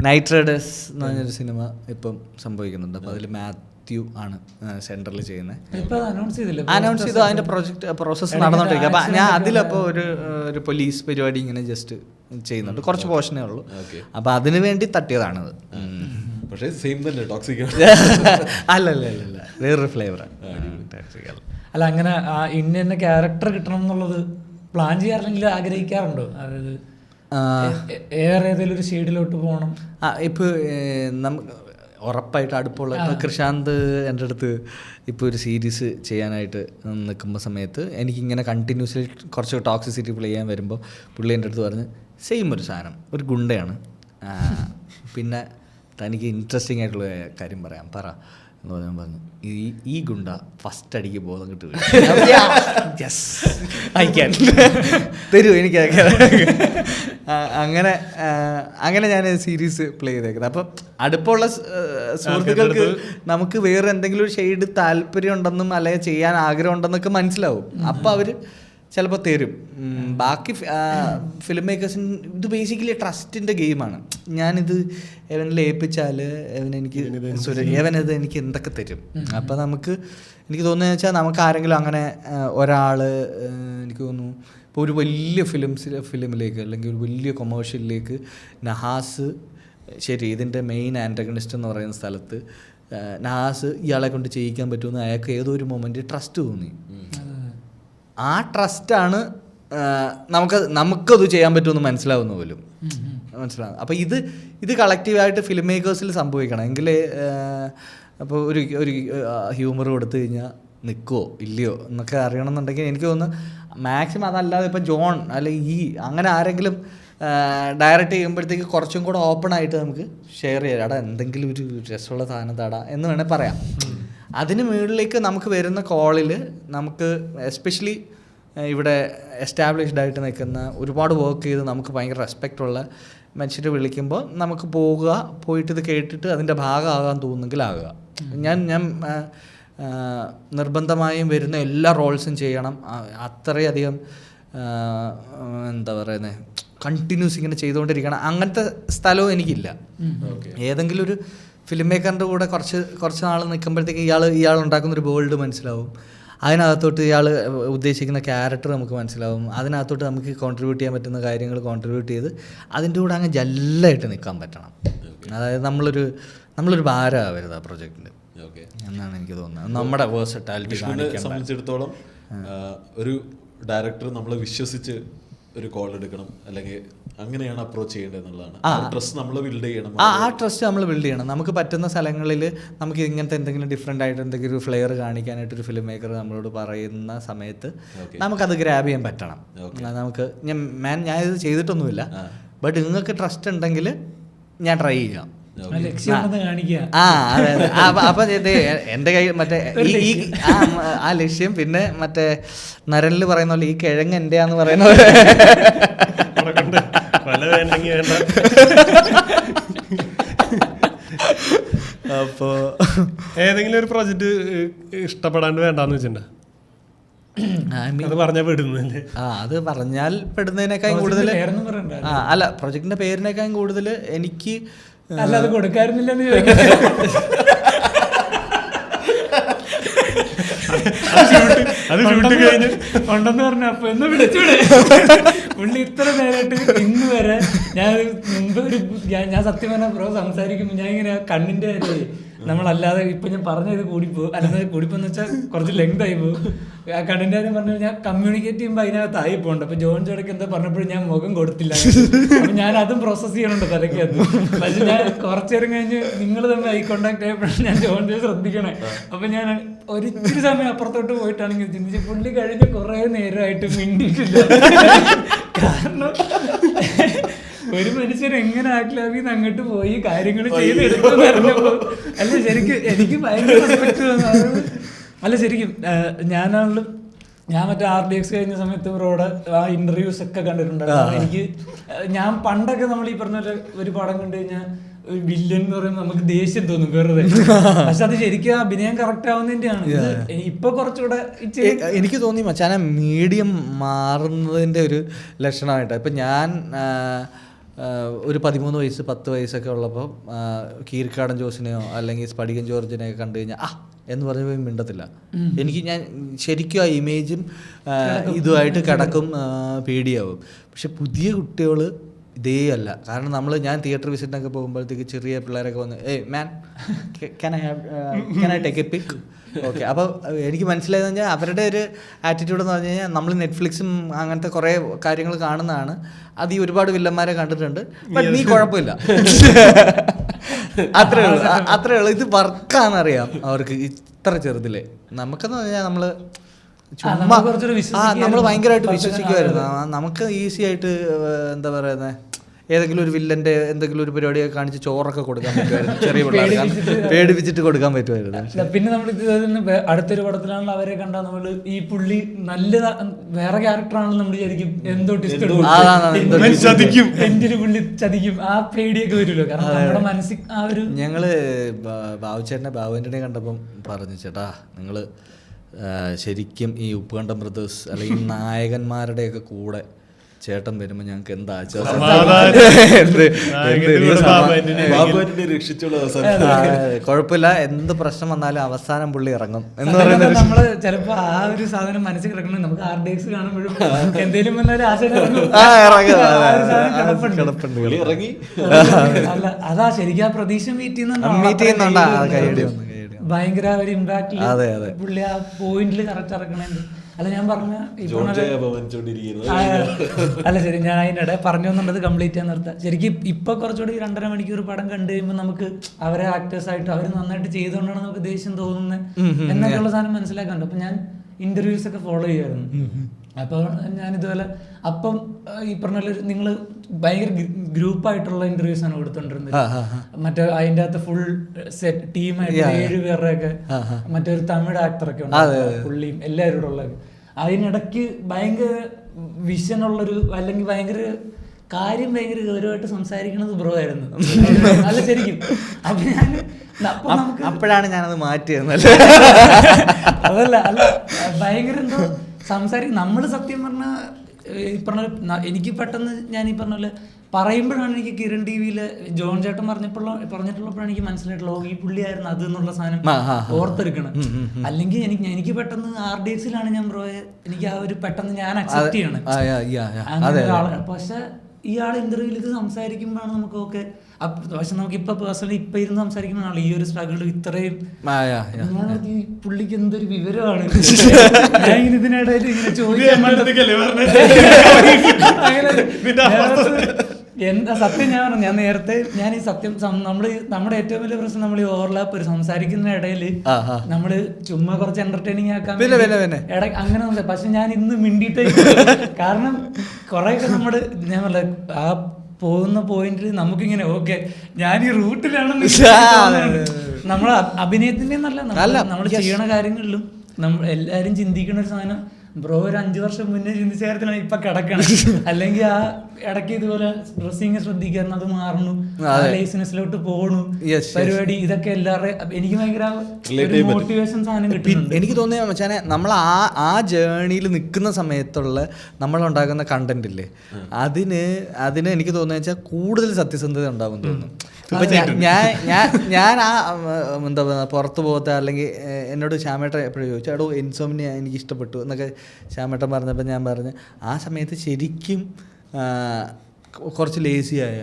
നൈറ്റ് റൈഡേഴ്സ് എന്ന് പറഞ്ഞൊരു സിനിമ ഇപ്പം സംഭവിക്കുന്നുണ്ട്. അപ്പോൾ അതിൽ മാത്യു ആണ് സെൻറ്ററിൽ ചെയ്യുന്നത്. അനൗൺസ് ചെയ്തു, അതിൻ്റെ പ്രോസസ്സ് നടന്നുകൊണ്ടിരിക്കുക. അപ്പം ഞാൻ അതിലപ്പോൾ ഒരു പോലീസ് പരിപാടി ഇങ്ങനെ ജസ്റ്റ് ചെയ്യുന്നുണ്ട്, കുറച്ച് പോർഷനേ ഉള്ളൂ. അപ്പം അതിനു വേണ്ടി തട്ടിയതാണത്. പക്ഷേ സെയിം തന്നെ ടോക്സിക് അല്ല വേറൊരു ഫ്ലേവറാണ്. അല്ല അങ്ങനെ ഇന്ന ക്യാരക്ടർ കിട്ടണം എന്നുള്ളത് പ്ലാൻ ചെയ്യാറില്ലെങ്കിൽ ആഗ്രഹിക്കാറുണ്ടോ? അതായത് ഏതെങ്കിലും ഒരു ഷെയ്ഡിലോട്ട് പോകണം. ഇപ്പോൾ നമുക്ക് ഉറപ്പായിട്ട് അടുപ്പമുള്ള ഇപ്പോൾ കൃഷാന്ത് എൻ്റെ അടുത്ത് ഇപ്പോൾ ഒരു സീരീസ് ചെയ്യാനായിട്ട് നിൽക്കുമ്പോൾ സമയത്ത് എനിക്കിങ്ങനെ കണ്ടിന്യൂസ്ലി കുറച്ച് ടോക്സിസിറ്റി പ്ലേ ചെയ്യാൻ വരുമ്പോൾ പുള്ളി എൻ്റെ അടുത്ത് പറഞ്ഞ് സെയിം ഒരു സാധനം, ഒരു ഗുണ്ടയാണ്, പിന്നെ തനിക്ക് ഇൻട്രസ്റ്റിംഗ് ആയിട്ടുള്ള കാര്യം പറയാം പറ എന്ന് പറഞ്ഞാൽ പറഞ്ഞു, ഈ ഗുണ്ട ഫസ്റ്റ് അടിക്ക് ബോധം കിട്ടുക അയക്കാൻ തരൂ എനിക്ക്. അങ്ങനെ ഞാൻ സീരീസ് പ്ലേ ചെയ്തേക്കുന്നത്. അപ്പം അടുപ്പമുള്ള സുഹൃത്തുക്കൾക്ക് നമുക്ക് വേറെ എന്തെങ്കിലും ഒരു ഷെയ്ഡ് താല്പര്യം ഉണ്ടെന്നും അല്ലെങ്കിൽ ചെയ്യാൻ ആഗ്രഹം ഉണ്ടെന്നൊക്കെ മനസ്സിലാവും. അപ്പം അവർ ചിലപ്പോൾ തരും. ബാക്കി ഫിലിം മേക്കേഴ്സിന് ഇത് ബേസിക്കലി ട്രസ്റ്റിൻ്റെ ഗെയിമാണ്. ഞാനിത് എവനിൽ ഏൽപ്പിച്ചാൽ എവനത് എനിക്ക് എന്തൊക്കെ തരും. അപ്പോൾ എനിക്ക് തോന്നുന്നത് വെച്ചാൽ നമുക്ക് ആരെങ്കിലും അങ്ങനെ ഒരാൾ എനിക്ക് തോന്നുന്നു ഇപ്പോൾ ഒരു വലിയ ഫിലിമിലേക്ക് അല്ലെങ്കിൽ ഒരു വലിയ കൊമേഴ്ഷ്യലിലേക്ക് നഹാസ് ശരി ഇതിൻ്റെ മെയിൻ ആൻറ്റഗണിസ്റ്റ് എന്ന് പറയുന്ന സ്ഥലത്ത് നഹാസ് ഇയാളെ കൊണ്ട് ചെയ്യിക്കാൻ പറ്റുമെന്ന് അയാൾക്ക് ഏതോ ഒരു മൊമെൻറ്റ് ട്രസ്റ്റ് തോന്നി. ആ ട്രസ്റ്റാണ് നമുക്കത് ചെയ്യാൻ പറ്റുമെന്ന് മനസ്സിലാവുന്ന പോലും. മനസ്സിലാകുന്നത്. അപ്പോൾ ഇത് കളക്റ്റീവായിട്ട് ഫിലിം മേക്കേഴ്സിൽ സംഭവിക്കണം എങ്കിൽ അപ്പോൾ ഒരു ഹ്യൂമർ കൊടുത്തു കഴിഞ്ഞാൽ നിൽക്കുമോ ഇല്ലയോ എന്നൊക്കെ അറിയണമെന്നുണ്ടെങ്കിൽ എനിക്ക് തോന്നുന്നു മാക്സിമം അതല്ലാതെ ഇപ്പം ജോൺ അല്ലെങ്കിൽ അങ്ങനെ ആരെങ്കിലും ഡയറക്റ്റ് ചെയ്യുമ്പോഴത്തേക്ക് കുറച്ചും കൂടെ ഓപ്പൺ ആയിട്ട് നമുക്ക് ഷെയർ ചെയ്യാം. എടാ എന്തെങ്കിലും ഒരു രസമുള്ള സാധനം തടാ എന്ന് വേണേൽ പറയാം. അതിന് മുകളിലേക്ക് നമുക്ക് വരുന്ന കോളിൽ നമുക്ക് എസ്പെഷ്യലി ഇവിടെ എസ്റ്റാബ്ലിഷ്ഡ് ആയിട്ട് നിൽക്കുന്ന ഒരുപാട് വർക്ക് ചെയ്ത് നമുക്ക് ഭയങ്കര റെസ്പെക്റ്റുള്ള മനുഷ്യരെ വിളിക്കുമ്പോൾ നമുക്ക് പോയിട്ട് ഇത് കേട്ടിട്ട് അതിൻ്റെ ഭാഗമാകാൻ തോന്നുന്നെങ്കിൽ ആകുക. ഞാൻ നിർബന്ധമായും വരുന്ന എല്ലാ റോൾസും ചെയ്യണം, അത്രയധികം എന്താ പറയുന്നത് കണ്ടിന്യൂസ് ഇങ്ങനെ ചെയ്തുകൊണ്ടിരിക്കണം, അങ്ങനത്തെ സ്ഥലവും എനിക്കില്ല. ഏതെങ്കിലും ഒരു ഫിലിം മേക്കറിൻ്റെ കൂടെ കുറച്ച് നാൾ നിൽക്കുമ്പോഴത്തേക്ക് ഇയാൾ ഉണ്ടാക്കുന്നൊരു വേൾഡ് മനസ്സിലാവും, അതിനകത്തോട്ട് ഇയാൾ ഉദ്ദേശിക്കുന്ന ക്യാരക്ടർ നമുക്ക് മനസ്സിലാവും, അതിനകത്തോട്ട് നമുക്ക് കോൺട്രിബ്യൂട്ട് ചെയ്യാൻ പറ്റുന്ന കാര്യങ്ങൾ കോൺട്രിബ്യൂട്ട് ചെയ്ത് അതിൻ്റെ കൂടെ അങ്ങ് ജല്ലായിട്ട് നിൽക്കാൻ പറ്റണം. അതായത് നമ്മളൊരു ഭാരമാവരുത് ആ പ്രൊജക്റ്റിൽ എന്നാണ് എനിക്ക് തോന്നുന്നത്. നമ്മുടെ വേഴ്സറ്റാലിറ്റി സംബന്ധിച്ചിടത്തോളം ഒരു ഡയറക്ടർ നമ്മളെ വിശ്വസിച്ച് ഒരു കോൾ എടുക്കണം, അല്ലെങ്കിൽ അങ്ങനെയാണ് അപ്രോച്ച് ചെയ്യേണ്ടത് എന്നുള്ളതാണ്. ട്രസ്റ്റ് നമ്മൾ ബിൽഡ് ചെയ്യണം. ആ ട്രസ്റ്റ് നമ്മൾ ബിൽഡ് ചെയ്യണം. നമുക്ക് പറ്റുന്ന സ്ഥലങ്ങളിൽ നമുക്ക് ഇങ്ങനത്തെ എന്തെങ്കിലും ഡിഫറെൻ്റ് ആയിട്ട് എന്തെങ്കിലും ഒരു ഫ്ലെയർ കാണിക്കാനായിട്ടൊരു ഫിലിം മേക്കർ നമ്മളോട് പറയുന്ന സമയത്ത് നമുക്കത് ഗ്രാബ് ചെയ്യാൻ പറ്റണം. നമുക്ക് ഞാൻ ഇത് ചെയ്തിട്ടൊന്നുമില്ല, ബട്ട് നിങ്ങൾക്ക് ട്രസ്റ്റ് ഉണ്ടെങ്കിൽ ഞാൻ ട്രൈ ചെയ്യാം. അപ്പൊ എന്റെ കൈ മറ്റേ ആ ലക്ഷ്യം, പിന്നെ മറ്റേ നരനിൽ പറയുന്ന പോലെ ഈ കിഴങ്ങ് എന്റെയാന്ന് പറയുന്ന പോലെ അപ്പോ ഏതെങ്കിലും ഒരു പ്രോജക്റ്റ് ഇഷ്ടപ്പെടാണ്ട് വേണ്ടാന്ന് വെച്ചിട്ടുണ്ടോ? അത് പറഞ്ഞാൽ പെടുന്നല്ലേ? അത് പറഞ്ഞാൽ പെടുന്നതിനേക്കാളും കൂടുതൽ അല്ല, പ്രൊജക്ടിന്റെ പേരിനേക്കാളും കൂടുതൽ എനിക്ക് അല്ലാതെ കൊടുക്കാറുന്നില്ലെന്ന് ഉണ്ടെന്ന് പറഞ്ഞു. അപ്പൊ എന്ന് വിളിച്ചൂടെ പുള്ളി ഇത്ര നേരമായിട്ട് ഇന്ന് വരെ ഞാൻ സത്യം പറഞ്ഞ പ്രോ സംസാരിക്കുമ്പോ ഞാൻ ഇങ്ങനെ കണ്ണിന്റെ നമ്മളല്ലാതെ ഇപ്പൊ ഞാൻ പറഞ്ഞത് കൂടിപ്പോകും, അല്ലാതെ കൂടിപ്പോന്ന് വെച്ചാൽ കുറച്ച് ലെങ്ത് ആയി പോകും. ആ കണ്ണിന്റെ കാര്യം പറഞ്ഞു കഴിഞ്ഞാൽ കമ്മ്യൂണിക്കേറ്റ് ചെയ്യുമ്പോൾ അതിനകത്ത് ആയി പോകണ്ട. അപ്പൊ ജോൺ ചോടക്ക് എന്താ പറഞ്ഞപ്പോഴും ഞാൻ മുഖം കൊടുത്തില്ല. അപ്പൊ ഞാൻ അതും പ്രോസസ് ചെയ്യണുണ്ട് തലയ്ക്കകത്ത്. പക്ഷെ ഞാൻ കുറച്ചേരം കഴിഞ്ഞ് നിങ്ങൾ തമ്മിൽ ഐ കോണ്ടാക്ട് ആയപ്പോഴാണ് ഞാൻ ജോൺ ചോദി ശ്രദ്ധിക്കണേ. അപ്പൊ ഞാൻ ഒരിച്ചിരി സമയം അപ്പുറത്തോട്ട് പോയിട്ടാണെങ്കിൽ ചിന്തിച്ച് പുള്ളി കഴിഞ്ഞ് കുറെ നേരമായിട്ട് മിണ്ടിയിട്ടില്ല. കാരണം ഒരു മനുഷ്യൻ എങ്ങനെ ആക്ലാവിന്ന് അങ്ങോട്ട് പോയി കാര്യങ്ങൾ ചെയ്തെടുക്കുമെന്ന് അറിഞ്ഞപ്പോ അല്ല ശരിക്കും എനിക്ക് ഭയങ്കര റെസ്പെക്ട് തോന്നുന്നു. അല്ല ശരിക്കും ഞാൻ മറ്റേ RDX കഴിഞ്ഞ സമയത്ത് ബ്രോയുടെ ആ ഇന്റർവ്യൂസ് ഒക്കെ കണ്ടിട്ടുണ്ടായിരുന്നു. എനിക്ക് ഞാൻ പണ്ടൊക്കെ നമ്മൾ ഈ പറഞ്ഞ ഒരു പടം കണ്ടു കഴിഞ്ഞാൽ വില്ലൻ എന്ന് പറയുമ്പോൾ നമുക്ക് ദേഷ്യം തോന്നും വെറുതെ. പക്ഷെ അത് ശരിക്കും അഭിനയം കറക്റ്റ് ആവുന്നതിന്റെയാണ്. ഇപ്പൊ കുറച്ചുകൂടെ എനിക്ക് തോന്നി മച്ചാനെ മീഡിയം മാറുന്നതിന്റെ ഒരു ലക്ഷണമായിട്ടാണ്. ഇപ്പൊ ഞാൻ ഒരു 13 വയസ്സ് 10 വയസ്സൊക്കെ ഉള്ളപ്പോൾ കീരിക്കാടൻ ജോസിനെയോ അല്ലെങ്കിൽ സ്പടികൻ ജോർജിനെയോ കണ്ടു കഴിഞ്ഞാൽ എന്ന് പറഞ്ഞ പോയി മിണ്ടത്തില്ല. എനിക്ക് ഞാൻ ശരിക്കും ആ ഇമേജും ഇതുമായിട്ട് കിടക്കും, പേടിയാവും. പക്ഷെ പുതിയ കുട്ടികൾ ഇതേ അല്ല. കാരണം ഞാൻ തിയേറ്റർ വിസിറ്റിനൊക്കെ പോകുമ്പോഴത്തേക്ക് ചെറിയ പിള്ളേരൊക്കെ വന്ന് man can I take A pick? Okay. അപ്പോൾ എനിക്ക് മനസ്സിലായെന്ന് പറഞ്ഞാൽ അവരുടെ ഒരു ആറ്റിറ്റ്യൂഡ് എന്ന് പറഞ്ഞു കഴിഞ്ഞാൽ നമ്മൾ നെറ്റ്ഫ്ലിക്സും അങ്ങനത്തെ കുറേ കാര്യങ്ങൾ കാണുന്നതാണ്. അത് ഈ ഒരുപാട് വില്ലന്മാരെ കണ്ടിട്ടുണ്ട്, ബട്ട് നീ കുഴപ്പമില്ല. അത്രേ ഉള്ളൂ. ഇത് വർക്കാണെന്നറിയാം അവർക്ക് ഇത്ര ചെറുതില്. നമുക്കെന്ന് പറഞ്ഞാൽ നമ്മള് നമ്മൾ ഭയങ്കരമായിട്ട് വിശ്വസിക്കുമായിരുന്നു. നമുക്ക് ഈസി ആയിട്ട് എന്താ പറയുന്നത് ഏതെങ്കിലും ഒരു വില്ലന്റെ എന്തെങ്കിലും ഒരു പരിപാടിയൊക്കെ കാണിച്ച് ചോറൊക്കെ കൊടുക്കാൻ പറ്റുമായിരുന്നു. ചെറിയ പിള്ളേർക്ക് പേടിപ്പിച്ചിട്ട് കൊടുക്കാൻ പറ്റുമായിരുന്നു. പിന്നെ നമ്മൾ അടുത്തൊരു പടത്തിലാണല്ലോ അവരെ കണ്ടാൽ നമ്മള് ഈ പുള്ളി നല്ല വേറെ ക്യാരക്ടറാണെന്ന് നമ്മൾ വിചാരിക്കും. എന്തോ ടെന്റിന് പുള്ളി ചതിക്കും, ആ പേടിയൊക്കെ വരുമല്ലോ. കാരണം നമ്മുടെ മനസ്സിൽ ആ ഒരു ഞങ്ങള് ബാബുവിന്റെ കണ്ടപ്പം പറഞ്ഞു, ചേട്ടാ നിങ്ങള് ശരിക്കും ഈ ഉപ്പുകണ്ടം ബ്രദേഴ്സ് അല്ലെങ്കിൽ നായകന്മാരുടെയൊക്കെ കൂടെ ചേട്ടൻ വരുമ്പോ ഞങ്ങൾക്ക് എന്താ കുഴപ്പമില്ല, എന്ത് പ്രശ്നം വന്നാലും അവസാനം പുള്ളി ഇറങ്ങും എന്ന് പറയുന്നത്. നമ്മള് ചിലപ്പോ ആ ഒരു സാധനം മനസ്സിൽ കിടക്കണം. നമുക്ക് RDX കാണുമ്പോഴും എന്തെങ്കിലും അല്ല അതാ ശരിക്കും ആ പ്രതീക്ഷ മീറ്റ് ചെയ്യുന്നുണ്ടോ ഭയങ്കര ഒരു ഇമ്പാക്ട് പുള്ളി ആ പോയിന്റിൽ കറക്റ്റ് ഇറക്കണേ. അല്ല ഞാൻ പറഞ്ഞ അല്ല ശരി, ഞാൻ അതിനിടെ പറഞ്ഞു എന്നുള്ളത് കംപ്ലീറ്റ് ചെയ്യാൻ നിർത്താം. ശരിക്കും ഇപ്പൊ കുറച്ചുകൂടി 2.5 മണിക്കൂർ പടം കണ്ടു കഴിയുമ്പോൾ നമുക്ക് അവരെ ആക്ടേഴ്സ് ആയിട്ട് അവർ നന്നായിട്ട് ചെയ്തുകൊണ്ടാണ് നമുക്ക് ദേഷ്യം തോന്നുന്നത് എന്നൊക്കെയുള്ള സാധനം മനസ്സിലാക്കാറുണ്ട്. അപ്പൊ ഞാൻ ഇന്റർവ്യൂസ് ഒക്കെ ഫോളോ ചെയ്യുമായിരുന്നു. അപ്പോൾ ഞാനിതുപോലെ അപ്പം ഈ പറഞ്ഞ നിങ്ങൾ ഭയങ്കര ഗ്രൂപ്പായിട്ടുള്ള ഇന്റർവ്യൂസ് ആണ് കൊടുത്തോണ്ടിരുന്നത്. മറ്റേ അതിൻ്റെ അകത്ത് ഫുൾ സെറ്റ് ടീമായിട്ട് 7 പേരുടെയൊക്കെ മറ്റൊരു തമിഴ് ആക്ടറൊക്കെ ഉണ്ട്, പുള്ളിയും എല്ലാവരും കൂടെ ഉള്ളത്. അതിനിടയ്ക്ക് ഭയങ്കര വിഷനുള്ളൊരു അല്ലെങ്കിൽ ഭയങ്കര ഗൗരവമായിട്ട് സംസാരിക്കണത് ബ്രോ ആയിരുന്നു. അല്ല ശരിക്കും. അപ്പൊ ഞാൻ അപ്പോഴാണ് ഞാനത് മാറ്റിയത്. അതല്ല അല്ല ഭയങ്കര എന്തോ സംസാരിക്കും നമ്മൾ. സത്യം പറഞ്ഞാൽ ഈ പറഞ്ഞ എനിക്ക് പെട്ടെന്ന് ഞാൻ ഈ പറഞ്ഞ പോലെ പറയുമ്പോഴാണ് എനിക്ക് കിരൺ ടിവിയില് ജോൺ ചേട്ടൻ പറഞ്ഞിട്ടുള്ളപ്പോഴാണ് എനിക്ക് മനസ്സിലായിട്ടുള്ള ഈ പുള്ളിയായിരുന്നു അത് എന്നുള്ള സാധനം ഓർത്തെടുക്കണം. അല്ലെങ്കിൽ എനിക്ക് പെട്ടെന്ന് RDXിലാണ് ഞാൻ ബ്രോയെ എനിക്ക് ആ ഒരു പെട്ടെന്ന് ഞാൻ അക്സെപ്റ്റ് ചെയ്യണം. പക്ഷെ ഇയാൾ ഇന്റർവ്യൂവിൽ ഇത് സംസാരിക്കുമ്പോഴാണ് നമുക്ക് ഓക്കെ. പക്ഷെ നമുക്ക് ഇപ്പൊ പേഴ്സണലി ഇപ്പൊ ഇരുന്ന് സംസാരിക്കുമ്പോഴാണ് ഈ ഒരു സ്ട്രഗിൾ ഇത്രയും. ഞാൻ ഈ പുള്ളിക്ക് എന്തൊരു വിവരമാണ് ഞാൻ ഇതിനിടയിൽ ഇങ്ങനെ ചോദിക്കാൻ എന്താ സത്യം. ഞാൻ നേരത്തെ ഈ സത്യം നമ്മുടെ ഏറ്റവും വലിയ പ്രശ്നം നമ്മൾ ഈ ഓവർലാപ്പ് സംസാരിക്കുന്ന ഇടയിൽ നമ്മള് ചുമ്മാ കുറച്ച് എന്റർടൈനിങ് ആക്കാൻ അങ്ങനെ. പക്ഷെ ഞാൻ ഇന്ന് മിണ്ടിയിട്ടേ, കാരണം കുറെയൊക്കെ നമ്മള് ഞാൻ പറഞ്ഞ ആ പോകുന്ന പോയിന്റിൽ നമുക്കിങ്ങനെ ഓക്കെ ഞാൻ ഈ റൂട്ടിലാണെന്ന് നമ്മളെ അഭിനയത്തിന്റെ നല്ല നമ്മൾ ചെയ്യണ കാര്യങ്ങളിലും നമ്മൾ എല്ലാരും ചിന്തിക്കുന്ന ഒരു സാധനം ബ്രോ ഒരു 5 വർഷം മുന്നേ ചിന്തിച്ച കാര്യത്തിലാണ് ഇപ്പൊ കിടക്കണം. അല്ലെങ്കിൽ ആ ഇടയ്ക്ക് ഇതുപോലെ ഡ്രസ്സിങ് ശ്രദ്ധിക്കാൻ അത് മാറുന്നു, ലൈസൻസിലോട്ട് പോകണു പരിപാടി, ഇതൊക്കെ എല്ലാവരുടെയും എനിക്ക് ഭയങ്കര മോട്ടിവേഷൻ സാധനം കിട്ടും. എനിക്ക് തോന്നിയ മച്ചാനെ നമ്മൾ ആ ജേണിയിൽ നിൽക്കുന്ന സമയത്തുള്ള നമ്മളുണ്ടാക്കുന്ന കണ്ടന്റ് ഇല്ലേ, അതിന് എനിക്ക് തോന്നുന്നത് വെച്ചാൽ കൂടുതൽ സത്യസന്ധത ഉണ്ടാവും തോന്നുന്നു. ഇപ്പൊ ഞാൻ ആ എന്താ പുറത്ത് പോകത്തെ അല്ലെങ്കിൽ എന്നോട് ശ്യാമേട്ടൻ എപ്പോഴും ചോദിച്ചു എടോ ഇൻസോംനിയ എനിക്ക് ഇഷ്ടപ്പെട്ടു എന്നൊക്കെ ശ്യാമേട്ടൻ പറഞ്ഞപ്പോൾ ഞാൻ പറഞ്ഞു ആ സമയത്ത് ശരിക്കും കുറച്ച് ലേസിയായ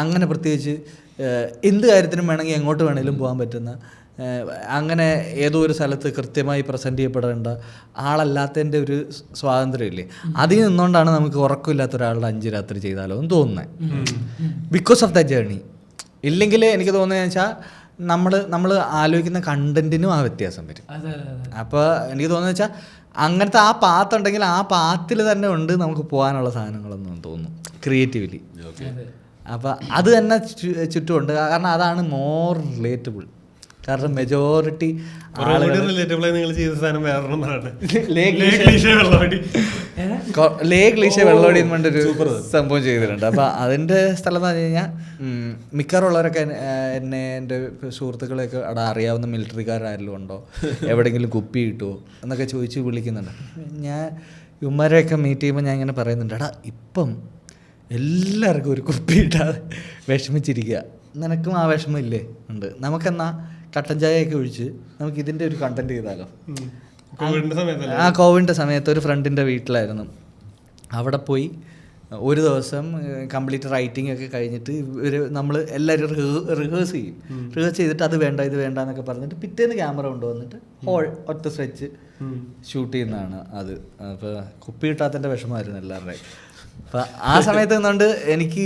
അങ്ങനെ പ്രത്യേകിച്ച് എന്ത് കാര്യത്തിനും വേണമെങ്കിൽ എങ്ങോട്ട് വേണമെങ്കിലും പോകാൻ പറ്റുന്ന, അങ്ങനെ ഏതോ ഒരു സ്ഥലത്ത് കൃത്യമായി പ്രസൻറ്റ് ചെയ്യപ്പെടേണ്ട ആളല്ലാത്തതിൻ്റെ ഒരു സ്വാതന്ത്ര്യമില്ലേ, അതിൽ നിന്നുകൊണ്ടാണ് നമുക്ക് ഉറക്കമില്ലാത്ത ഒരാളുടെ 5 രാത്രി ചെയ്താലോ എന്ന് തോന്നുന്നത്. Because of the journey. ഇല്ലെങ്കിൽ എനിക്ക് തോന്നുന്നത് വെച്ചാൽ നമ്മൾ ആലോചിക്കുന്ന കണ്ടന്റിനും ആ വ്യത്യാസം വരും. അപ്പോൾ എനിക്ക് തോന്നുന്നത് വെച്ചാൽ അങ്ങനത്തെ ആ പാത്ത് ഉണ്ടെങ്കിൽ ആ പാത്തിൽ തന്നെ ഉണ്ട് നമുക്ക് പോകാനുള്ള സാധനങ്ങളെന്ന് തോന്നുന്നു ക്രിയേറ്റീവ്ലി. അപ്പോൾ അത് തന്നെ ചുറ്റുമുണ്ട്. കാരണം അതാണ് മോർ റിലേറ്റബിൾ. കാരണം മെജോറിറ്റി ലേക്ക് ലീഷ വെള്ളോടി എന്ന് പറഞ്ഞൊരു സംഭവം ചെയ്തിട്ടുണ്ട്. അപ്പോൾ അതിൻ്റെ സ്ഥലം എന്ന് പറഞ്ഞു കഴിഞ്ഞാൽ മിക്കവാറുള്ളവരൊക്കെ എന്നെ എൻ്റെ സുഹൃത്തുക്കളെയൊക്കെ അവിടെ അറിയാവുന്ന മിലിറ്ററിക്കാരാരെങ്കിലും ഉണ്ടോ, എവിടെയെങ്കിലും കുപ്പി കിട്ടുമോ എന്നൊക്കെ ചോദിച്ച് വിളിക്കുന്നുണ്ട്. ഞാൻ ഇവന്മാരെയൊക്കെ മീറ്റ് ചെയ്യുമ്പോൾ ഞാൻ ഇങ്ങനെ പറയുന്നുണ്ട്, എടാ ഇപ്പം എല്ലാവർക്കും ഒരു കുപ്പി ഇട്ടാതെ വിഷമിച്ചിരിക്കുക, നിനക്കും ആ വിഷമമില്ലേ ഉണ്ട്, നമുക്കെന്നാ കട്ടൻ ചായയൊക്കെ ഒഴിച്ച് നമുക്ക് ഇതിൻ്റെ ഒരു കണ്ടന്റ് ചെയ്താലോ. ആ കോവിഡിൻ്റെ സമയത്ത് ഒരു ഫ്രണ്ടിൻ്റെ വീട്ടിലായിരുന്നു. അവിടെ പോയി ഒരു ദിവസം കംപ്ലീറ്റ് റൈറ്റിംഗ് ഒക്കെ കഴിഞ്ഞിട്ട് നമ്മൾ എല്ലാവരും റിഹേഴ്സ് ചെയ്യും. റിഹേഴ്സ് ചെയ്തിട്ട് അത് വേണ്ട ഇത് വേണ്ട എന്നൊക്കെ പറഞ്ഞിട്ട് പിറ്റേന്ന് ക്യാമറ കൊണ്ടുവന്നിട്ട് ഒറ്റ സ്ട്രെച്ച് ഷൂട്ട് ചെയ്യുന്നതാണ് അത്. അപ്പോൾ കുപ്പി കിട്ടാത്തതിൻ്റെ വിഷമമായിരുന്നു എല്ലാവരുടെയും. അപ്പം ആ സമയത്ത് നിന്നുകൊണ്ട് എനിക്ക്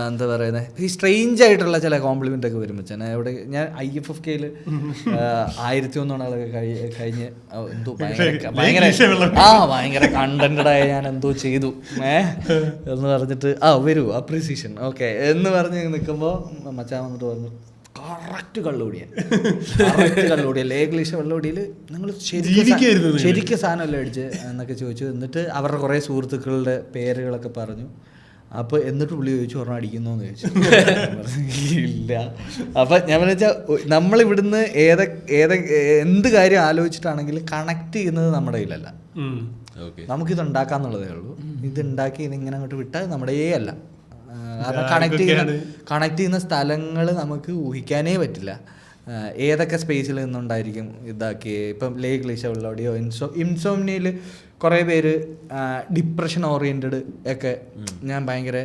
എന്താ പറയുന്നത് ഈ സ്ട്രെയിഞ്ച് ആയിട്ടുള്ള ചില കോംപ്ലിമെൻ്റ് ഒക്കെ വരും വെച്ചാൽ എവിടെ ഞാൻ IFFKയിൽ 1001 ആളൊക്കെ കഴിഞ്ഞ് എന്തോ ഭയങ്കര കണ്ടന്റഡായ ഞാൻ എന്തോ ചെയ്തു എന്ന് പറഞ്ഞിട്ട് വരൂ അപ്രീസിയേഷൻ ഓക്കെ എന്ന് പറഞ്ഞ് നിൽക്കുമ്പോൾ മച്ചാൻ വന്നിട്ട് പറഞ്ഞു കറക്റ്റ് കള്ളുകൂടിയ ലേഗ്ലീഷ വെള്ളുകൂടിയിൽ നിങ്ങൾ ശരിക്കും സാധനമല്ലേ അടിച്ച് എന്നൊക്കെ ചോദിച്ചു. എന്നിട്ട് അവരുടെ കുറേ സുഹൃത്തുക്കളുടെ പേരുകളൊക്കെ പറഞ്ഞു. അപ്പോൾ എന്നിട്ട് പുള്ളി ചോദിച്ചു ഒരെണ്ണം അടിക്കുന്നോന്ന് ചോദിച്ചു. ഇല്ല. അപ്പം ഞാൻ വെച്ചാൽ നമ്മളിവിടുന്ന് എന്ത് കാര്യം ആലോചിച്ചിട്ടാണെങ്കിൽ കണക്ട് ചെയ്യുന്നത് നമ്മുടെ കയ്യിലല്ല. നമുക്കിത് ഉണ്ടാക്കാന്നുള്ളതേ ഉള്ളൂ. ഇത് ഉണ്ടാക്കി ഇതിങ്ങനെ അങ്ങോട്ട് വിട്ടാൽ നമ്മുടെ അല്ല. കാരണം കണക്ട് ചെയ്യുന്ന സ്ഥലങ്ങൾ നമുക്ക് ഊഹിക്കാനേ പറ്റില്ല. ഏതൊക്കെ സ്പേസിൽ നിന്നുണ്ടായിരിക്കും ഇതാക്കി. ഇപ്പം ലേക്ക് ലീഷ വെള്ളോടിയോ ഇൻസോംനിയയിൽ കുറേ പേര് ഡിപ്രഷൻ ഓറിയൻറ്റഡ് ഒക്കെ, ഞാൻ ഭയങ്കര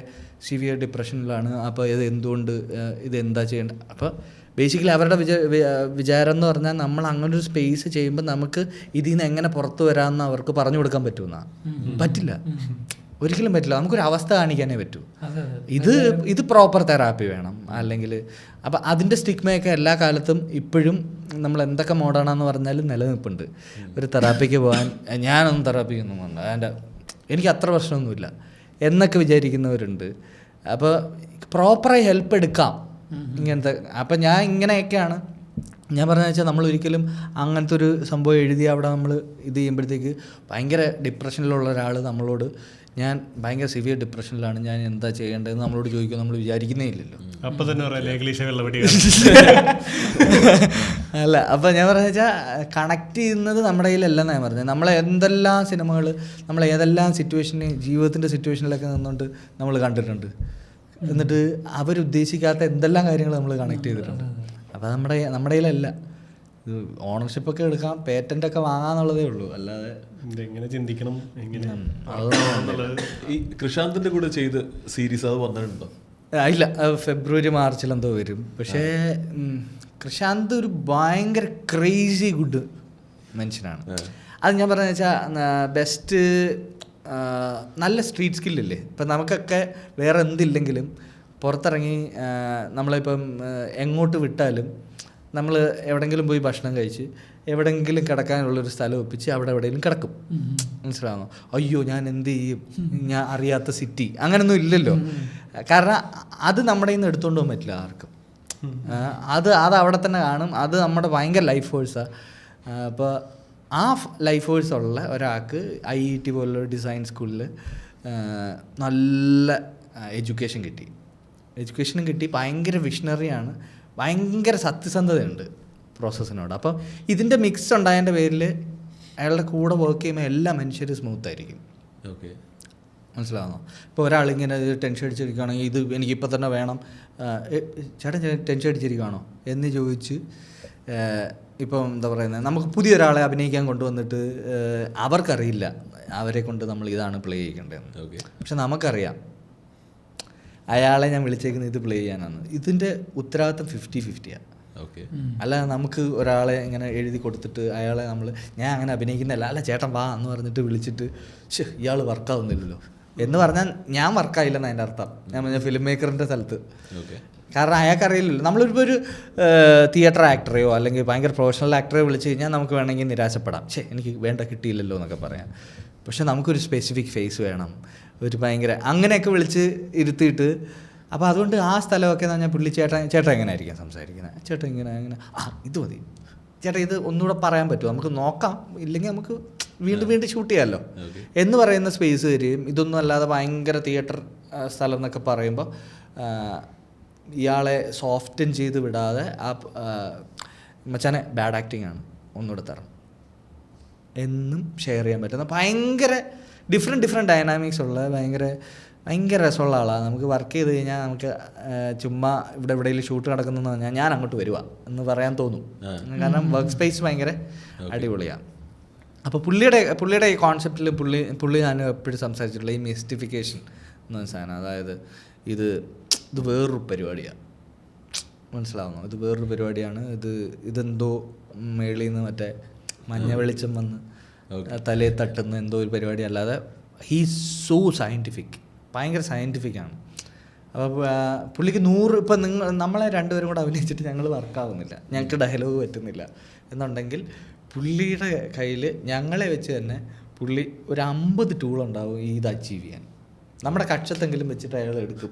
സിവിയർ ഡിപ്രഷനിലാണ്, അപ്പോൾ ഇത് എന്തുകൊണ്ട് ഇതെന്താ ചെയ്യേണ്ടത്. അപ്പോൾ ബേസിക്കലി അവരുടെ വിചാരം എന്ന് പറഞ്ഞാൽ നമ്മൾ അങ്ങനെ ഒരു സ്പേസ് ചെയ്യുമ്പോൾ നമുക്ക് ഇതിൽ നിന്ന് എങ്ങനെ പുറത്തു വരാമെന്ന് അവർക്ക് പറഞ്ഞു കൊടുക്കാൻ പറ്റുമെന്നാണ്. പറ്റില്ല, ഒരിക്കലും പറ്റില്ല. നമുക്കൊരു അവസ്ഥ കാണിക്കാനേ പറ്റൂ. ഇത് പ്രോപ്പർ തെറാപ്പി വേണം. അല്ലെങ്കിൽ അപ്പം അതിൻ്റെ സ്റ്റിഗ്മയൊക്കെ എല്ലാ കാലത്തും ഇപ്പോഴും നമ്മൾ എന്തൊക്കെ മോഡേണാന്ന് പറഞ്ഞാലും നിലനിൽപ്പുണ്ട്. ഒരു തെറാപ്പിക്ക് പോകാൻ ഞാനൊന്നും തെറാപ്പിക്കൊന്നും വന്നു അതിൻ്റെ എനിക്ക് അത്ര പ്രശ്നമൊന്നുമില്ല എന്നൊക്കെ വിചാരിക്കുന്നവരുണ്ട്. അപ്പോൾ പ്രോപ്പറായി ഹെൽപ്പ് എടുക്കാം ഇങ്ങനത്തെ. അപ്പം ഞാൻ ഇങ്ങനെയൊക്കെയാണ് ഞാൻ പറഞ്ഞതെന്ന് വെച്ചാൽ നമ്മൾ ഒരിക്കലും അങ്ങനത്തെ ഒരു സംഭവം എഴുതി അവിടെ നമ്മൾ ഇത് ചെയ്യുമ്പോഴത്തേക്ക് ഭയങ്കര ഡിപ്രഷനിലുള്ള ഒരാൾ നമ്മളോട് ഞാൻ ഭയങ്കര സിവിയർ ഡിപ്രഷനിലാണ്, ഞാൻ എന്താ ചെയ്യേണ്ടതെന്ന് നമ്മളോട് ചോദിക്കുമ്പോൾ നമ്മൾ വിചാരിക്കുന്നേ ഇല്ലല്ലോ. അപ്പം തന്നെ അല്ല, അപ്പം ഞാൻ പറഞ്ഞ വെച്ചാൽ കണക്ട് ചെയ്യുന്നത് നമ്മുടെ കയ്യിലല്ലെന്ന് ഞാൻ പറഞ്ഞത്. നമ്മളെ എന്തെല്ലാം സിനിമകൾ നമ്മൾ ഏതെല്ലാം സിറ്റുവേഷന് ജീവിതത്തിൻ്റെ സിറ്റുവേഷനിലൊക്കെ നിന്നുകൊണ്ട് നമ്മൾ കണ്ടിട്ടുണ്ട്. എന്നിട്ട് അവരുദ്ദേശിക്കാത്ത എന്തെല്ലാം കാര്യങ്ങൾ നമ്മൾ കണക്ട് ചെയ്തിട്ടുണ്ട്. അപ്പോൾ നമ്മുടെ കയ്യിലല്ല. ഓണർഷിപ്പൊക്കെ എടുക്കാം, പേറ്റൻ്റൊക്കെ വാങ്ങാന്നുള്ളതേ ഉള്ളൂ. അല്ലാതെ എങ്ങനെ ചിന്തിക്കണം ഈ കൃഷാന്തിന്റെ കൂടെ ചെയ്ത് സീരീസ് അത് വന്നിട്ടുണ്ടോ? ഇല്ല, ഫെബ്രുവരി മാർച്ചിലെന്തോ വരും. പക്ഷേ കൃഷാന്ത് ഒരു ഭയങ്കര ക്രേസി ഗുഡ് മനുഷ്യനാണ്. അത് ഞാൻ പറഞ്ഞതെന്ന് വെച്ചാൽ ബെസ്റ്റ് നല്ല സ്ട്രീറ്റ് സ്കില്ലില്ലേ. ഇപ്പം നമുക്കൊക്കെ വേറെ എന്തില്ലെങ്കിലും പുറത്തിറങ്ങി നമ്മളിപ്പം എങ്ങോട്ട് വിട്ടാലും നമ്മൾ എവിടെയെങ്കിലും പോയി ഭക്ഷണം കഴിച്ച് എവിടെയെങ്കിലും കിടക്കാനുള്ളൊരു സ്ഥലം ഒപ്പിച്ച് അവിടെ എവിടെയെങ്കിലും കിടക്കും. മനസ്സിലാവുന്നു? അയ്യോ ഞാൻ എന്ത് ചെയ്യും, ഞാൻ അറിയാത്ത സിറ്റി, അങ്ങനെയൊന്നും ഇല്ലല്ലോ. കാരണം അത് നമ്മുടെ നിന്ന് എടുത്തുകൊണ്ട് പോകാൻ പറ്റില്ല ആർക്കും. അത് അവിടെ തന്നെ കാണും. അത് നമ്മുടെ ഭയങ്കര ലൈഫ് ഫോഴ്സാണ്. അപ്പോൾ ആ ലൈഫ് ഫോഴ്സ് ഉള്ള ഒരാൾക്ക് IIT പോലുള്ള ഡിസൈൻ സ്കൂളിൽ നല്ല എഡ്യൂക്കേഷൻ കിട്ടി. ഭയങ്കര വിഷണറിയാണ്, ഭയങ്കര സത്യസന്ധതയുണ്ട് പ്രോസസ്സിനോട്. അപ്പം ഇതിൻ്റെ മിക്സ് ഉണ്ടായതിൻ്റെ പേരിൽ അയാളുടെ കൂടെ വർക്ക് ചെയ്യുമ്പോൾ എല്ലാ മനുഷ്യരും സ്മൂത്തായിരിക്കും. ഓക്കെ, മനസ്സിലാവുന്നോ? ഇപ്പോൾ ഒരാളിങ്ങനെ ടെൻഷൻ അടിച്ചിരിക്കുകയാണെങ്കിൽ ഇത് എനിക്കിപ്പോൾ തന്നെ വേണം, ചേട്ടൻ ടെൻഷൻ അടിച്ചിരിക്കുകയാണോ എന്ന് ചോദിച്ച് ഇപ്പം എന്താ പറയുന്നത്, നമുക്ക് പുതിയൊരാളെ അഭിനയിക്കാൻ കൊണ്ടുവന്നിട്ട് അവർക്കറിയില്ല അവരെ കൊണ്ട് നമ്മൾ ഇതാണ് പ്ലേ ചെയ്യേണ്ടതെന്ന്. ഓക്കെ, പക്ഷെ നമുക്കറിയാം അയാളെ ഞാൻ വിളിച്ചേക്കുന്നത് ഇത് പ്ലേ ചെയ്യാനാണ്. ഇതിൻ്റെ ഉത്തരവാദിത്തം 50-50. ഓക്കെ, അല്ല നമുക്ക് ഒരാളെ ഇങ്ങനെ എഴുതി കൊടുത്തിട്ട് അയാളെ ഞാൻ അങ്ങനെ അഭിനയിക്കുന്നില്ല, അല്ല ചേട്ടൻ വാ എന്ന് പറഞ്ഞിട്ട് വിളിച്ചിട്ട് ഇയാൾ വർക്കാവുന്നില്ലല്ലോ എന്ന് പറഞ്ഞാൽ ഞാൻ വർക്കായില്ലെന്ന് അതിൻ്റെ അർത്ഥം. ഞാൻ പറഞ്ഞ ഫിലിം മേക്കറിൻ്റെ സ്ഥലത്ത്. കാരണം അയാൾക്കറിയില്ലല്ലോ. നമ്മളിപ്പോൾ ഒരു തിയേറ്റർ ആക്ടറെയോ അല്ലെങ്കിൽ ഭയങ്കര പ്രൊഫഷണൽ ആക്ടറെയോ വിളിച്ച് കഴിഞ്ഞാൽ നമുക്ക് വേണമെങ്കിൽ നിരാശപ്പെടാം, എനിക്ക് വേണ്ട കിട്ടിയില്ലല്ലോ എന്നൊക്കെ പറയാം. പക്ഷെ നമുക്കൊരു സ്പെസിഫിക് ഫേസ് വേണം, ഒരു ഭയങ്കര അങ്ങനെയൊക്കെ വിളിച്ച് ഇരുത്തിയിട്ട്. അപ്പോൾ അതുകൊണ്ട് ആ സ്ഥലമൊക്കെ എന്ന് പറഞ്ഞാൽ പുള്ളി ചേട്ടൻ എങ്ങനെ ആയിരിക്കും സംസാരിക്കുന്നത്, ചേട്ടൻ ഇങ്ങനെ ഇത് മതി ചേട്ടാ, ഇത് ഒന്നുകൂടെ പറയാൻ പറ്റുമോ, നമുക്ക് നോക്കാം, ഇല്ലെങ്കിൽ നമുക്ക് വീണ്ടും ഷൂട്ട് ചെയ്യാമല്ലോ എന്ന് പറയുന്ന സ്പേസ് വരികയും. ഇതൊന്നും അല്ലാതെ ഭയങ്കര തിയേറ്റർ സ്ഥലം എന്നൊക്കെ പറയുമ്പോൾ ഇയാളെ സോഫ്റ്റൻ ചെയ്ത് വിടാതെ മച്ചാനെ ബാഡ് ആക്ടിങ് ആണ് ഒന്നുകൂടെ തരണം എന്നും ഷെയർ ചെയ്യാൻ പറ്റുന്ന ഭയങ്കര ഡിഫറെൻറ്റ് ഡൈനാമിക്സ് ഉള്ള ഭയങ്കര രസമുള്ള ആളാണ്. നമുക്ക് വർക്ക് ചെയ്ത് കഴിഞ്ഞാൽ നമുക്ക് ചുമ്മാ ഇവിടെ എവിടെയെങ്കിലും ഷൂട്ട് നടക്കുന്നതെന്ന് പറഞ്ഞാൽ ഞാൻ അങ്ങോട്ട് വരുവാ എന്ന് പറയാൻ തോന്നും. കാരണം വർക്ക് സ്പേസ് ഭയങ്കര അടിപൊളിയാണ്. അപ്പോൾ പുള്ളിയുടെ ഈ കോൺസെപ്റ്റിൽ പുള്ളി ഞാൻ എപ്പോഴും സംസാരിച്ചിട്ടുള്ള ഈ മിസ്റ്റിഫിക്കേഷൻ എന്ന സാധനം, അതായത് ഇത് വേറൊരു പരിപാടിയാണ്, മനസ്സിലാവുന്നു? ഇത് വേറൊരു പരിപാടിയാണ്, ഇതെന്തോ മേളിൽ നിന്ന് മറ്റേ മഞ്ഞ വെളിച്ചം വന്ന് തലയിൽ തട്ടുന്ന എന്തോ ഒരു പരിപാടി അല്ലാതെ ഹീസ് സോ സയൻറ്റിഫിക്, ഭയങ്കര സയൻറ്റിഫിക്കാണ്. അപ്പോൾ പുള്ളിക്ക് 100 ഇപ്പം നമ്മളെ രണ്ടുപേരും കൂടെ അഭിനയിച്ചിട്ട് ഞങ്ങൾ വർക്കാവുന്നില്ല, ഞങ്ങൾക്ക് ഡയലോഗ് പറ്റുന്നില്ല എന്നുണ്ടെങ്കിൽ പുള്ളിയുടെ കയ്യിൽ ഞങ്ങളെ വെച്ച് തന്നെ പുള്ളി ഒരു 50 ടൂളുണ്ടാവും ഇത് അച്ചീവ് ചെയ്യാൻ. നമ്മുടെ കക്ഷത്തെങ്കിലും വെച്ചിട്ട് അയാൾ എടുക്കും.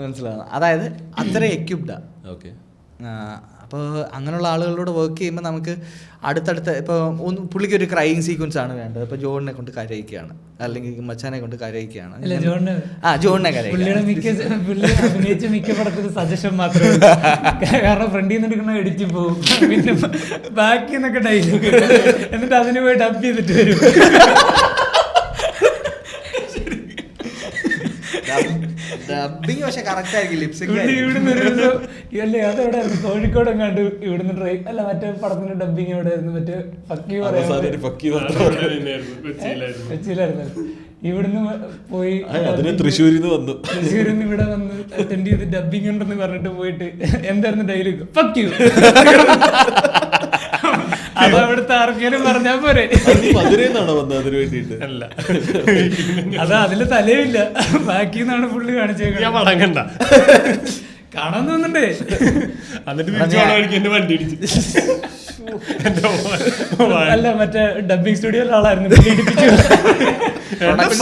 മനസ്സിലാവുന്നു? അതായത് അത്ര എക്യുപ്ഡാണ്. ഓക്കെ. അപ്പോൾ അങ്ങനെയുള്ള ആളുകളോട് വർക്ക് ചെയ്യുമ്പോൾ നമുക്ക് അടുത്തടുത്ത ഇപ്പോൾ പുള്ളിക്ക് ഒരു ക്രൈയിങ് സീക്വൻസ് ആണ് വേണ്ടത്. ഇപ്പോൾ ജോണിനെ കൊണ്ട് കരയിക്കുകയാണ്, അല്ലെങ്കിൽ മച്ചാനെ കൊണ്ട് കരയിക്കുകയാണ്. ജോണിനെ അഭിനയിച്ച മിക്ക പടത്തിൽ സജഷൻ മാത്രമേ, കാരണം ഫ്രണ്ടിൽ നിന്ന് എടുക്കുന്ന എഡിറ്റ് പോകും, പിന്നെ ബാക്കി എന്നൊക്കെ ഡയലോഗ് എന്നിട്ട് അതിന് പോയി ഡബ് ചെയ്തിട്ട് വരും. ഡബിങ് പക്ഷെ കറക്റ്റ് ആയിരിക്കും, ലിപ്സിംഗ്. അല്ലേ അതെവിടെയായിരുന്നു, കോഴിക്കോട് എങ്ങാണ്ട് ഇവിടുന്ന് ട്രെയിൻ അല്ല മറ്റേ പടത്തിന്റെ ഡബിങ് എവിടെയായിരുന്നു, മറ്റേ കൊച്ചിയിലായിരുന്നു. ഇവിടുന്ന് പോയി അതിന് തൃശ്ശൂരിൽ നിന്ന് വന്നു, തൃശ്ശൂരിൽ നിന്ന് ഇവിടെ വന്ന് അറ്റൻഡ് ചെയ്ത് ഡബിങ് ഉണ്ടെന്ന് പറഞ്ഞിട്ട് പോയിട്ട് എന്തായിരുന്നു ഡയലോഗ് ഫക്ക് യു. അത് അവിടുത്തെ ആർക്കെങ്കിലും പറഞ്ഞാൽ പോരെ. മധുരന്നാണോ വന്നത് അതിന് വേണ്ടിയിട്ട്? അല്ല, അത് അതില് തലയില്ല, ബാക്കിന്നാണ് ഫുള്ള് കാണിച്ചേക്കുന്നത്. ഞാൻ മടങ്ങണ്ട കാണാൻ തോന്നുന്നുണ്ടേ. എന്നിട്ട് തിരിച്ചു എന്റെ വണ്ടി ഇടിച്ചു. അല്ല, മറ്റേ ഡബിങ് സ്റ്റുഡിയോയിലെ ആളായിരുന്നു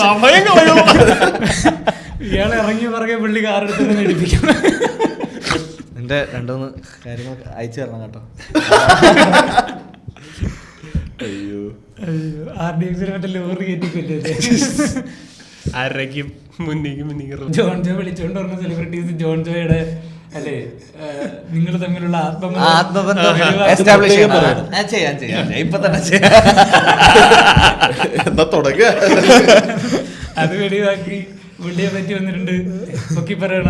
സമയം കളയോ. ഇയാൾ ഇറങ്ങി പറകെ പുള്ളി കാറെടുത്ത് ഇടിപ്പിക്കും. എന്റെ 2-3 കാര്യങ്ങൾ അയച്ചു തരണം കേട്ടോ. അയ്യോ, RDX മറ്റേ ലോറി കയറ്റിക്കില്ലേ, ആരൊക്കെ മുന്നേക്ക് ജോൺ ജോ വിളിച്ചോണ്ട് പറഞ്ഞ സെലിബ്രിറ്റീസ് ജോൺ ജോയുടെ അല്ലേ നിങ്ങൾ തമ്മിലുള്ള ആത്മബന്ധം എസ്റ്റാബ്ലിഷ് ചെയ്യാൻ ഇപ്പൊ തന്നെ ചെയ്യാം. എന്നാ തുടങ്ങ. അത് വെടിവാക്കി പുള്ളിയെ പറ്റി വന്നിട്ടുണ്ട് പൊക്കി പറയണ.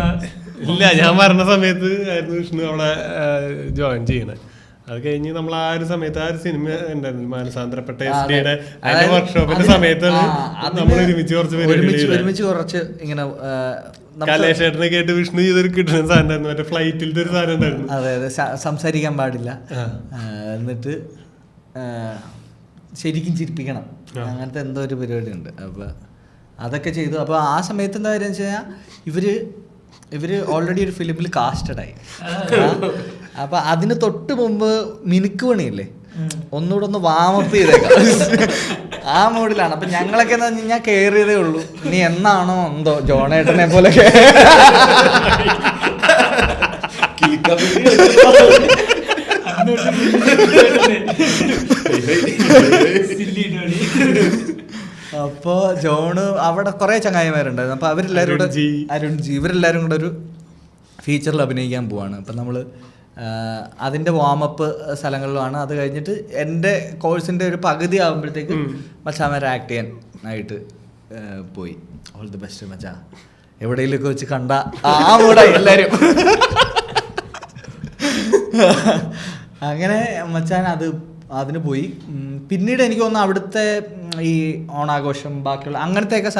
ഇല്ല, ഞാൻ പറഞ്ഞ സമയത്ത് ആയിരുന്നു വിഷ്ണു അവിടെ ജോയിൻ ചെയ്യണേ. അത് കഴിഞ്ഞ് നമ്മൾ ആ ഒരു സമയത്ത് ആ ഒരു സിനിമ ഉണ്ടായിരുന്നു മാനസാന്തരപ്പെട്ട SD-യുടെ അതിന്റെ വർക്ക്ഷോപ്പിന്റെ സമയത്താണ് നമ്മൾ ഒരുമിച്ച് കുറച്ച് ഇങ്ങനെ കലേഷേട്ടനെ കേട്ട് വിഷ്ണു ചെയ്തൊരു കിട്ടുന്ന സാധനം ഉണ്ടായിരുന്നു, മറ്റേ ഫ്ലൈറ്റിലത്തെ ഒരു സാധനം ഉണ്ടായിരുന്നു. അതെ അതെ, സംസാരിക്കാൻ പാടില്ല, എന്നിട്ട് ശരിക്കും ചിരിപ്പിക്കണം, അങ്ങനത്തെ എന്തോ ഒരു പരിപാടി ഉണ്ട്. അപ്പോൾ അതൊക്കെ ചെയ്തു. അപ്പോൾ ആ സമയത്ത് എന്താ കാര്യം വെച്ച് കഴിഞ്ഞാൽ ഇവര് ഓൾറെഡി ഒരു ഫിലിമിൽ കാസ്റ്റഡായി. അപ്പൊ അതിന് തൊട്ട് മുമ്പ് മിനുക്ക് പണിയല്ലേ, ഒന്നുകൂടെ ഒന്ന് വാമപ്പ് ചെയ്തേക്കാം, ആ മൂഡിലാണ്. അപ്പൊ ഞങ്ങളൊക്കെ എന്ന് പറഞ്ഞു കഴിഞ്ഞാൽ കയറിയതേ ഉള്ളൂ. ഇനി എന്നാണോ എന്തോ ജോണേട്ടനെ പോലെ അപ്പൊ ജോണ് അവിടെ കുറെ ചങ്ങായിമാരുണ്ടായിരുന്നു. അപ്പൊ അവരെല്ലാരും കൂടെ അരുൺജി ഇവരെല്ലാരും കൂടെ ഒരു ഫീച്ചറിൽ അഭിനയിക്കാൻ പോവാണ്. അപ്പം നമ്മൾ അതിൻ്റെ വാമപ്പ് സ്ഥലങ്ങളിലാണ്. അത് കഴിഞ്ഞിട്ട് എൻ്റെ കോഴ്സിൻ്റെ ഒരു പകുതി ആകുമ്പോഴത്തേക്ക് മച്ചാമാരെ ആക്ട് ചെയ്യാൻ ആയിട്ട് പോയി. ഓൾ ദി ബെസ്റ്റ് മച്ചാ, എവിടെയെങ്കിലൊക്കെ വെച്ച് കണ്ട ആ കൂടെ എല്ലാവരും. അങ്ങനെ മച്ചാൻ അതിന് പോയി. പിന്നീട് എനിക്ക് തോന്നുന്നു അവിടുത്തെ ഈ ഓണാഘോഷം ബാക്കിയുള്ള അങ്ങനത്തെയൊക്കെ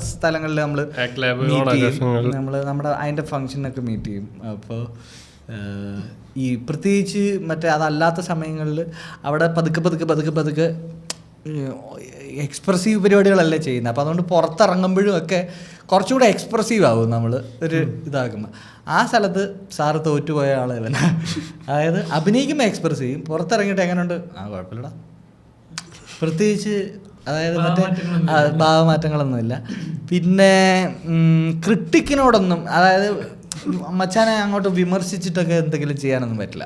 സ്ഥലങ്ങളിൽ നമ്മൾ നമ്മുടെ അതിൻ്റെ ഫങ്ഷനൊക്കെ മീറ്റ് ചെയ്യും. അപ്പോൾ ഈ പ്രത്യേകിച്ച് മറ്റേ അതല്ലാത്ത സമയങ്ങളിൽ അവിടെ പതുക്കെ എക്സ്പ്രസീവ് പരിപാടികളല്ലേ ചെയ്യുന്നത്. അപ്പോൾ അതുകൊണ്ട് പുറത്തിറങ്ങുമ്പോഴും ഒക്കെ കുറച്ചുകൂടെ എക്സ്പ്രസീവ് ആവും നമ്മൾ ഒരു ഇതാക്കുമ്പോൾ. ആ സ്ഥലത്ത് സാറ് തോറ്റുപോയ ആളല്ല. അതായത് അഭിനയിക്കുമ്പോൾ എക്സ്പ്രസ് ചെയ്യും, പുറത്തിറങ്ങിയിട്ട് എങ്ങനെയുണ്ട് കുഴപ്പമില്ലടാ, പ്രത്യേകിച്ച് അതായത് മറ്റേ ഭാവമാറ്റങ്ങളൊന്നുമില്ല. പിന്നെ ക്രിട്ടിക്കിനോടൊന്നും, അതായത് മച്ചാനെ അങ്ങോട്ട് വിമർശിച്ചിട്ടൊക്കെ എന്തെങ്കിലും ചെയ്യാനൊന്നും പറ്റില്ല.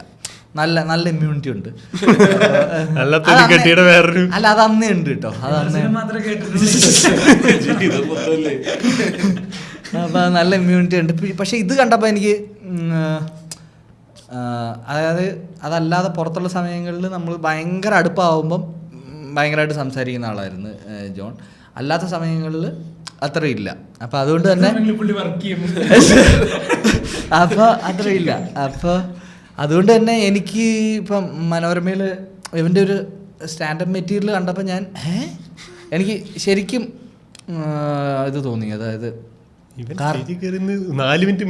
നല്ല ഇമ്മ്യൂണിറ്റി ഉണ്ട്. അല്ല, അത് അന്നേ ഉണ്ട് കേട്ടോ, അത് അന്നേ. അപ്പൊ നല്ല ഇമ്മ്യൂണിറ്റി ഉണ്ട്. പക്ഷെ ഇത് കണ്ടപ്പോൾ എനിക്ക് അതായത് അതല്ലാതെ പുറത്തുള്ള സമയങ്ങളിൽ നമ്മൾ ഭയങ്കര അടുപ്പാവുമ്പം ഭയങ്കരമായിട്ട് സംസാരിക്കുന്ന ആളായിരുന്നു ജോൺ. അല്ലാത്ത സമയങ്ങളിൽ അത്രയില്ല. അപ്പം അതുകൊണ്ട് തന്നെ അപ്പോൾ അത്രയില്ല. അപ്പോൾ അതുകൊണ്ട് തന്നെ എനിക്ക് ഇപ്പം മനോരമയിൽ ഇവൻ്റെ ഒരു സ്റ്റാൻഡപ്പ് മെറ്റീരിയൽ കണ്ടപ്പോൾ എനിക്ക് ശരിക്കും ഇത് തോന്നി. അതായത് 4 മിനിറ്റ്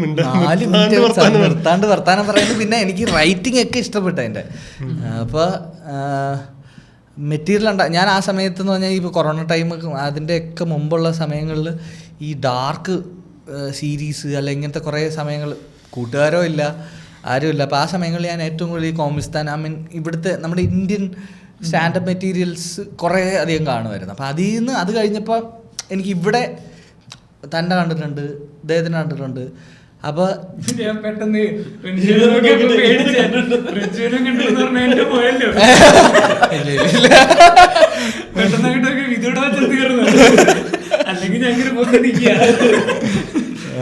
നിർത്താണ്ട് വർത്താനം പറയുന്നത്. പിന്നെ എനിക്ക് റൈറ്റിംഗ് ഒക്കെ ഇഷ്ടപ്പെട്ടു അതിൻ്റെ. അപ്പോൾ മെറ്റീരിയൽ ഞാൻ ആ സമയത്ത് എന്ന് പറഞ്ഞാൽ ഇപ്പോൾ കൊറോണ ടൈം അതിൻ്റെയൊക്കെ മുമ്പുള്ള സമയങ്ങളിൽ ഈ ഡാർക്ക് സീരീസ് അല്ല ഇങ്ങനത്തെ കുറേ സമയങ്ങൾ കൂട്ടുകാരോ ഇല്ല, ആരുമില്ല. അപ്പോൾ ആ സമയങ്ങളിൽ ഞാൻ ഏറ്റവും കൂടുതൽ ഈ കോമിസ്ഥാൻ ഇവിടുത്തെ നമ്മുടെ ഇന്ത്യൻ സ്റ്റാൻഡപ്പ് മെറ്റീരിയൽസ് കുറേ അധികം കാണുമായിരുന്നു. അപ്പോൾ അതിൽ നിന്ന് അത് കഴിഞ്ഞപ്പോൾ എനിക്ക് ഇവിടെ തന്നെ കണ്ടിട്ടുണ്ട്, ഇദ്ദേഹത്തിനെ കണ്ടിട്ടുണ്ട്. അപ്പോൾ ഞാൻ പെട്ടെന്ന്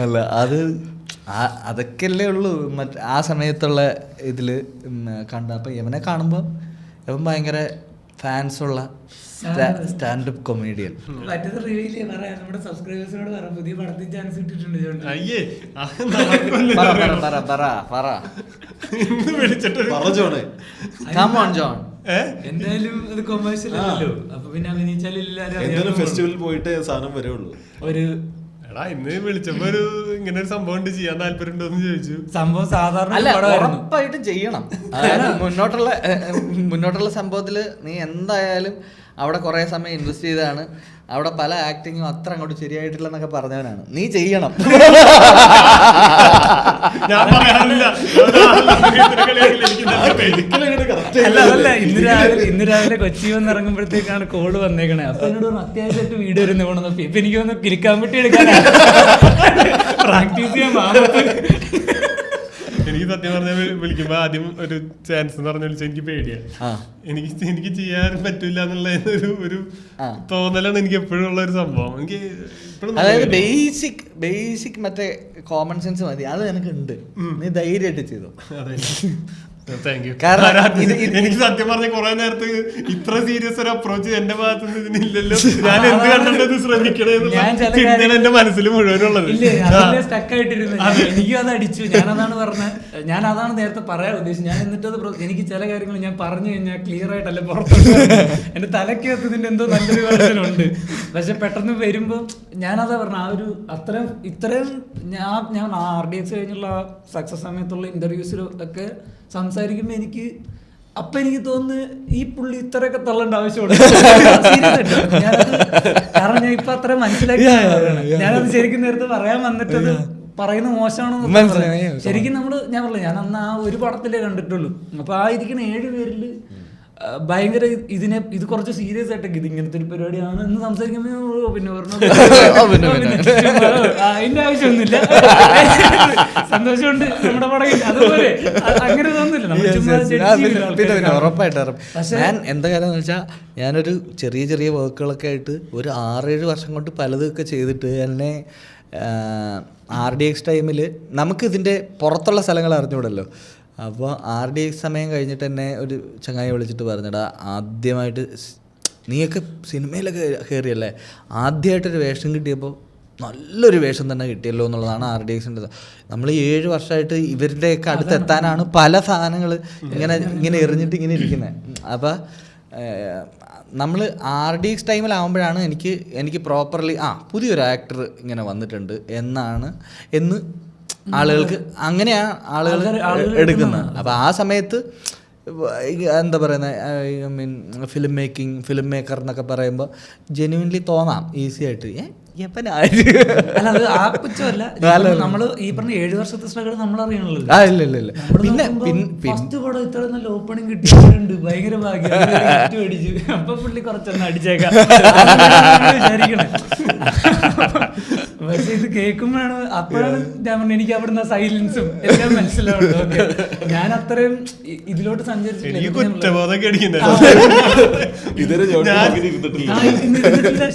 അല്ല അതൊക്കെയല്ലേ ഉള്ളൂ ആ സമയത്തുള്ള ഇതിൽ കണ്ട. അപ്പം ഇവനെ കാണുമ്പോൾ ഇവൻ ഭയങ്കര ഫാൻസുള്ള സ്റ്റാൻഡപ്പ് കൊമേഡിയൻ. നമ്മുടെ സബ്സ്ക്രൈബേഴ്സിനോട് പറ, പുതിയ പടത്തിൽ ചാൻസ് ഇട്ടിട്ടുണ്ട്. എന്തായാലും ഇത് കൊമേഴ്സ്യൽ അല്ലല്ലോ, അപ്പൊ പിന്നെ അഭിനയിച്ചാലും എന്തായാലും ഫെസ്റ്റിവലിൽ പോയിട്ട് സാധനം വരുള്ളൂ. ഒരു എടാ ഇന്ന് വിളിച്ചപ്പോ ഒരു ഇങ്ങനെ ഒരു സംഭവം ഉണ്ട്, ചെയ്യാൻ താല്പര്യം ഉണ്ടോന്ന് ചോദിച്ചു. സംഭവം സാധാരണ അല്ല, ഉറപ്പായിട്ടും ചെയ്യണം. അതായത് മുന്നോട്ടുള്ള സംഭവത്തില് നീ എന്തായാലും അവിടെ കുറെ സമയം ഇൻവെസ്റ്റ് ചെയ്താണ്. അവിടെ പല ആക്ടിങ്ങും അത്ര അങ്ങോട്ട് ശരിയായിട്ടില്ലെന്നൊക്കെ പറഞ്ഞവനാണ്. നീ ചെയ്യണം. ഞാൻ പറയാറില്ല. അല്ല അതല്ല, ഇന്ന് രാവിലെ കൊച്ചി വന്ന് ഇറങ്ങുമ്പോഴത്തേക്കാണ് കോള് വന്നേക്കണേ. അപ്പൊ എന്നോട് പറഞ്ഞു അത്യാവശ്യമായിട്ട് വീഡിയോ വരുന്ന പോകണം. ഇപ്പൊ എനിക്ക് വന്ന് കിലിക്കാൻ പറ്റി എടുക്കാൻ പ്രാക്ടീസ് ചെയ്യാൻ. എനിക്ക് സത്യം പറഞ്ഞാൽ വിളിക്കുമ്പോ ആദ്യം ഒരു ചാൻസ് എന്ന് പറഞ്ഞ വിളിച്ചാൽ എനിക്ക് പേടിയാണ്. എനിക്ക് ചെയ്യാൻ പറ്റൂല എന്നുള്ള ഒരു തോന്നലാണ് എനിക്ക് എപ്പോഴും ഉള്ള ഒരു സംഭവം. എനിക്ക് അതായത് ബേസിക് മറ്റേ കോമൺ സെൻസ് മതി, അത് നിനക്ക് ഉണ്ട്. നീ ധൈര്യമായിട്ട് ചെയ്തു. എനിക്ക് സത്യം പറഞ്ഞ കുറെ നേരത്ത് ഇത്ര സീരിയസ് ഒരു അപ്രോച്ച് എന്റെ ഭാഗത്ത് നിന്ന് ഇതിനില്ലല്ലോ. ഞാൻ എന്ത് കണ്ടിട്ട് ശ്രമിക്കണേ എന്റെ മനസ്സിൽ മുഴുവനുള്ളത്. എനിക്കും അത് അടിച്ചു. ഞാനതാണ് പറഞ്ഞത്, ഞാൻ അതാണ് നേരത്തെ പറയാൻ ഉദ്ദേശിച്ചത്. ഞാൻ എന്നിട്ടത് എനിക്ക് ചില കാര്യങ്ങൾ ഞാൻ പറഞ്ഞു കഴിഞ്ഞാൽ ക്ലിയർ ആയിട്ടല്ല പുറത്തു. എന്റെ തലക്കകത്ത് ഇതിന്റെ എന്തോ നല്ലൊരു കാര്യമുണ്ട്. പക്ഷെ പെട്ടെന്ന് വരുമ്പോ ഞാനതാ പറഞ്ഞ ആ ഒരു ഇത്രയും ഞാൻ RDX കഴിഞ്ഞുള്ള സക്സസ് സമയത്തുള്ള ഇന്റർവ്യൂസിലും ഒക്കെ സംസാരിക്കുമ്പോ എനിക്ക് തോന്നുന്നു ഈ പുള്ളി ഇത്രയൊക്കെ തള്ളേണ്ട ആവശ്യമുണ്ട്. കാരണം ഞാൻ ഇപ്പൊ അത്ര മനസ്സിലാക്കി. ഞാനത് ശരിക്കും നേരത്തെ പറയാൻ വന്നിട്ടത് പറയുന്നത് മോശമാണെന്ന്. ശരിക്കും ഞാൻ പറഞ്ഞില്ല, ഞാൻ അന്ന് ആ ഒരു പടത്തിലേ കണ്ടിട്ടുള്ളൂ. അപ്പൊ ആ ഇരിക്കുന്ന 7 പേരില് ഭയങ്കര ഇത് കുറച്ച് സീരിയസ് ആയിട്ടൊക്കെ ഇത് ഇങ്ങനത്തെ ഒരു പരിപാടിയാണ് എന്ന് സംസാരിക്കുമ്പോ പിന്നെ അതിന്റെ ആവശ്യമൊന്നുമില്ല. സന്തോഷമുണ്ട് നമ്മുടെ പടം അതുപോലെ അങ്ങനെ തോന്നുന്നില്ല. ഉറപ്പായിട്ടും ഞാൻ എന്താ കാര്യം എന്ന് വെച്ചാൽ ഞാനൊരു ചെറിയ വർക്കുകളൊക്കെ ആയിട്ട് ഒരു 6-7 വർഷം കൊണ്ട് പലതൊക്കെ ചെയ്തിട്ട് എന്നെ RDX ടൈമിൽ നമുക്ക് ഇതിൻ്റെ പുറത്തുള്ള സ്ഥലങ്ങൾ അറിഞ്ഞൂടല്ലോ. അപ്പോൾ RDX സമയം കഴിഞ്ഞിട്ട് എന്നെ ഒരു ചങ്ങായി വിളിച്ചിട്ട് പറഞ്ഞടാ, ആദ്യമായിട്ട് നീയൊക്കെ സിനിമയിലൊക്കെ കയറിയല്ലേ, ആദ്യമായിട്ടൊരു വേഷം കിട്ടിയപ്പോൾ നല്ലൊരു വേഷം തന്നെ കിട്ടിയല്ലോ എന്നുള്ളതാണ് RDXൻ്റെ. നമ്മൾ 7 വർഷമായിട്ട് ഇവരുടെയൊക്കെ അടുത്തെത്താനാണ് പല സാധനങ്ങൾ ഇങ്ങനെ എറിഞ്ഞിട്ട് ഇങ്ങനെ ഇരിക്കുന്നത്. അപ്പോൾ നമ്മൾ RDX ടൈമിലാവുമ്പോഴാണ് എനിക്ക് പ്രോപ്പർലി പുതിയൊരു ആക്ടർ ഇങ്ങനെ വന്നിട്ടുണ്ട് എന്ന് ആളുകൾക്ക് അങ്ങനെയാണ് ആളുകൾ എടുക്കുന്നത്. അപ്പോൾ ആ സമയത്ത് എന്താ പറയുന്നത്, ഫിലിം മേക്കർ എന്നൊക്കെ പറയുമ്പോൾ ജെന്യുവൻലി തോന്നാം ഈസി ആയിട്ട് അല്ല അത് ആ പുച്ഛമല്ല. നമ്മള് ഈ പറഞ്ഞ 7 വർഷത്തെ സ്ട്രഗിൾ നമ്മൾ അറിയണല്ലോ. പിന്നെ ഫസ്റ്റ് പടം ഇത്ര നല്ല ഓപ്പണിംഗ് കിട്ടിയിട്ടുണ്ട്, ഭയങ്കര ഭാഗ്യം അടിച്ചു. അപ്പൊ പുള്ളി കുറച്ചൊന്നും അടിച്ചേക്കാം വിചാരിക്കണേ. പക്ഷെ ഇത് കേൾക്കുമ്പോഴാണ് അപ്പോഴാണ് ഞാൻ പറഞ്ഞത് എനിക്ക് അവിടുന്ന് സൈലൻസും എല്ലാം മനസ്സിലാവുന്നത്. ഞാൻ അത്രയും ഇതിലോട്ട് സഞ്ചരിച്ചിട്ടില്ല,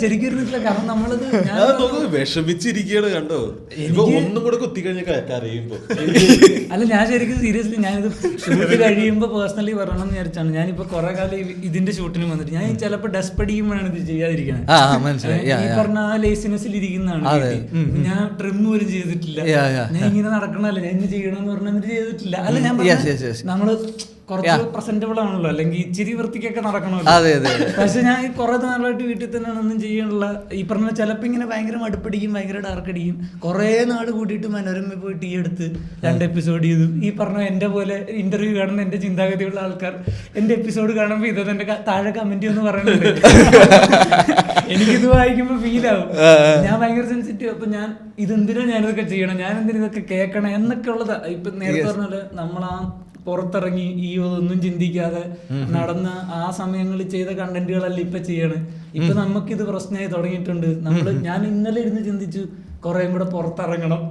ശരിക്കും ഇരുന്നിട്ടില്ല. കാരണം നമ്മളത് വിഷമിച്ചിരിക്കുകയാണ് കണ്ടോ, ഒന്നും കൂടെ കുത്തിക്കഴിഞ്ഞ കരയുമ്പോ. അല്ല ഞാൻ ശരിക്കും സീരിയസ്ലി ഞാനിത് ഷൂട്ട് കഴിയുമ്പോ പേഴ്സണലി പറയണം എന്ന് വിചാരിച്ചാണ്. ഞാനിപ്പോ കുറെ കാലം ഇതിന്റെ ഷൂട്ടിന് വന്നിട്ട് ഞാൻ ചിലപ്പോ ഡെസ്പ് അടിക്കുമ്പോഴാണ് ഇത് ചെയ്യാതിരിക്കുന്നത്. ഈ പറഞ്ഞ ആ ലേസിനെസ്സിൽ ഇരിക്കുന്നതാണ്. ഞാൻ ട്രിം പോലും ചെയ്തിട്ടില്ല. ഞാൻ ഇങ്ങനെ നടക്കണല്ലോ, ഞാൻ ഇന്ന് ചെയ്യണമെന്ന് പറഞ്ഞിട്ട് ചെയ്തിട്ടില്ല. അല്ല ഞാൻ നമ്മള് കുറച്ച് പ്രസന്റബിൾ ആണല്ലോ, അല്ലെങ്കിൽ ഇച്ചിരി വൃത്തിക്കൊക്കെ നടക്കണമല്ലോ. പക്ഷെ ഞാൻ കുറെ നാളായിട്ട് വീട്ടിൽ തന്നെയാണ് ഒന്നും ചെയ്യാനുള്ള. ഈ പറഞ്ഞ ചിലപ്പോൾ ഇങ്ങനെ ഭയങ്കര മടുപ്പടിക്കും, ഭയങ്കര ഡാർക്ക് അടിക്കും. കുറെ നാട് കൂട്ടിയിട്ട് മനോരമ പോയി ടീ എടുത്ത് 2 എപ്പിസോഡ് ചെയ്തു. ഈ പറഞ്ഞ എന്റെ പോലെ ഇന്റർവ്യൂ കാണുന്ന എന്റെ ചിന്താഗതിയുള്ള ആൾക്കാർ എന്റെ എപ്പിസോഡ് കാണുമ്പോൾ ഇത് എന്റെ താഴെ കമന്റ് ഒന്ന് പറയുന്നുണ്ട്. എനിക്കിത് വായിക്കുമ്പോ ഫീൽ ആവും. ഞാൻ ഭയങ്കര സെൻസിറ്റീവ്. അപ്പൊ ഞാൻ ഇതെന്തിനാ ഞാനിതൊക്കെ ചെയ്യണം, ഞാൻ എന്തിനാ ഇതൊക്കെ കേൾക്കണം എന്നൊക്കെ ഉള്ളത്. ഇപ്പൊ നേരത്തെ പറഞ്ഞാല് നമ്മളാ പുറത്തിറങ്ങി ഈ ഒന്നും ചിന്തിക്കാതെ നടന്ന ആ സമയങ്ങളിൽ ചെയ്ത കണ്ടന്റുകളല്ല ഇപ്പൊ ചെയ്യണേ. ഇപ്പൊ നമുക്കിത് പ്രശ്നമായി തുടങ്ങിയിട്ടുണ്ട്. ഞാൻ ഇന്നലെ ഇരുന്ന് ചിന്തിച്ചു കുറെ കൂടെ പുറത്തിറങ്ങണം.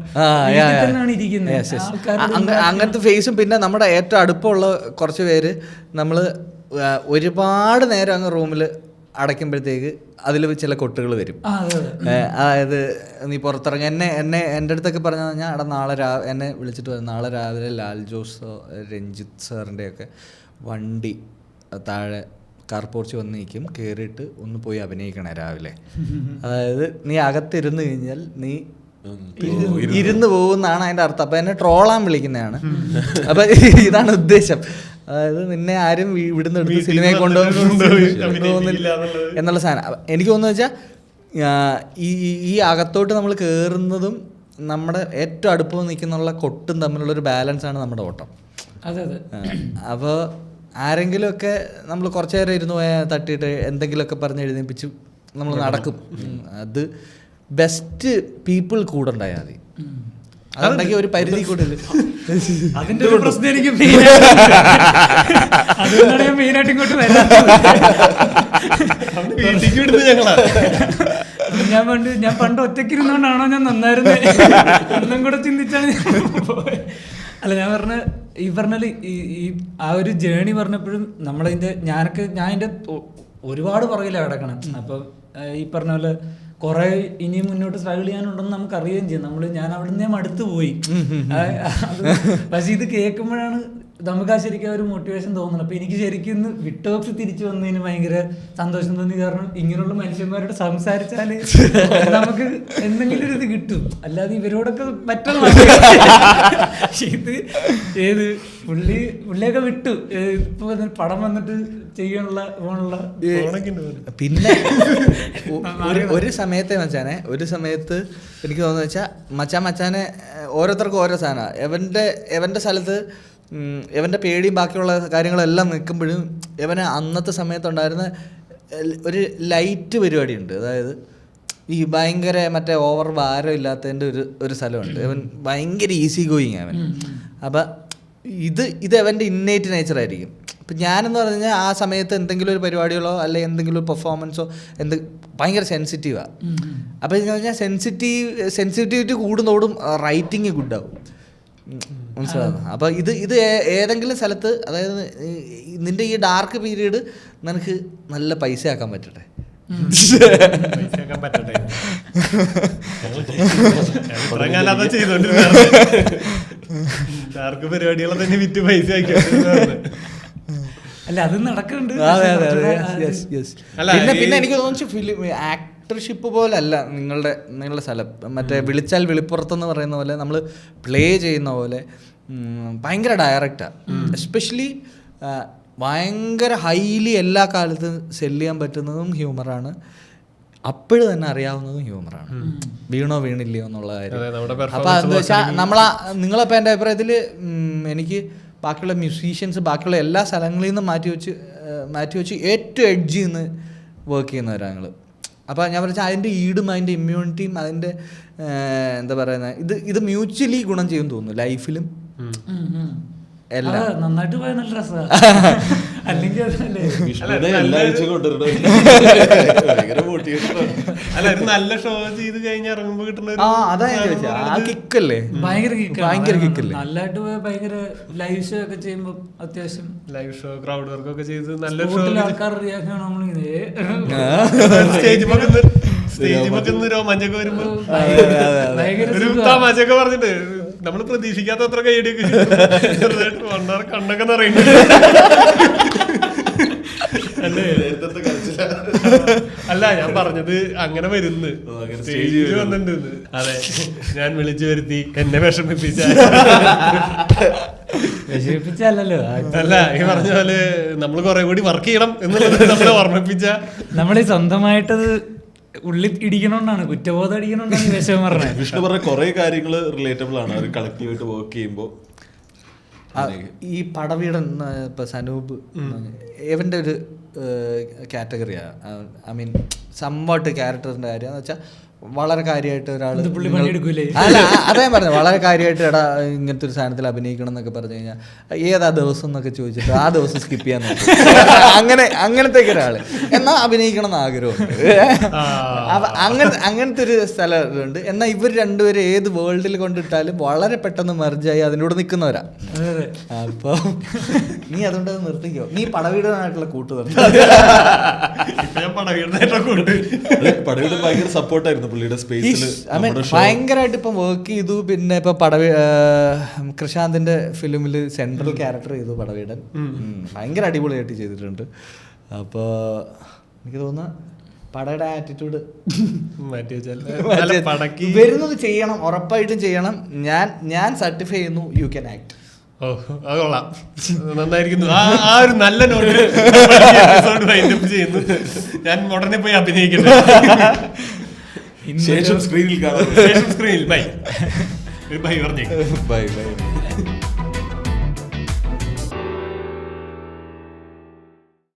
അങ്ങനത്തെ ഫേസും പിന്നെ നമ്മുടെ ഏറ്റവും അടുപ്പമുള്ള കുറച്ച് പേര് നമ്മള് ഒരുപാട് നേരം അങ്ങ് റൂമിൽ അടയ്ക്കുമ്പോഴത്തേക്ക് അതിൽ ചില കൊട്ടുകൾ വരും. അതായത് നീ പുറത്തിറങ്ങി എൻ്റെ അടുത്തൊക്കെ പറഞ്ഞു കഴിഞ്ഞാൽ അവിടെ നാളെ എന്നെ വിളിച്ചിട്ട് വരും, നാളെ രാവിലെ ലാൽ ജോസോ രഞ്ജിത്ത് സാറിൻ്റെയൊക്കെ വണ്ടി താഴെ കാർ പോർച്ച് വന്ന് നിൽക്കും, കയറിയിട്ട് ഒന്ന് പോയി അഭിനയിക്കണേ രാവിലെ. അതായത് നീ അകത്തിരുന്ന് കഴിഞ്ഞാൽ നീ ഇരുന്ന് പോകുന്നതാണ് അതിൻ്റെ അർത്ഥം. അപ്പം എന്നെ ട്രോളാൻ വിളിക്കുന്നതാണ്. അപ്പം ഇതാണ് ഉദ്ദേശം. അതായത് നിന്നെ ആരും ഇവിടുന്ന് എടുത്ത് വീട്ടിൽ സിനിമയെ കൊണ്ടുപോയി കൊണ്ടുപോകുന്നില്ല എന്നുള്ള സാധനം. എനിക്ക് തോന്നുന്നു വെച്ചാൽ ഈ അകത്തോട്ട് നമ്മൾ കയറുന്നതും നമ്മുടെ ഏറ്റവും അടുപ്പം നിൽക്കുന്നുള്ള കൊട്ടും തമ്മിലുള്ളൊരു ബാലൻസാണ് നമ്മുടെ ഓട്ടം. അതെ അതെ. അപ്പോൾ ആരെങ്കിലുമൊക്കെ നമ്മൾ കുറച്ച് നേരം ഇരുന്ന് പോയാൽ തട്ടിയിട്ട് എന്തെങ്കിലുമൊക്കെ പറഞ്ഞ് എഴുതിപ്പിച്ച് നമ്മൾ നടക്കും. അത് ബെസ്റ്റ് പീപ്പിൾ കൂടെ ഉണ്ടായാൽ മതി. അതുണ്ടെങ്കിൽ ഒരു പരിധി കൂടുതൽ. അതിന്റെ ഒരു പ്രശ്നം എനിക്ക് അതുകൊണ്ടാണ് ഞാൻ മെയിനായിട്ട് ഇങ്ങോട്ട് വരാത്തത്. ഞാൻ പണ്ട് ഒറ്റയ്ക്കിരുന്നോണ്ടാണോ ഞാൻ നന്നായിരുന്നത് എന്നും കൂടെ ചിന്തിച്ചാണ് ഞാൻ പോയത്. അല്ല, ഞാൻ പറഞ്ഞാല് ഈ ആ ഒരു ജേണി പറഞ്ഞപ്പോഴും നമ്മളതിന്റെ ഞാൻ അതിന്റെ ഒരുപാട് പുറകിലാണ് കിടക്കണം. അപ്പം ഈ പറഞ്ഞ പോലെ കുറെ ഇനിയും മുന്നോട്ട് സ്ട്രഗിൾ ചെയ്യാനുണ്ടെന്ന് നമുക്ക് അറിയുകയും ചെയ്യും. ഞാൻ അവിടെ നിന്നേ മടുത്തു പോയി. പക്ഷെ ഇത് കേൾക്കുമ്പോഴാണ് നമുക്ക് ആ ശരിക്കും ഒരു മോട്ടിവേഷൻ തോന്നുന്നത്. അപ്പൊ എനിക്ക് ശരിക്കും ഇന്ന് വിട്ടോക്സ് തിരിച്ചു വന്നതിന് ഭയങ്കര സന്തോഷം തോന്നി. കാരണം ഇങ്ങനെയുള്ള മനുഷ്യന്മാരോട് സംസാരിച്ചാല് നമുക്ക് എന്തെങ്കിലും ഒരു ഇത് കിട്ടും. അല്ലാതെ ഇവരോടൊക്കെ പറ്റുന്ന ഇത് ഏത് പുള്ളിയൊക്കെ വിട്ടു. ഇപ്പൊ പടം വന്നിട്ട് ചെയ്യാനുള്ള പിന്നെ ഒരു സമയത്തെ ഒരു സമയത്ത് എനിക്ക് തോന്നുന്നു വെച്ചാൽ മച്ചാനെ ഓരോരുത്തർക്കും ഓരോ സാധനമാണ്. എവൻ്റെ സ്ഥലത്ത് ഇവൻ്റെ പേടിയും ബാക്കിയുള്ള കാര്യങ്ങളെല്ലാം നിൽക്കുമ്പോഴും ഇവന് അന്നത്തെ സമയത്തുണ്ടായിരുന്ന ഒരു പരിപാടിയുണ്ട്. അതായത് ഈ ഭയങ്കര മറ്റേ ഓവർ ഭാരം ഇല്ലാത്തതിൻ്റെ ഒരു സ്ഥലമുണ്ട്. ഇവൻ ഭയങ്കര ഈസി ഗോയിങ് അവൻ. അപ്പം ഇത് അവൻ്റെ ഇന്നേറ്റ് നേച്ചറായിരിക്കും. ഇപ്പം ഞാനെന്ന് പറഞ്ഞു കഴിഞ്ഞാൽ ആ സമയത്ത് എന്തെങ്കിലും ഒരു പരിപാടികളോ അല്ലെങ്കിൽ എന്തെങ്കിലും ഒരു പെർഫോമൻസോ ഭയങ്കര സെൻസിറ്റീവാണ്. അപ്പോൾ എന്ന് പറഞ്ഞാൽ സെൻസിറ്റിവിറ്റി കൂടുന്നതോടും റൈറ്റിങ് ഗുഡാവും. മനസ്സിലാകുന്നു. അപ്പോൾ ഇത് ഏതെങ്കിലും സ്ഥലത്ത്, അതായത് നിന്റെ ഈ ഡാർക്ക് പീരീഡ് നിനക്ക് നല്ല പൈസ ആക്കാൻ പറ്റട്ടെ. ഡാർക്ക് പരിപാടികളെ തന്നെ വിറ്റ് പൈസ അല്ല, അത് നടക്കുന്നുണ്ട്. പിന്നെ എനിക്ക് തോന്നുന്നു ആക്ടർഷിപ്പ് പോലെ അല്ല നിങ്ങളുടെ സ്ഥലം. മറ്റേ വിളിച്ചാൽ വിളിപ്പുറത്തെന്ന് പറയുന്ന പോലെ നമ്മൾ പ്ലേ ചെയ്യുന്ന പോലെ ഭയങ്കര ഡയറക്റ്റാണ്. എസ്പെഷ്യലി ഭയങ്കര ഹൈലി എല്ലാ കാലത്തും സെല്ല് ചെയ്യാൻ പറ്റുന്നതും ഹ്യൂമറാണ്. അപ്പോഴും തന്നെ അറിയാവുന്നതും ഹ്യൂമറാണ്. വീണോ വീണില്ലയോ എന്നുള്ള കാര്യം. അപ്പോൾ എന്താ വെച്ചാൽ നിങ്ങളപ്പോൾ എൻ്റെ അഭിപ്രായത്തിൽ എനിക്ക് ബാക്കിയുള്ള മ്യൂസീഷ്യൻസ് ബാക്കിയുള്ള എല്ലാ സ്ഥലങ്ങളിൽ നിന്നും മാറ്റി വെച്ച് ഏറ്റവും എഡ്ജിൽ നിന്ന് വർക്ക് ചെയ്യുന്നവരാണ് ഞങ്ങൾ. അപ്പോൾ ഞാൻ പറഞ്ഞാൽ അതിൻ്റെ ഈടും അതിൻ്റെ ഇമ്മ്യൂണിറ്റിയും അതിൻ്റെ എന്താ പറയുന്നത് ഇത് മ്യൂച്വലി ഗുണം ചെയ്യുമെന്ന് തോന്നുന്നു ലൈഫിലും എല്ലാം. നന്നായിട്ട് പോയ നല്ല രസമാണ്. അല്ലെങ്കിൽ അല്ല, ഒരു നല്ല ഷോ ചെയ്ത് കഴിഞ്ഞ് ഇറങ്ങുമ്പോ കിട്ടുന്ന ഭയങ്കര കിക്കല്ലേ. നല്ലതായിട്ട് പോയ ഭയങ്കര ലൈവ് ഷോ ഒക്കെ ചെയ്യുമ്പോ അത്യാവശ്യം ലൈവ് ഷോ ക്രൗഡ് വർക്ക് ഒക്കെ ചെയ്ത് നല്ല ആൾക്കാർ റിയാക്ഷൻ നമ്മളിങ്ങനെ സ്റ്റേജിൽ രോമാഞ്ചൊക്കെ വരുമ്പോ ഒരു തമാശയൊക്കെ പറഞ്ഞിട്ട് നമ്മള് പ്രതീക്ഷിക്കാത്ത അത്ര കൈയടിയൊക്കെ കണ്ണൊക്കെ നിറയുന്നുണ്ട്. അല്ല, ഞാൻ പറഞ്ഞത് അങ്ങനെ വരുന്നു സ്റ്റേജിൽ വന്നിട്ടുണ്ട്. അതെ, ഞാൻ വിളിച്ചു വരുത്തി എന്നെ വിഷമിപ്പിച്ചല്ലോ. അല്ല, ഈ പറഞ്ഞ പോലെ നമ്മള് കുറെ കൂടി വർക്ക് ചെയ്യണം എന്നുള്ളത് നമ്മളെ ഓർമ്മിപ്പിച്ച. നമ്മളീ സ്വന്തമായിട്ടത് ഉള്ളിൽ ഇടിക്കണോണ്ടാണ്, കുറ്റബോധം അടിക്കണോണ്ടാണ് വിഷമം പറഞ്ഞത്. വിഷ്ണു പറഞ്ഞ കുറെ കാര്യങ്ങൾ റിലേറ്റബിൾ ആണ് അവർ കളക്റ്റീവായിട്ട് വർക്ക് ചെയ്യുമ്പോൾ. ഈ പടവീടൻ ഇപ്പൊ സനൂപ് ഇവന്റെ ഒരു കാറ്റഗറിയാണ്. ഐ മീൻ സംവാട്ട് ക്യാരക്ടറിന്റെ കാര്യം എന്ന് വെച്ചാൽ വളരെ കാര്യമായിട്ട് ഒരാൾ അല്ല അതേ പറഞ്ഞു വളരെ കാര്യമായിട്ട് എടാ ഇങ്ങനത്തെ ഒരു സാധനത്തിൽ അഭിനയിക്കണം എന്നൊക്കെ പറഞ്ഞു കഴിഞ്ഞാൽ ഏതാ ദിവസം എന്നൊക്കെ ചോദിച്ചിട്ട് ആ ദിവസം സ്കിപ്പ് ചെയ്യാൻ നോക്കും. അങ്ങനത്തെ ഒരാള് എന്നാൽ അഭിനയിക്കണം എന്ന് ആഗ്രഹമുണ്ട്. അങ്ങനത്തെ ഒരു സ്ഥലമുണ്ട്. എന്നാൽ ഇവർ രണ്ടുപേരും ഏത് വേൾഡിൽ കൊണ്ടിട്ടാലും വളരെ പെട്ടെന്ന് മെർജായി അതിനോട് നിൽക്കുന്നവരാ. അപ്പൊ നീ അതുകൊണ്ട് അത് നിർത്തിക്കോ. നീ പടവീടനായിട്ടുള്ള കൂട്ട് നിർത്തി. പടവീട് ഭയങ്കര സപ്പോർട്ടായിരുന്നു ഭയങ്കരമായിട്ട് ഇപ്പം വർക്ക് ചെയ്തു. പിന്നെ ഇപ്പൊ കൃഷാന്തിന്റെ ഫിലിമില് സെൻട്രൽ ക്യാരക്ടർ ചെയ്തു പടവീടൻ. ഭയങ്കര അടിപൊളിയായിട്ട് ചെയ്തിട്ടുണ്ട്. അപ്പൊ എനിക്ക് തോന്നുന്ന പടയുടെ ആറ്റിറ്റ്യൂഡ് വരുന്നത് ചെയ്യണം, ഉറപ്പായിട്ടും ചെയ്യണം. ഞാൻ സർട്ടിഫൈ ചെയ്യുന്നു യു ക്യാൻ ആക്ട്. ഓ അത് കൊള്ളാം, നന്നായിരിക്കുന്നു. ആ ഒരു നല്ല നോട്ടിൽ എപ്പിസോഡ് വൈൻഡപ്പ് ചെയ്യുന്നു. ഞാൻ ഉടനെ പോയി അഭിനയിക്കുന്നു. ശേഷം സ്ക്രീനിൽ കാണാം. സ്ക്രീനിൽ ബൈ ബൈ പറഞ്ഞേക്കും. Bye by.